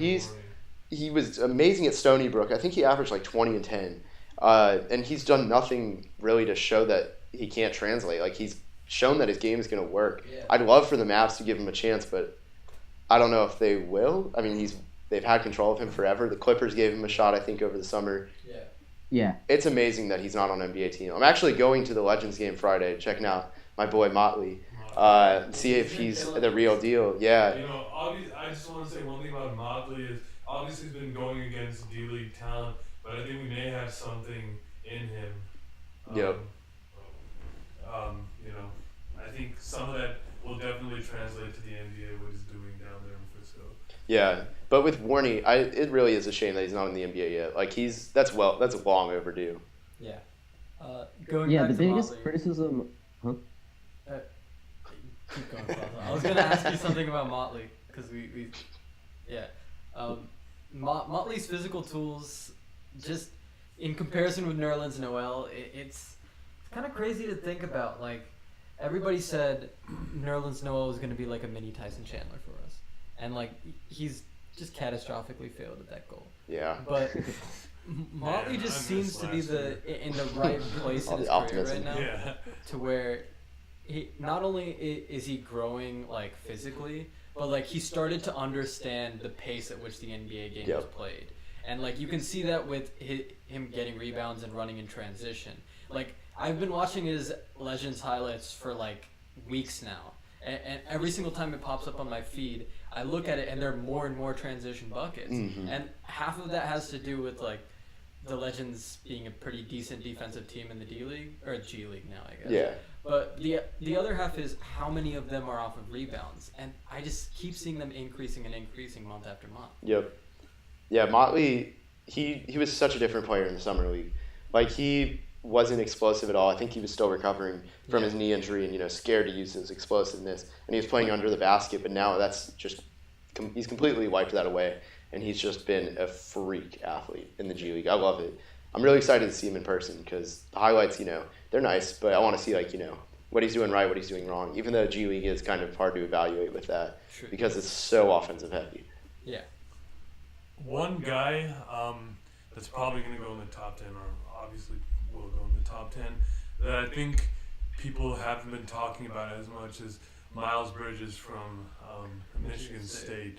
he was amazing at Stony Brook. I think he averaged like 20 and 10. And he's done nothing really to show that he can't translate. Like, he's shown that his game is going to work. Yeah. I'd love for the Mavs to give him a chance, but I don't know if they will. I mean, they've had control of him forever. The Clippers gave him a shot, I think, over the summer. Yeah. It's amazing that he's not on an NBA team. I'm actually going to the Legends game Friday, checking out my boy Motley, see if he's the real deal. Yeah. I just want to say one thing about Motley is obviously he's been going against D-League talent, but I think we may have something in him. Yep. I think some of that will definitely translate to the NBA, what he's doing down there in Frisco. Yeah, but with Warney, it really is a shame that he's not in the NBA yet. Like, that's long overdue. Yeah. The biggest criticism. Huh? Keep going, Father. I was gonna ask you something about Motley because Motley's physical tools, just in comparison with Nerlens Noel, it's kind of crazy to think about. Like, everybody said Nerlens Noel was going to be like a mini Tyson Chandler for us, and like he's just catastrophically failed at that goal. Yeah. But Motley just seems to be in the right place in his career right now, to where he not only is he growing like physically, but like he started to understand the pace at which the NBA game is played. And like you can see that with him getting rebounds and running in transition. Like I've been watching his Legends highlights for like weeks now, and every single time it pops up on my feed, I look at it and there are more and more transition buckets. And half of that has to do with like the Legends being a pretty decent defensive team in the D League or G League now, I guess. Yeah. But the other half is how many of them are off of rebounds, and I just keep seeing them increasing month after month. Yep. Yeah, Motley, he was such a different player in the summer league. Like he wasn't explosive at all. I think he was still recovering from his knee injury and, you know, scared to use his explosiveness. And he was playing under the basket, but now that's just he's completely wiped that away, and he's just been a freak athlete in the G League. I love it. I'm really excited to see him in person because the highlights, you know, they're nice, but I want to see, like, you know, what he's doing right, what he's doing wrong, even though G League is kind of hard to evaluate with that because it's so offensive heavy. Yeah. One guy that's probably going to go in the top 10, or obviously will go in the top 10, that I think people haven't been talking about as much as Miles Bridges from Michigan State.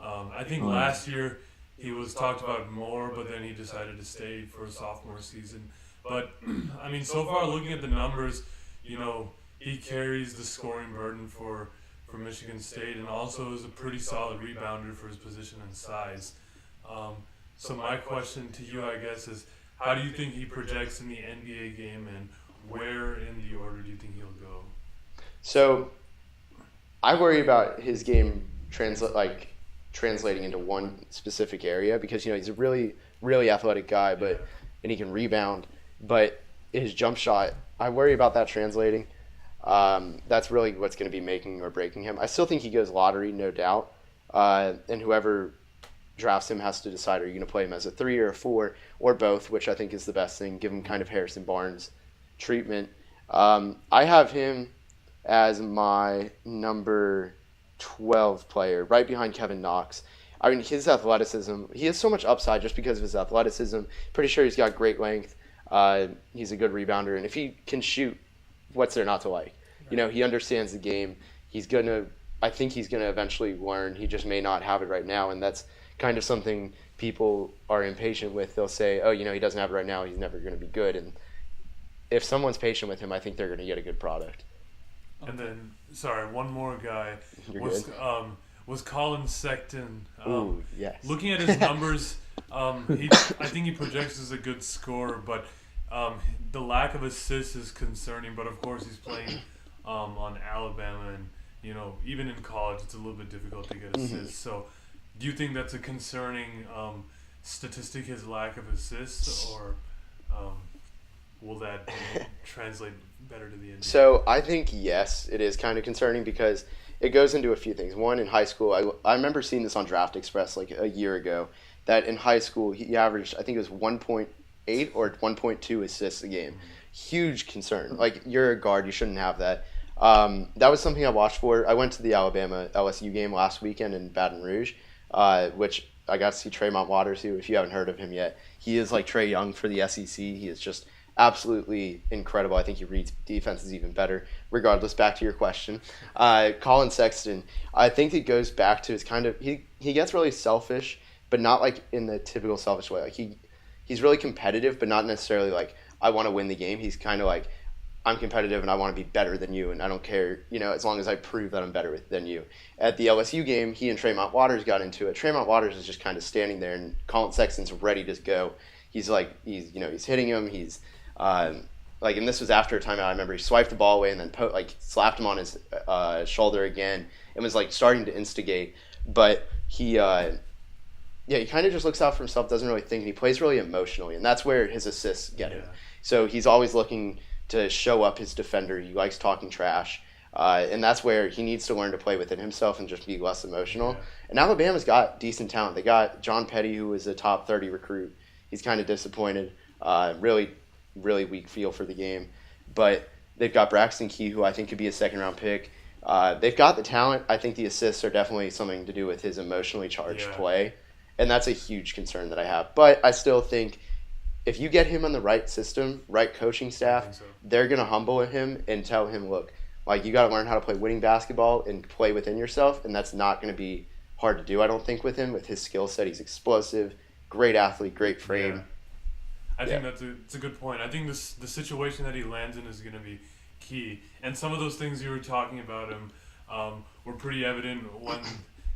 I think last year he was talked about more, but then he decided to stay for a sophomore season. But, I mean, so far looking at the numbers, you know, he carries the scoring burden for Michigan State and also is a pretty solid rebounder for his position and size. So my question to you, I guess, is how do you think he projects in the NBA game, and where in the order do you think he'll go? So I worry about his game translating into one specific area because, you know, he's a really, really athletic guy, and he can rebound. But his jump shot, I worry about that translating. That's really what's going to be making or breaking him. I still think he goes lottery, no doubt. And whoever drafts him has to decide, are you going to play him as a 3 or a 4 or both, which I think is the best thing, give him kind of Harrison Barnes treatment. I have him as my number 12 player, right behind Kevin Knox. I mean, his athleticism, he has so much upside just because of his athleticism. Pretty sure he's got great length. He's a good rebounder, and if he can shoot, what's there not to like? You know, he understands the game. I think he's gonna eventually learn. He just may not have it right now, and that's kind of something people are impatient with. They'll say, oh, you know, he doesn't have it right now, he's never gonna be good. And if someone's patient with him, I think they're gonna get a good product. And then, sorry, one more guy was Colin Sexton. Ooh, yes. Looking at his numbers, I think he projects as a good scorer, but the lack of assists is concerning. But of course, he's playing on Alabama, and you know, even in college, it's a little bit difficult to get assists. So, do you think that's a concerning statistic, his lack of assists, or will that translate better to the end? So I think yes, it is kind of concerning because it goes into a few things. One, in high school, I remember seeing this on Draft Express like a year ago, that in high school he averaged, I think it was 1.8 or 1.2 assists a game. Huge concern. Like, you're a guard, you shouldn't have that. That was something I watched for. I went to the Alabama LSU game last weekend in Baton Rouge, which I got to see Tremont Waters, who, if you haven't heard of him yet, he is like Trae Young for the SEC. He is just absolutely incredible. I think he reads defenses even better. Regardless, back to your question. Colin Sexton, I think it goes back to his kind of, he gets really selfish, but not like in the typical selfish way. Like he's really competitive, but not necessarily like, I want to win the game. He's kind of like, I'm competitive and I want to be better than you, and I don't care, you know, as long as I prove that I'm better than you. At the LSU game, he and Tremont Waters got into it. Tremont Waters is just kind of standing there, and Colin Sexton's ready to go. He's hitting him. He's and this was after a timeout. I remember he swiped the ball away and then slapped him on his shoulder again and was like starting to instigate. But he kind of just looks out for himself, doesn't really think, and he plays really emotionally, and that's where his assists get him. So he's always looking to show up his defender. He likes talking trash, and that's where he needs to learn to play within himself and just be less emotional. And Alabama's got decent talent. They got John Petty, who was a top 30 recruit. He's kind of disappointed. Really, really weak feel for the game. But they've got Braxton Key, who I think could be a second-round pick. They've got the talent. I think the assists are definitely something to do with his emotionally charged play, and that's a huge concern that I have. But I still think if you get him on the right system, right coaching staff, they're going to humble him and tell him, look, like, you got to learn how to play winning basketball and play within yourself, and that's not going to be hard to do, I don't think, with him. With his skill set, he's explosive. great athlete, great frame. Yeah. I think it's a good point. I think the situation that he lands in is going to be key. And some of those things you were talking about him were pretty evident when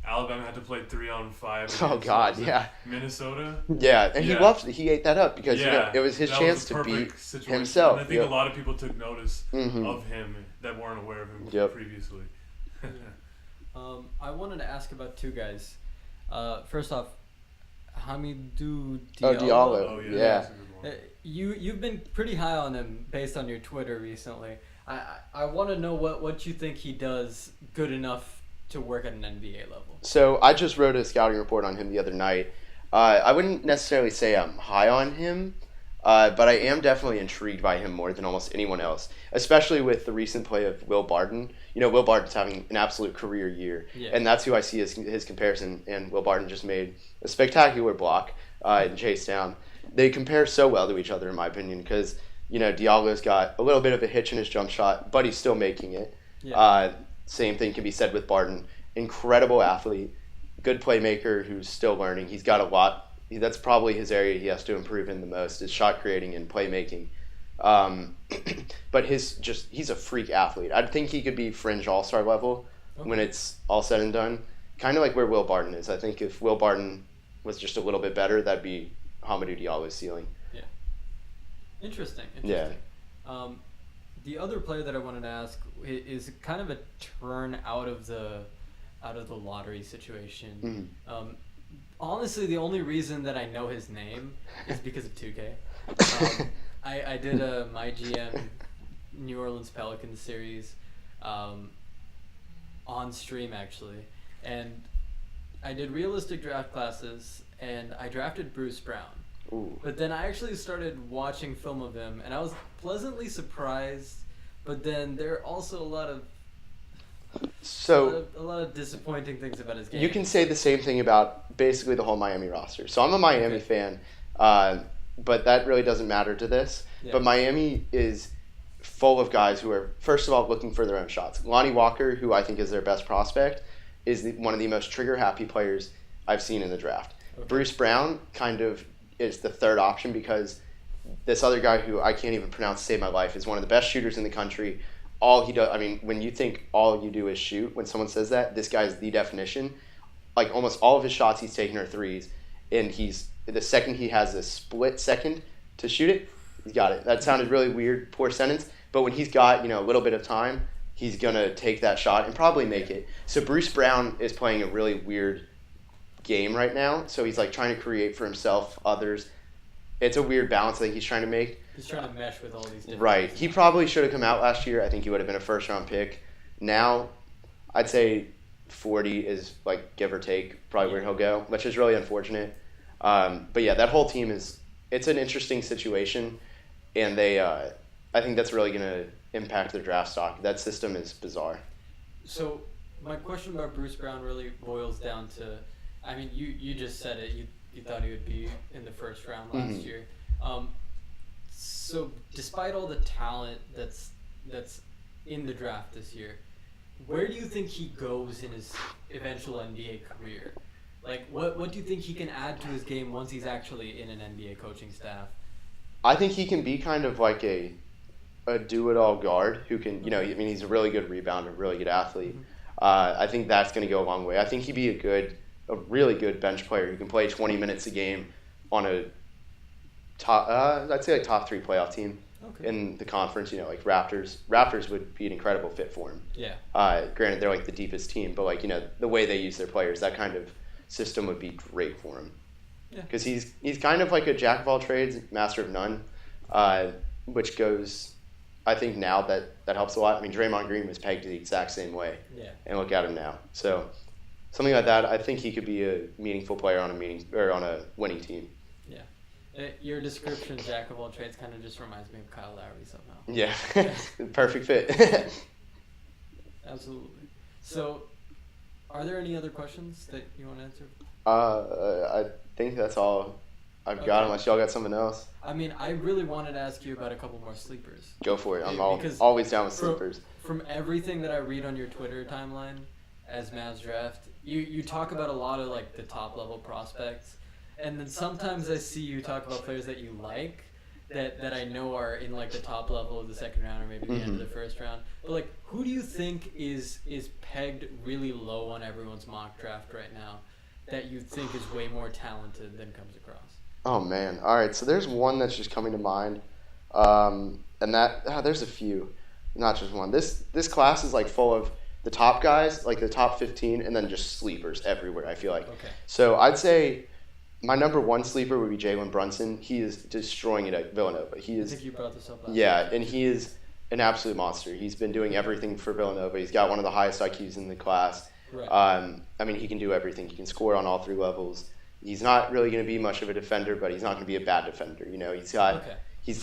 Alabama had to play 3-on-5. Oh God, yeah. Minnesota. Yeah, and he ate that up because it was his that chance was a to beat perfect situation. himself. And I think a lot of people took notice Mm-hmm. of him that weren't aware of him previously. I wanted to ask about two guys. First off, Hamidou Oh, Diallo. Diallo. Oh, Yeah. that's a good one. You've been pretty high on him based on your Twitter recently. I want to know what you think he does good enough to work at an NBA level. So I just wrote a scouting report on him the other night. I wouldn't necessarily say I'm high on him, but I am definitely intrigued by him more than almost anyone else, especially with the recent play of Will Barton. Will Barton's having an absolute career year, and that's who I see as his comparison, and Will Barton just made a spectacular block in chase down. They compare so well to each other, in my opinion, because Diallo's got a little bit of a hitch in his jump shot, but he's still making it. Yeah. Same thing can be said with Barton. Incredible athlete, good playmaker who's still learning. He's got a lot. That's probably his area he has to improve in the most is shot creating and playmaking. But he's a freak athlete. I think he could be fringe all-star level when it's all said and done. Kind of like where Will Barton is. I think if Will Barton was just a little bit better, that'd be Hamidou Diallo's ceiling. Yeah. Interesting. Yeah. The other player that I wanted to ask is kind of a turn out of the lottery situation. Mm-hmm. Honestly, the only reason that I know his name is because of 2K. I did a My GM New Orleans Pelicans series on stream actually, and I did realistic draft classes, and I drafted Bruce Brown. Ooh. But then I actually started watching film of him, and I was pleasantly surprised. But then there are also a lot of disappointing things about his game. You can say the same thing about basically the whole Miami roster. So I'm a Miami fan, but that really doesn't matter to this. Yeah. But Miami is full of guys who are, first of all, looking for their own shots. Lonnie Walker, who I think is their best prospect, is one of the most trigger-happy players I've seen in the draft. Okay. Bruce Brown kind of is the third option because this other guy who I can't even pronounce to save my life is one of the best shooters in the country. All he does, when you think all you do is shoot, when someone says that, this guy is the definition. Like almost all of his shots he's taken are threes, and the second he has a split second to shoot it, he's got it. That sounded really weird, poor sentence, but when he's got a little bit of time, he's gonna take that shot and probably make it. So Bruce Brown is playing a really weird game right now. So he's like trying to create for himself, others. It's a weird balance I think he's trying to make. He's trying to mesh with all these different Right. He probably should have come out last year. I think he would have been a first-round pick. Now, I'd say 40 is, like, give or take, probably where he'll go, which is really unfortunate. But, yeah, that whole team it's an interesting situation, and I think that's really going to impact their draft stock. That system is bizarre. So my question about Bruce Brown really boils down to, you just said it. You thought he would be in the first round last year. So despite all the talent that's in the draft this year, where do you think he goes in his eventual NBA career? Like, what do you think he can add to his game once he's actually in an NBA coaching staff? I think he can be kind of like a do-it-all guard who can, he's a really good rebounder, a really good athlete. I think that's going to go a long way. I think he'd be a really good bench player who can play 20 minutes a game on a I'd say top 3 playoff team in the conference. Like Raptors. Raptors would be an incredible fit for him. Yeah. Granted, they're like the deepest team, but the way they use their players, that kind of system would be great for him. Yeah. Because he's kind of like a jack of all trades, master of none, which goes. I think now that helps a lot. Draymond Green was pegged the exact same way. Yeah. And look at him now. So something like that, I think he could be a meaningful player on a winning team. Yeah. Your description, jack of all trades, kind of just reminds me of Kyle Lowry somehow. Yeah. Perfect fit. Absolutely. So, are there any other questions that you want to answer? I think that's all I've got, unless y'all got something else. I really wanted to ask you about a couple more sleepers. Go for it. I'm Because always down with sleepers. From everything that I read on your Twitter timeline as Mavs draft, you talk about a lot of like the top level prospects, And then sometimes I see you talk about players that you like, that I know are in like the top level of the second round or maybe the end of the first round. But like, who do you think is pegged really low on everyone's mock draft right now that you think is way more talented than comes across? Oh man! All right, so there's one that's just coming to mind, and there's a few, not just one. This class is like full of the top guys, like the top 15, and then just sleepers everywhere. I feel like. Okay. So I'd say my number one sleeper would be Jalen Brunson. He is destroying it at Villanova. He I is. think you brought this up last Yeah, week. and he is an absolute monster. He's been doing everything for Villanova. He's got one of the highest IQs in the class. Right. I mean, he can do everything. He can score on all three levels. He's not really going to be much of a defender, but he's not going to be a bad defender. You know, he's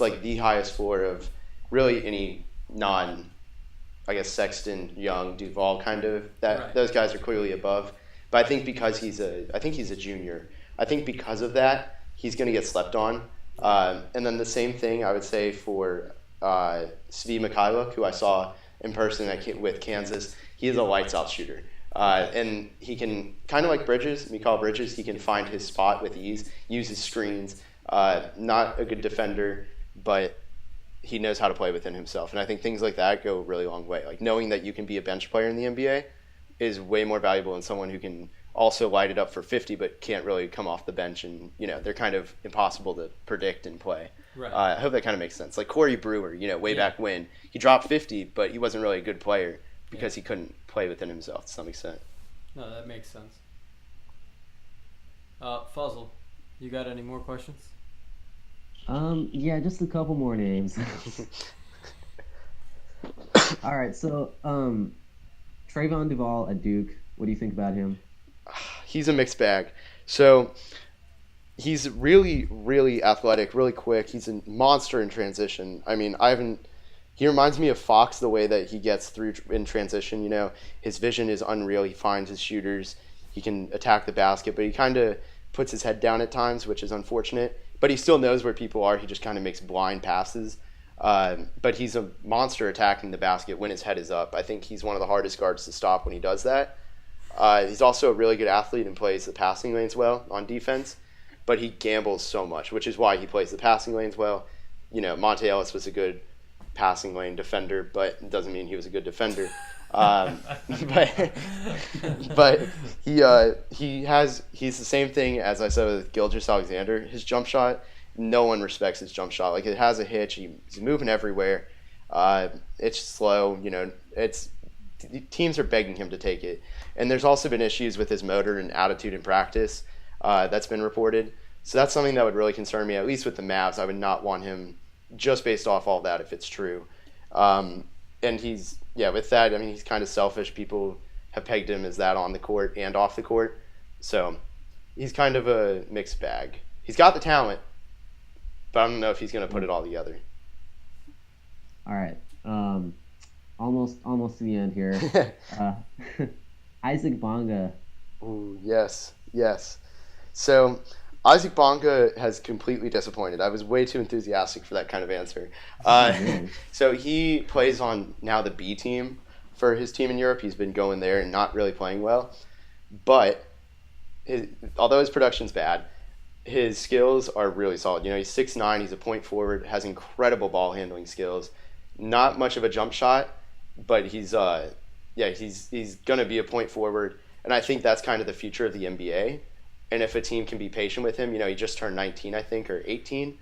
like the highest floor of really any I guess Sexton, Young, Duval kind of those guys are clearly above. But I think because he's a junior, I think because of that he's going to get slept on. And then the same thing I would say for Svi Mikhailuk, who I saw in person with Kansas. He is a lights out shooter. And he can, kind of like Mikal Bridges, he can find his spot with ease, use his screens. Not a good defender, but he knows how to play within himself. And I think things like that go a really long way. Like knowing that you can be a bench player in the NBA is way more valuable than someone who can also light it up for 50 but can't really come off the bench. And, you know, they're kind of impossible to predict and play. Right. I hope that kind of makes sense. Like Corey Brewer, you know, way back when. He dropped 50, but he wasn't really a good player because he couldn't play within himself to some extent. No, that makes sense. Fuzzle, you got any more questions? Yeah, just a couple more names. All right, so Trayvon Duval at Duke. What do you think about him? He's a mixed bag. So he's really, really athletic, really quick. He's a monster in transition. I mean, he reminds me of Fox the way that he gets through in transition. You know, his vision is unreal. He finds his shooters. He can attack the basket, but he kind of puts his head down at times, which is unfortunate. But he still knows where people are. He just kind of makes blind passes. But he's a monster attacking the basket when his head is up. I think he's one of the hardest guards to stop when he does that. He's also a really good athlete and plays the passing lanes well on defense. But he gambles so much, which is why he plays the passing lanes well. You know, Monte Ellis was a good passing lane defender, but it doesn't mean he was a good defender. But he's the same thing as I said with Gilgeous-Alexander. His jump shot, no one respects his jump shot. Like, it has a hitch. He's moving everywhere. It's slow. You know, teams are begging him to take it. And there's also been issues with his motor and attitude in practice. That's been reported. So that's something that would really concern me. At least with the Mavs, I would not want him just based off all that if it's true. And with that, I mean, he's kind of selfish. People have pegged him as that on the court and off the court. So he's kind of a mixed bag. He's got the talent, but I don't know if he's going to put it all together. All right. Almost to the end here. Isaac Bonga. Ooh, yes. So Isaac Bonga has completely disappointed. I was way too enthusiastic for that kind of answer. So he plays on now the B team for his team in Europe. He's been going there and not really playing well. But although his production's bad, his skills are really solid. You know, he's 6'9", he's a point forward, has incredible ball handling skills. Not much of a jump shot, but he's going to be a point forward. And I think that's kind of the future of the NBA. And if a team can be patient with him, you know, he just turned 19, I think, or 18,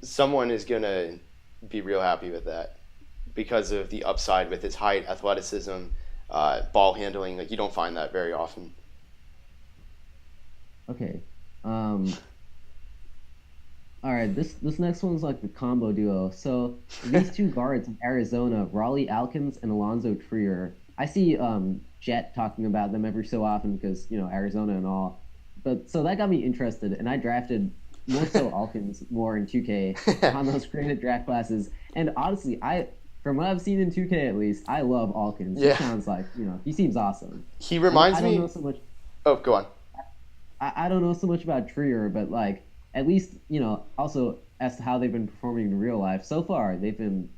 someone is going to be real happy with that because of the upside with his height, athleticism, ball handling. Like, you don't find that very often. Okay. All right, this next one's like the combo duo. So these two guards in Arizona, Raleigh Alkins and Alonzo Trier. I see Jet talking about them every so often because, you know, Arizona and all. But so that got me interested, and I drafted more so Alkins more in 2K on those creative draft classes. And honestly, from what I've seen in 2K at least, I love Alkins. Yeah. He sounds like, you know, he seems awesome. He reminds me. I don't know so much. Oh, go on. I don't know so much about Trier, but like at least, you know, also as to how they've been performing in real life. So far, they've been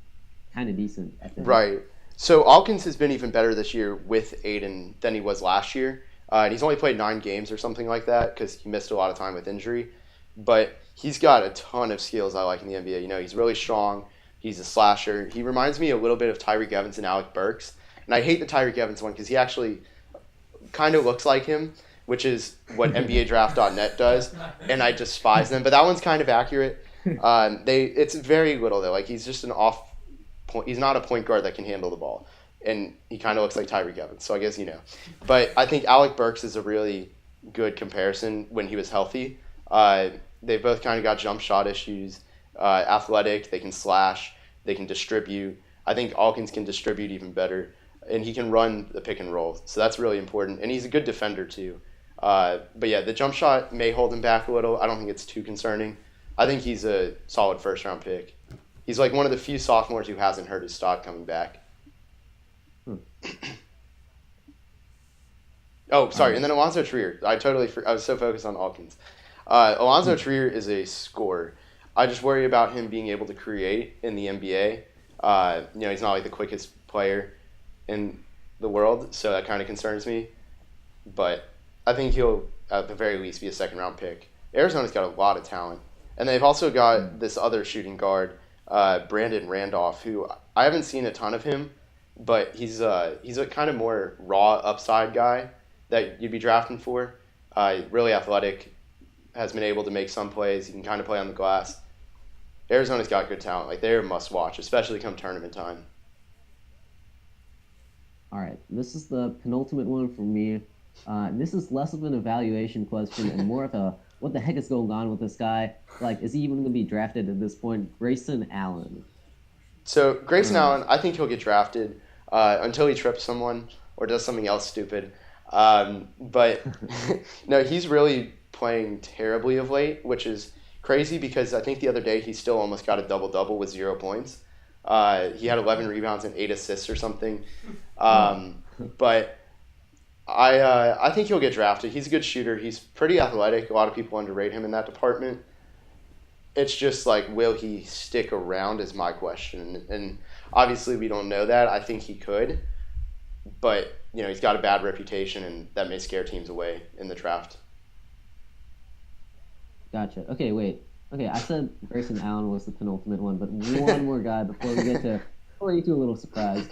kind of decent, I think. Right. So Alkins has been even better this year with Aiden than he was last year. And he's only played 9 games or something like that because he missed a lot of time with injury. But he's got a ton of skills I like in the NBA. You know, he's really strong. He's a slasher. He reminds me a little bit of Tyreke Evans and Alec Burks. And I hate the Tyreke Evans one because he actually kind of looks like him, which is what NBADraft.net does, and I despise them. But that one's kind of accurate. It's very little though. Like he's just he's not a point guard that can handle the ball, and he kind of looks like Tyreke Evans. So I guess you know. But I think Alec Burks is a really good comparison when he was healthy. They both kind of got jump shot issues. Athletic, they can slash, they can distribute. I think Alkins can distribute even better, and he can run the pick and roll. So that's really important, and he's a good defender too. But yeah, the jump shot may hold him back a little. I don't think it's too concerning. I think he's a solid first-round pick. He's like one of the few sophomores who hasn't hurt his stock coming back. Oh, sorry, and then Alonzo Trier. I was so focused on Alkins. Alonzo Trier is a scorer. I just worry about him being able to create in the NBA. He's not like the quickest player in the world, so that kind of concerns me. But I think he'll, at the very least, be a second-round pick. Arizona's got a lot of talent. And they've also got this other shooting guard, Brandon Randolph, who I haven't seen a ton of him, but he's a kind of more raw upside guy that you'd be drafting for. Really athletic, has been able to make some plays. He can kind of play on the glass. Arizona's got good talent. Like, they're a must-watch, especially come tournament time. All right, this is the penultimate one for me. This is less of an evaluation question and more of a what the heck is going on with this guy? Like, is he even going to be drafted at this point? Grayson Allen. So, Grayson Allen, I think he'll get drafted until he trips someone or does something else stupid. But, no, he's really playing terribly of late, which is crazy because I think the other day he still almost got a double-double with 0 points. He had 11 rebounds and 8 assists or something. But I think he'll get drafted. He's a good shooter. He's pretty athletic. A lot of people underrate him in that department. It's just like, will he stick around is my question. And obviously we don't know that. I think he could. But, he's got a bad reputation, and that may scare teams away in the draft. Gotcha. Okay, wait. Okay, I said Grayson Allen was the penultimate one, but one more guy before you get a little surprise.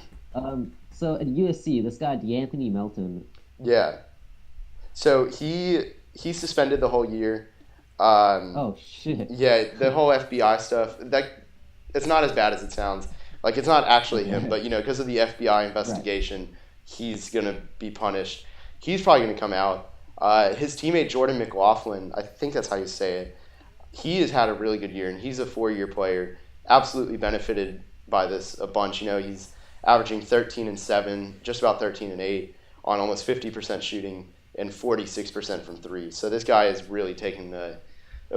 So at USC, this guy, DeAnthony Melton. Yeah. So he's suspended the whole year. Oh, shit. Yeah, the whole FBI stuff, it's not as bad as it sounds. Like, it's not actually him, but, because of the FBI investigation, he's going to be punished. He's probably going to come out. His teammate, Jordan McLaughlin, I think that's how you say it, he has had a really good year, and he's a 4-year player, absolutely benefited by this a bunch. He's averaging 13 and 7, just about 13 and 8 on almost 50% shooting and 46% from 3. So this guy is really taking a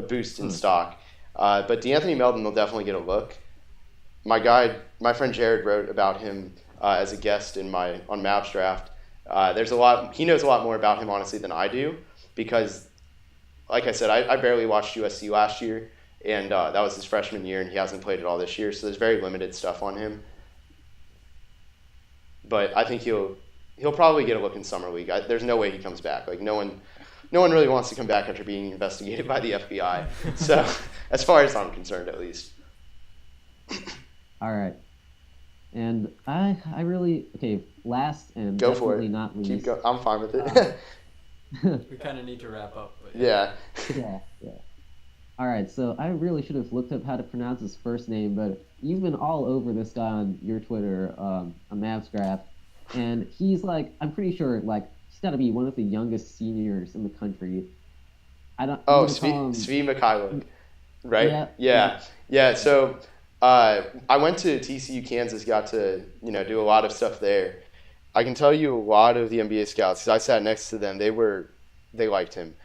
boost in stock. But DeAnthony Melton will definitely get a look. My friend Jared wrote about him as a guest on Mavs Draft. He knows a lot more about him, honestly, than I do, because, like I said, I barely watched USC last year, and that was his freshman year, and he hasn't played at all this year, so there's very limited stuff on him. But I think he'll probably get a look in Summer League. There's no way he comes back. Like, no one really wants to come back after being investigated by the FBI. So, as far as I'm concerned, at least. All right. And I really, last and go for definitely it. not least. Keep going. I'm fine with it. We kind of need to wrap up. But yeah. Yeah. All right, so I really should have looked up how to pronounce his first name, but you've been all over this guy on your Twitter, a Mavs Graph, and he's I'm pretty sure, he's got to be one of the youngest seniors in the country. Svi Mikhailuk, right? Yeah. So I went to TCU Kansas, got to do a lot of stuff there. I can tell you a lot of the NBA scouts, because I sat next to them, they liked him.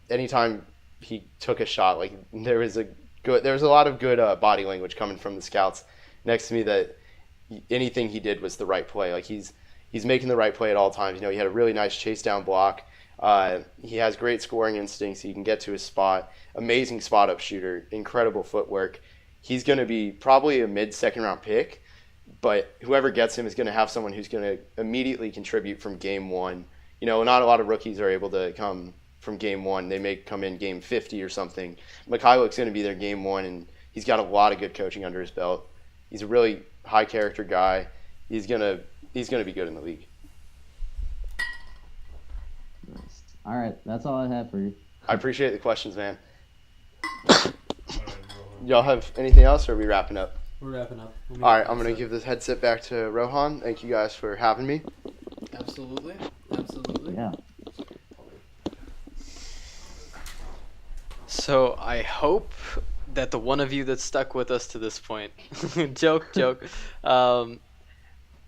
Anytime he took a shot, there was a lot of good body language coming from the scouts next to me, that anything he did was the right play. He's making the right play at all times. He had a really nice chase down block. He has great scoring instincts. He can get to his spot. Amazing spot up shooter. Incredible footwork. He's going to be probably a mid-second round pick, but whoever gets him is going to have someone who's going to immediately contribute from game one, not a lot of rookies are able to come from game one. They may come in game 50 or something. Mikhailik's going to be there game one, and he's got a lot of good coaching under his belt. He's a really high character guy. He's gonna be good in the league. Nice. All right, that's all I have for you. I appreciate the questions, man. Y'all have anything else, or are we wrapping up? We're wrapping up. All right, I'm going to give this headset back to Rohan. Thank you guys for having me. Absolutely. Yeah. So I hope that the one of you that stuck with us to this point, joke,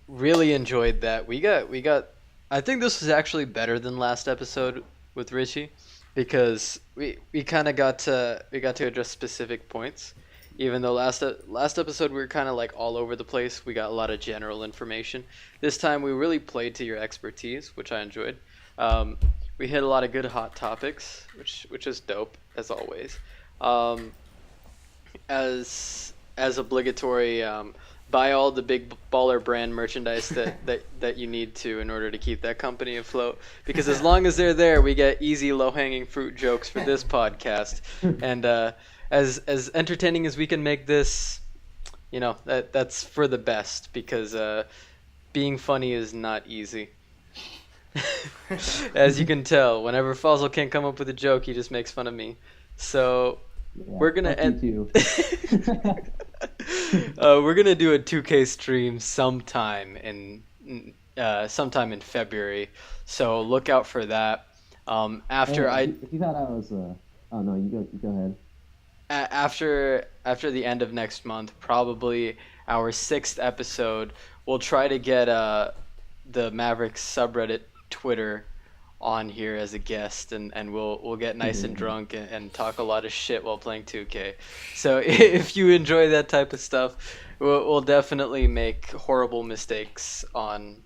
really enjoyed that. We got. I think this was actually better than last episode with Richie, because we kind of got to address specific points. Even though last episode we were kind of like all over the place, we got a lot of general information. This time we really played to your expertise, which I enjoyed. We hit a lot of good hot topics, which is dope as always. As obligatory, buy all the big baller brand merchandise that you need to in order to keep that company afloat. Because as long as they're there, we get easy low hanging fruit jokes for this podcast. And as entertaining as we can make this, that's for the best, because being funny is not easy. As you can tell, whenever Fossil can't come up with a joke, he just makes fun of me. So we're gonna end. We're gonna do a 2K stream sometime in February. So look out for that. If you thought I was, oh no, you go ahead. After the end of next month, probably our 6th episode, we'll try to get the Mavericks subreddit Twitter on here as a guest, and we'll get nice and drunk and talk a lot of shit while playing 2K. So if you enjoy that type of stuff, we'll definitely make horrible mistakes on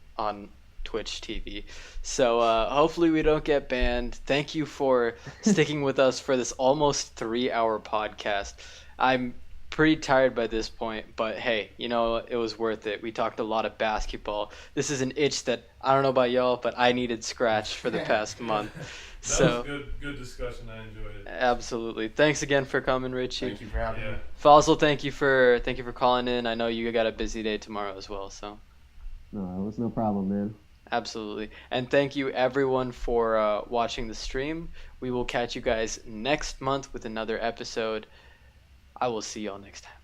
Twitch TV. So hopefully we don't get banned. Thank you for sticking with us for this almost 3-hour podcast. I'm pretty tired by this point, but hey, it was worth it. We talked a lot of basketball. This is an itch that, I don't know about y'all, but I needed scratched for the past month. That was good discussion. I enjoyed it. Absolutely. Thanks again for coming, Richie. Thank you for having me. Fossil, thank you for calling in. I know you got a busy day tomorrow as well, so. No, it was no problem, man. Absolutely. And thank you everyone for watching the stream. We will catch you guys next month with another episode. I will see y'all next time.